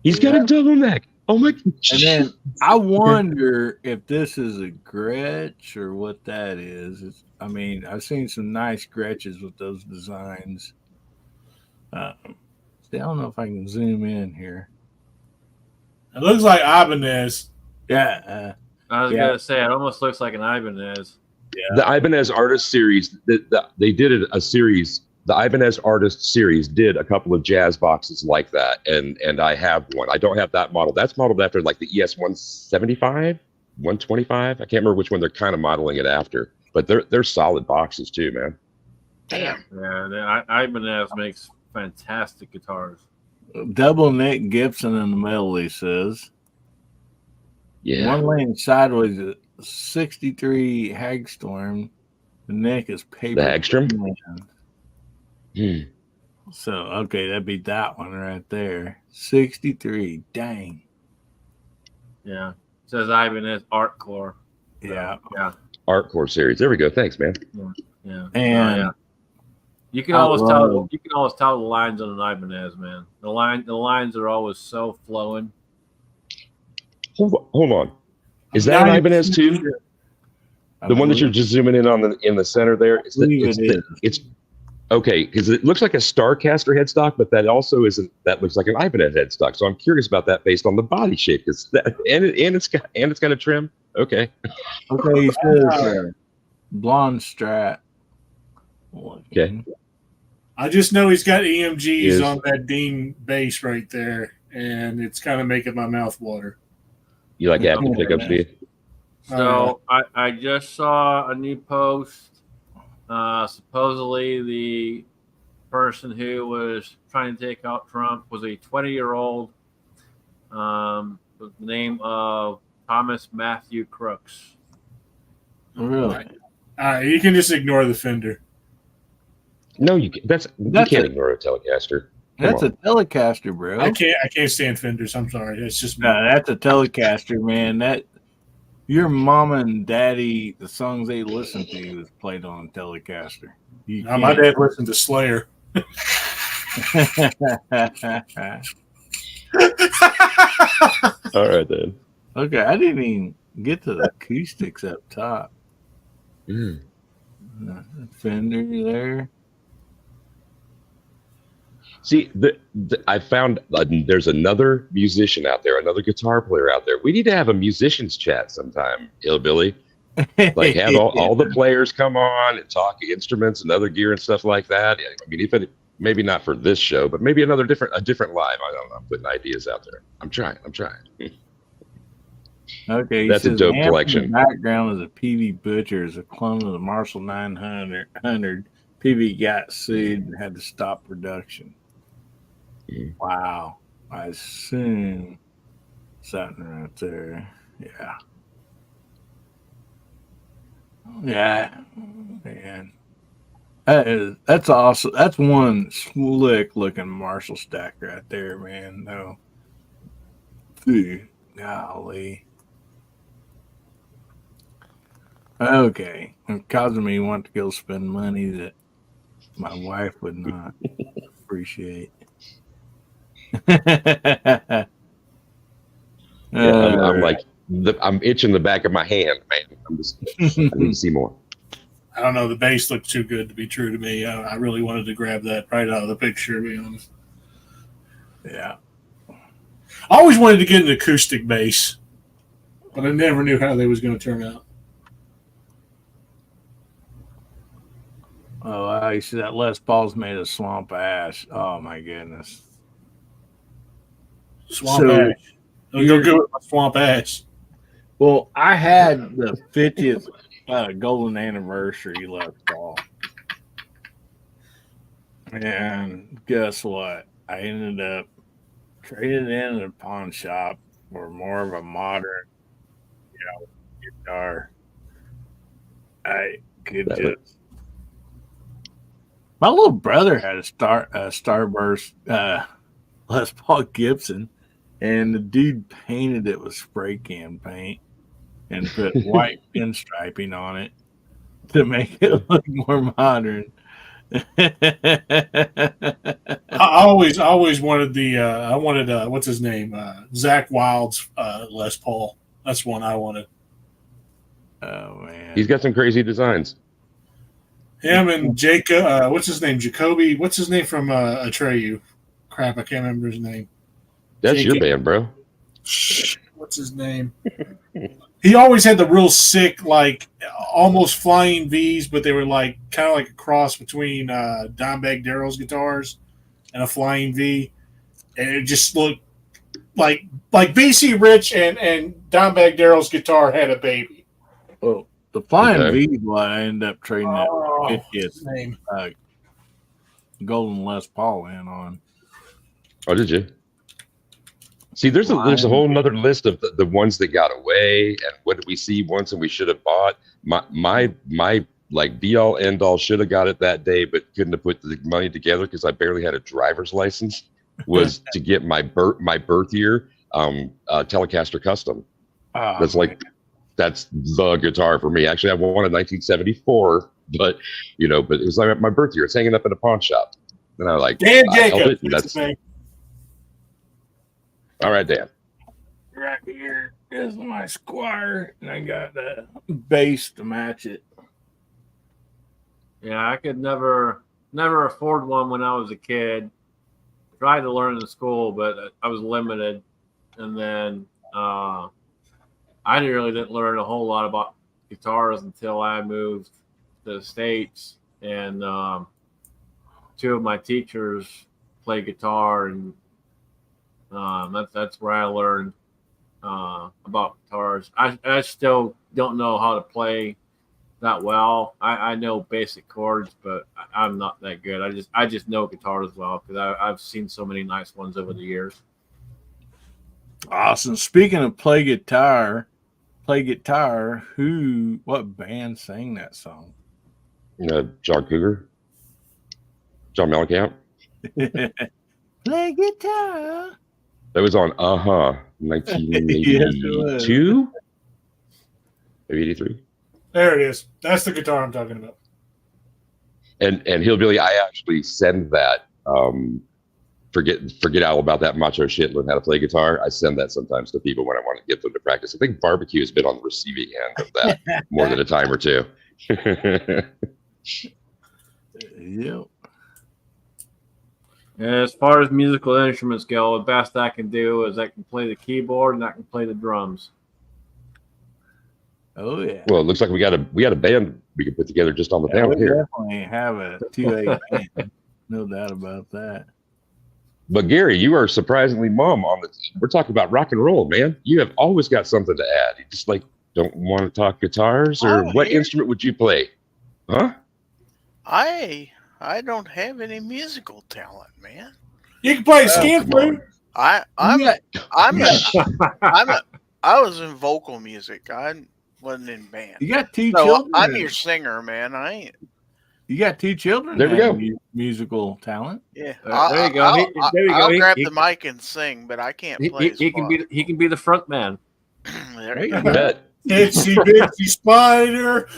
He's got a double neck. Oh my! And then I wonder if this is a Gretsch or what that is. I mean, I've seen some nice Gretches with those designs. See, I don't know if I can zoom in here. It looks like Ibanez. Yeah. I was gonna say it almost looks like an Ibanez. Yeah. The Ibanez Artist Series. They did a series. The Ibanez Artist Series did a couple of jazz boxes like that, and I have one. I don't have that model. That's modeled after like the ES 175, 125. I can't remember which one they're kind of modeling it after, but they're solid boxes too, man. Damn. Yeah, Ibanez makes fantastic guitars. Double neck Gibson in the middle, he says. Yeah. One laying sideways at 63 Hagstorm. The neck is paper. The Hagstrom? So, okay, that'd be that one right there. 63. Dang. Yeah. It says Ibanez Art Core. Yeah. Yeah. Art Core Series. There we go. Thanks, man. Yeah. And you can always tell the lines on an Ibanez, man. The lines are always so flowing. Hold on. Is that an Ibanez too? The one that you're just zooming in on in the center there? It's okay, because it looks like a Starcaster headstock, but that also isn't. That looks like an Ibanez headstock. So I'm curious about that based on the body shape. It's got a trim. Okay. Okay, he says blonde Strat. Okay. I just know he's got EMGs on that Dean bass right there, and it's kind of making my mouth water. You like Apple pickups, do you? So I just saw a new post. Supposedly the person who was trying to take out Trump was a 20-year-old with the name of Thomas Matthew Crooks. Really? You can just ignore the fender. No, you can't ignore a Telecaster. That's a Telecaster, bro. I can't stand fenders. I'm sorry. It's just no, that's a Telecaster, man. That your mama and daddy, the songs they listen to was played on a Telecaster. My dad listened to Slayer. All right then. Okay, I didn't even get to the acoustics up top. Fender there. See, I found there's another musician out there, another guitar player out there. We need to have a musicians chat sometime, Hillbilly. Like have all the players come on and talk instruments and other gear and stuff like that. I mean, even maybe not for this show, but maybe a different live. I don't know. I'm putting ideas out there. I'm trying. Okay, That's a dope "Amp in collection. the background is a PV Butcher, is a clone of the Marshall 900. PV got sued and had to stop production." Wow, I assume something right there. Yeah. Yeah, man. That's awesome. That's one slick looking Marshall stack right there, man. No. Phew, golly. Okay. It's causing me want to go spend money that my wife would not appreciate. Yeah, I'm like I'm itching the back of my hand, man. I need to see more. I don't know. The bass looked too good to be true to me. I really wanted to grab that right out of the picture, to be honest. Yeah. I always wanted to get an acoustic bass, but I never knew how they was going to turn out. Oh, wow. You see that Les Paul's made of swamp ash. Oh, my goodness. Swamp ash. You'll go with my swamp ash. Well, I had the 50th golden anniversary Les Paul. And guess what? I ended up trading it in at a pawn shop for more of a modern, guitar. I could just. My little brother had a Starburst Les Paul Gibson, and the dude painted it with spray can paint and put white pinstriping on it to make it look more modern. I always wanted the what's his name, Zach Wilde's Les Paul. That's one I wanted. Oh man, he's got some crazy designs. Him and Jacob, what's his name? Jacoby. What's his name from Atreyu? Crap, I can't remember his name. That's your band, bro. What's his name? He always had the real sick, like almost flying V's, but they were like kind of like a cross between Dimebag Darrell's guitars and a flying V, and it just looked like BC Rich and Dimebag Darrell's guitar had a baby. Well, the flying V is what I ended up trading that 50th golden Les Paul in on. Oh, did you? See, there's a whole nother list of the ones that got away and what did we see once and we should have bought. My like be all end all should have got it that day, but couldn't have put the money together because I barely had a driver's license. Was to get my birth year Telecaster Custom. That's the guitar for me. Actually, I won in 1974, but it was like my birth year. It's hanging up in a pawn shop, and I was like, Dan Jacob. That's all right, Dan. Right here is my Squire, and I got the bass to match it. Yeah, I could never afford one when I was a kid. Tried to learn in school, but I was limited. And then I didn't learn a whole lot about guitars until I moved to the States. And two of my teachers play guitar, and that's where I learned about guitars. I still don't know how to play that well. I know basic chords, but I'm not that good. I just know guitars well because I've seen so many nice ones over the years. Awesome. Speaking of play guitar, what band sang that song? John Cougar, John Mellencamp. Play guitar. That was on 1982, maybe 83. There it is. That's the guitar I'm talking about. And Hillbilly, I actually send that. Forget all about that macho shit. Learn how to play guitar. I send that sometimes to people when I want to get them to practice. I think Barbecue has been on the receiving end of that more than a time or two. Yep. As far as musical instruments go, the best I can do is I can play the keyboard and I can play the drums. Oh yeah. Well, it looks like we got a band we could put together just on the Yeah, panel we here. definitely have a 2A band. No doubt about that. But Gary, you are surprisingly mum on the. We're talking about rock and roll, man. You have always got something to add. You just like don't want to talk guitars, or Oh, what here. instrument would you play? Huh? I don't have any musical talent, man. You can play Oh, skin come on. flute. I was in vocal music. I wasn't in band. You got two So children. I'm your singer, man. I ain't. You got two children. There we that have go. Musical talent. Yeah, There you go. There you go. I'll grab He- the mic and sing, but I can't He, play. he can be the front man. There you You go. bet. Itsy bitsy spider.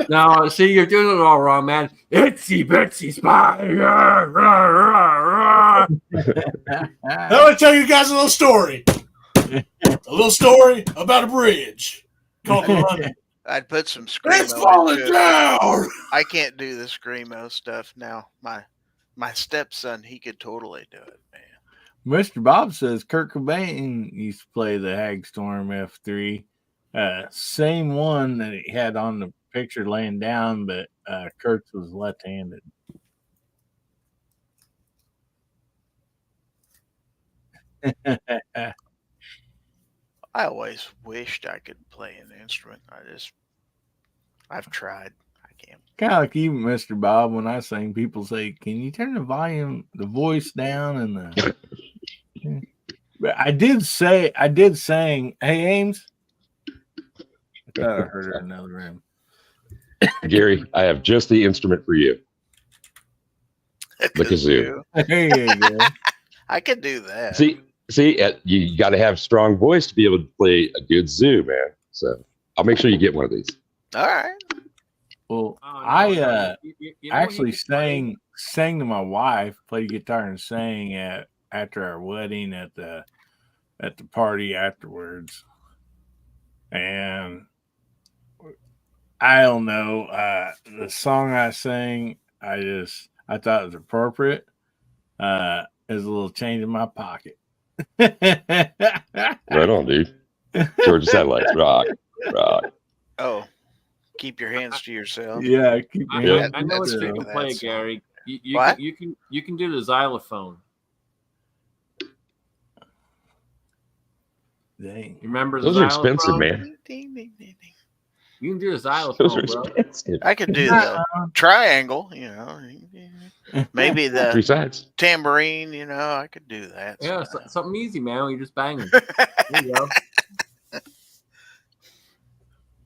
No, see, you're doing it all wrong, man. Itsy bitsy spider. Rah, rah, rah. Now let me tell you guys a little story. A little story about a bridge called London. I'd put some screamo. It's falling into it. down. I can't do the screamo stuff now. My stepson, he could totally do it, man. Mr. Bob says Kurt Cobain used to play the Hagstorm F3. Same one that he had on the picture laying down, but Kurt's was left-handed. I always wished I could play an instrument. I've tried. I can't. Kind of like you, Mr. Bob. When I sing, people say, "Can you turn the volume, the voice down?" And the but I did sing. Hey, Ames. I thought I heard her in another room. Gary, I have just the instrument for you. The kazoo. There you go. I could do that. See, you got to have strong voice to be able to play a good zoo, man. So I'll make sure you get one of these. All right. Well, Oh, no, I you know actually what you sang to my wife, played guitar and sang after our wedding at the party afterwards. And I don't know, the song I sang, I thought it was appropriate. There's a little change in my pocket. Right on, dude. Georgia Satellites, rock. Oh, keep your hands to yourself. Yeah, keep I, me Yeah. I know what you That's can play, it. Gary. What? You can do the xylophone. Dang. You remember the Those are xylophone? expensive, man. You can do the xylophone, Those are bro. expensive. I could do the triangle, maybe Three the sides. tambourine, I could do that. Yeah, So. something easy, man. You just bang them. There you go.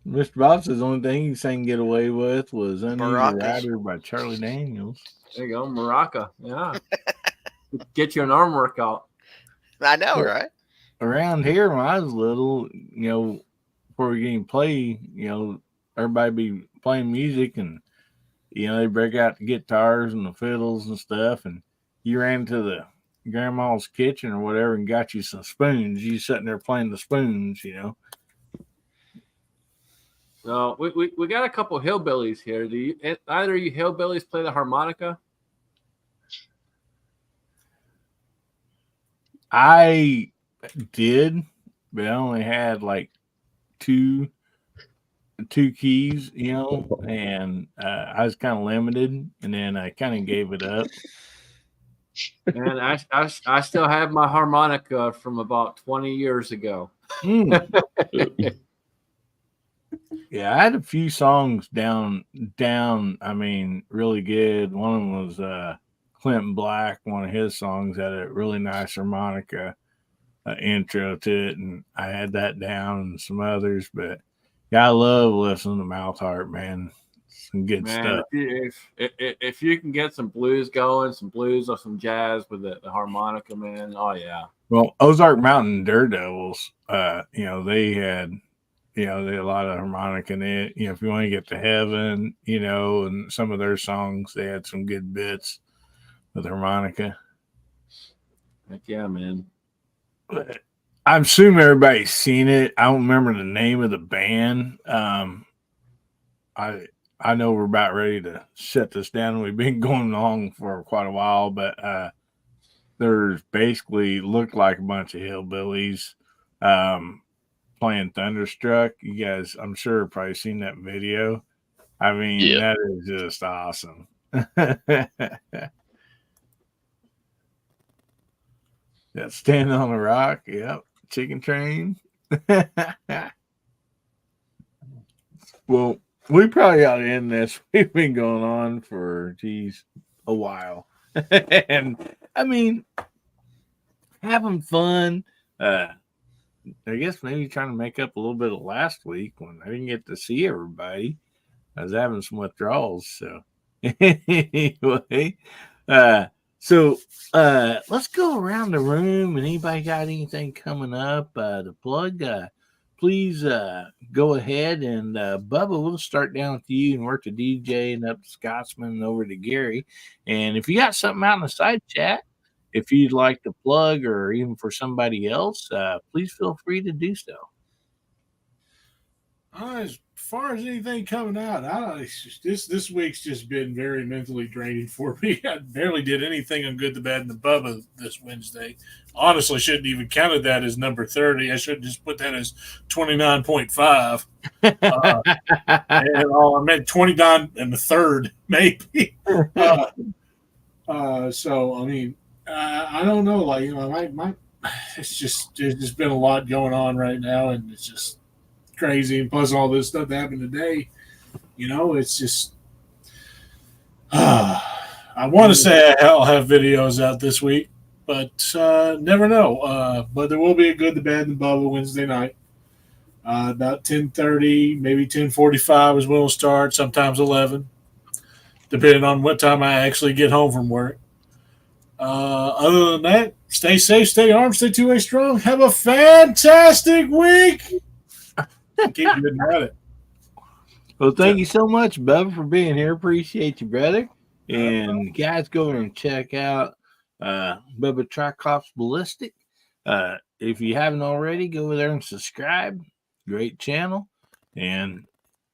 Mr. Bob says the only thing he sang "Get Away With" was "Uneasy Maracas. Rider" by Charlie Daniels. There you go, Maraca. Yeah. Get you an arm workout. I know, right? Around here when I was little, before we can play, everybody be playing music and, they break out the guitars and the fiddles and stuff. And you ran to the grandma's kitchen or whatever and got you some spoons. You sitting there playing the spoons, So we got a couple hillbillies here. Do either of you hillbillies play the harmonica? I did, but I only had like two keys, and I was kind of limited, and then I kind of gave it up. And I still have my harmonica from about 20 years ago. Yeah, I had a few songs down. I mean, really good. One of them was Clinton Black. One of his songs had a really nice harmonica intro to it, and I had that down, and some others. But yeah, I love listening to Mouth Heart, man. Some good stuff. If you can get some blues going, some blues or some jazz with the harmonica, man. Oh yeah. Well, Ozark Mountain Daredevils, they had a lot of harmonica in it. If you want to get to heaven, and some of their songs, they had some good bits with harmonica. Heck yeah, man. I'm assuming everybody's seen it. I don't remember the name of the band. I know we're about ready to shut this down. We've been going on for quite a while, but there's basically looked like a bunch of hillbillies playing Thunderstruck. You guys, I'm sure, have probably seen that video. I mean, Yeah. that is just awesome. Yeah, standing on a rock. Yep. Chicken train. Well, we probably ought to end this. We've been going on for, a while. And I mean, having fun. I guess maybe trying to make up a little bit of last week when I didn't get to see everybody. I was having some withdrawals. So anyway, let's go around the room, and anybody got anything coming up to plug? Please go ahead, and Bubba, we'll start down with you and work to DJ and up to Scotsman and over to Gary. And if you got something out in the side chat, if you'd like to plug or even for somebody else, please feel free to do so. As far as anything coming out, this week's just been very mentally draining for me. I barely did anything on Good, the Bad, and the Bubba this Wednesday. Honestly, shouldn't even counted that as number 30. I should just put that as 29.5. I meant 29 and the third, maybe. So I mean, I don't know. Like, you know, my it's just there's just been a lot going on right now, and it's just crazy. And plus all this stuff that happened today, you know, it's just I want to say I'll have videos out this week, but never know. But there will be a Good, the Bad, and the Bubba Wednesday night. About 10:30, maybe 10:45 is when it'll start, sometimes 11, depending on what time I actually get home from work. Other than that, stay safe, stay armed, stay two-way strong. Have a fantastic week. Keep getting at it. Well, thank you so much, Bubba, for being here. Appreciate you, brother. And guys, go over and check out Bubba Triclops Ballistic. If you haven't already, go over there and subscribe. Great channel. And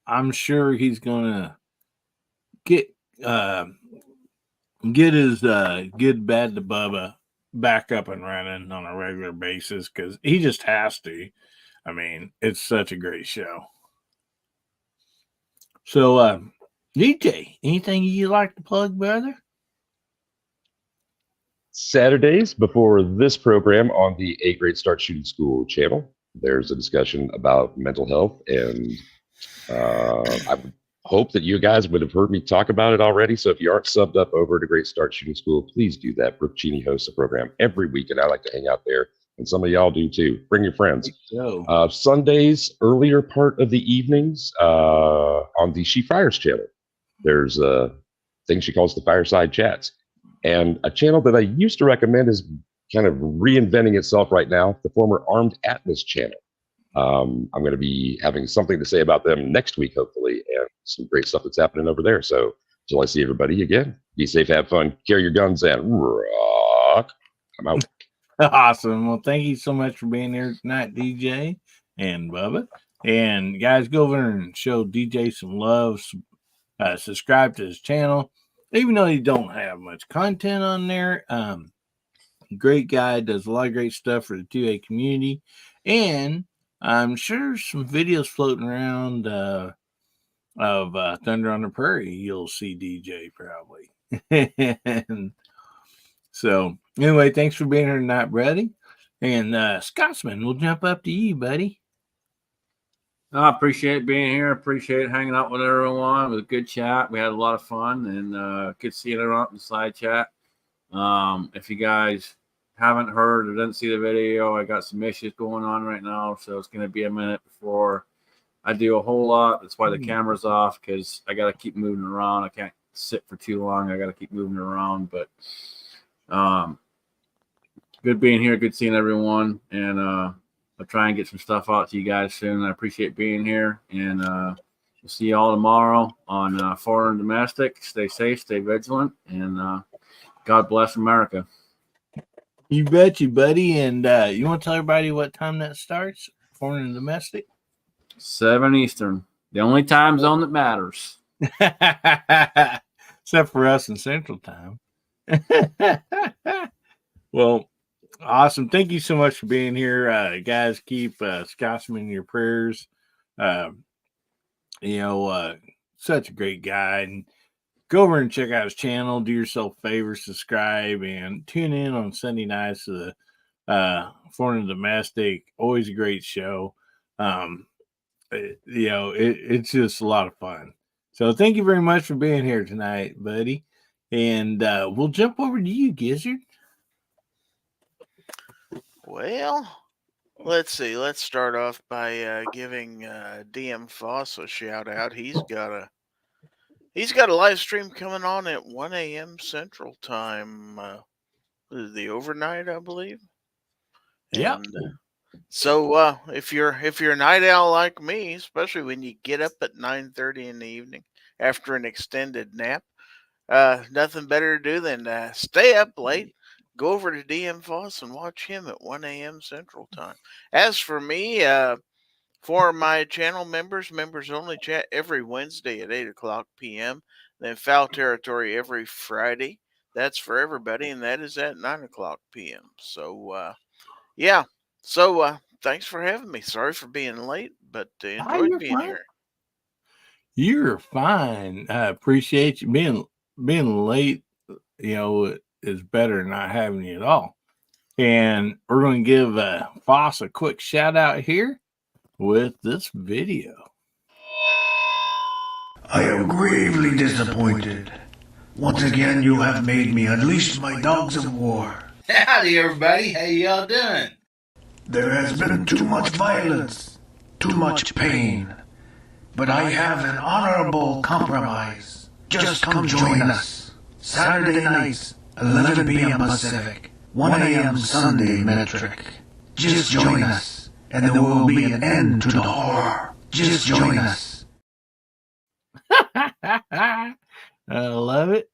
I'm sure he's gonna get his Good, Bad, to Bubba back up and running on a regular basis, because he just has to. I mean, it's such a great show. So, DJ, anything you like to plug, brother? Saturdays before this program on the 8th Grade Start Shooting School channel, there's a discussion about mental health, and I would hope that you guys would have heard me talk about it already. So if you aren't subbed up over to Great Start Shooting School, please do that. Brooke Cheney hosts a program every week, and I like to hang out there, and some of y'all do too. Bring your friends. Sundays, earlier part of the evenings, on the She Fires channel, there's a thing she calls the Fireside Chats. And a channel that I used to recommend is kind of reinventing itself right now, the former Armed Atlas channel. I'm going to be having something to say about them next week, hopefully, and some great stuff that's happening over there. So until I see everybody again, be safe, have fun, carry your guns, and rock. I'm out. Awesome. Well, thank you so much for being here tonight, DJ and Bubba. And guys, go over and show DJ some love. Subscribe to his channel. Even though he don't have much content on there, great guy, does a lot of great stuff for the 2A community. And I'm sure some videos floating around of Thunder on the Prairie. You'll see DJ probably. And so anyway, thanks for being here tonight, buddy. And Scotsman, we'll jump up to you, buddy. I appreciate being here. Appreciate hanging out with everyone. It was a good chat. We had a lot of fun, and good seeing everyone in the side chat. If you guys haven't heard or didn't see the video, I got some issues going on right now, so it's going to be a minute before I do a whole lot. That's why the camera's off, because I got to keep moving around. I can't sit for too long. I got to keep moving around, but good being here. Good seeing everyone, and I'll try and get some stuff out to you guys soon. I appreciate being here, and we'll see you all tomorrow on Foreign and Domestic. Stay safe, stay vigilant, and God bless America. You bet you, buddy. And you want to tell everybody what time that starts? Foreign and Domestic? 7 Eastern. The only time zone that matters. Except for us in Central Time. Well, awesome. Thank you so much for being here. Guys, keep Scotsman in your prayers. You know, such a great guy. And go over and check out his channel. Do yourself a favor, subscribe, and tune in on Sunday nights to the Foreign and Domestic. Always a great show. It's just a lot of fun. So thank you very much for being here tonight, buddy. And we'll jump over to you, Gizzard. Well, let's see. Let's start off by giving DM Foss a shout out. He's got a live stream coming on at 1 a.m. Central Time. The overnight, I believe. Yeah. So if you're a night owl like me, especially when you get up at 9:30 in the evening after an extended nap, nothing better to do than stay up late, go over to DM Foss and watch him at 1 a.m. Central Time. As for me, for my channel members only chat every Wednesday at 8 p.m. Then Foul Territory every Friday. That's for everybody, and that is at 9 p.m. So, yeah. So, thanks for having me. Sorry for being late, but enjoyed being here. You're fine. I appreciate you being late. You know, is better than not having you at all. And we're going to give Foss a quick shout out here with this video. I am gravely disappointed. Once again, you have made me unleash my dogs of war. Howdy, everybody. How y'all doing? There has been too much violence, too much pain. But I have an honorable compromise. Just come join us. Saturday nights, 11 p.m. Pacific, 1 a.m. Sunday metric. Just join us, and there will be an end to the horror. Just join us. I love it.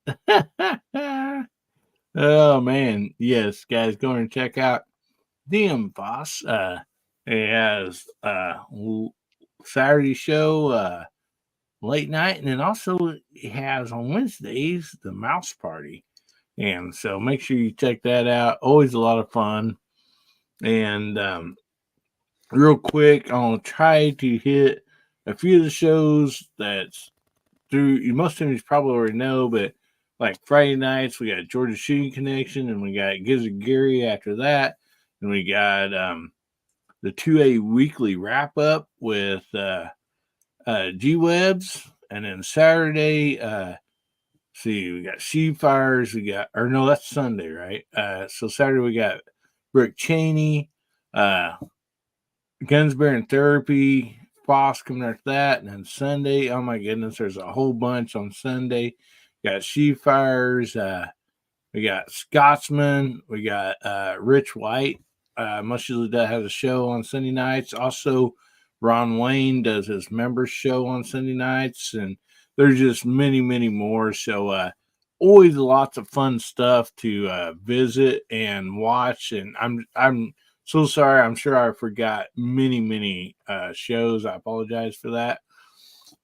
Oh, man. Yes, guys, go and check out DM Foss. It has Saturday show, late night, and then also it has on Wednesdays the Mouse Party. And so make sure you check that out. Always a lot of fun. And real quick, I'll try to hit a few of the shows that's through. Most of you probably already know, but like Friday nights, we got Georgia Shooting Connection, and we got Gizzard Gary after that. And we got the 2A weekly wrap up with G-Webs. And then Saturday, see, we got Sheep Fires. That's Sunday, right? So Saturday we got Rick Cheney, Guns Bearing Therapy, Foss coming after that. And then Sunday, oh my goodness, there's a whole bunch on Sunday. Got Sheep Fires, we got Scotsman, we got Rich White. Most usually that has a show on Sunday nights. Also, Ron Wayne does his members show on Sunday nights, and there's just many, many more. So always lots of fun stuff to visit and watch. And I'm so sorry. I'm sure I forgot many, many shows. I apologize for that.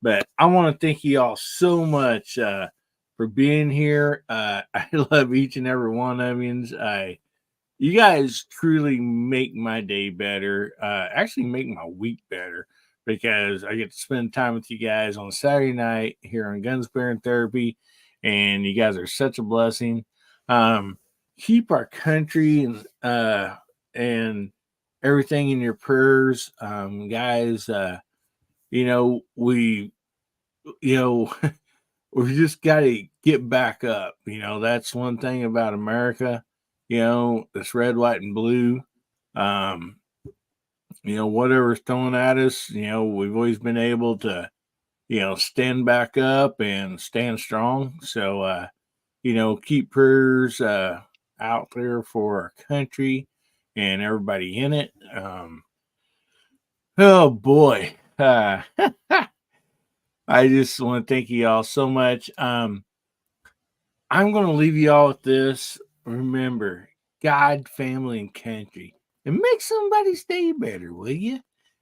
But I want to thank you all so much for being here. I love each and every one of you. You guys truly make my day better. Actually make my week better, because I get to spend time with you guys on Saturday night here on Guns Bearing Therapy, and you guys are such a blessing. Keep our country and everything in your prayers, guys. We just got to get back up. That's one thing about America. This red, white, and blue. Whatever's thrown at us, we've always been able to, stand back up and stand strong. So, keep prayers out there for our country and everybody in it. Oh boy. I just want to thank you all so much. I'm going to leave you all with this. Remember, God, family, and country. And make somebody's day better, will you?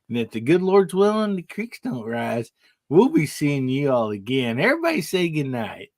And if the good Lord's willing, the creeks don't rise. we'll be seeing you all again. Everybody say goodnight.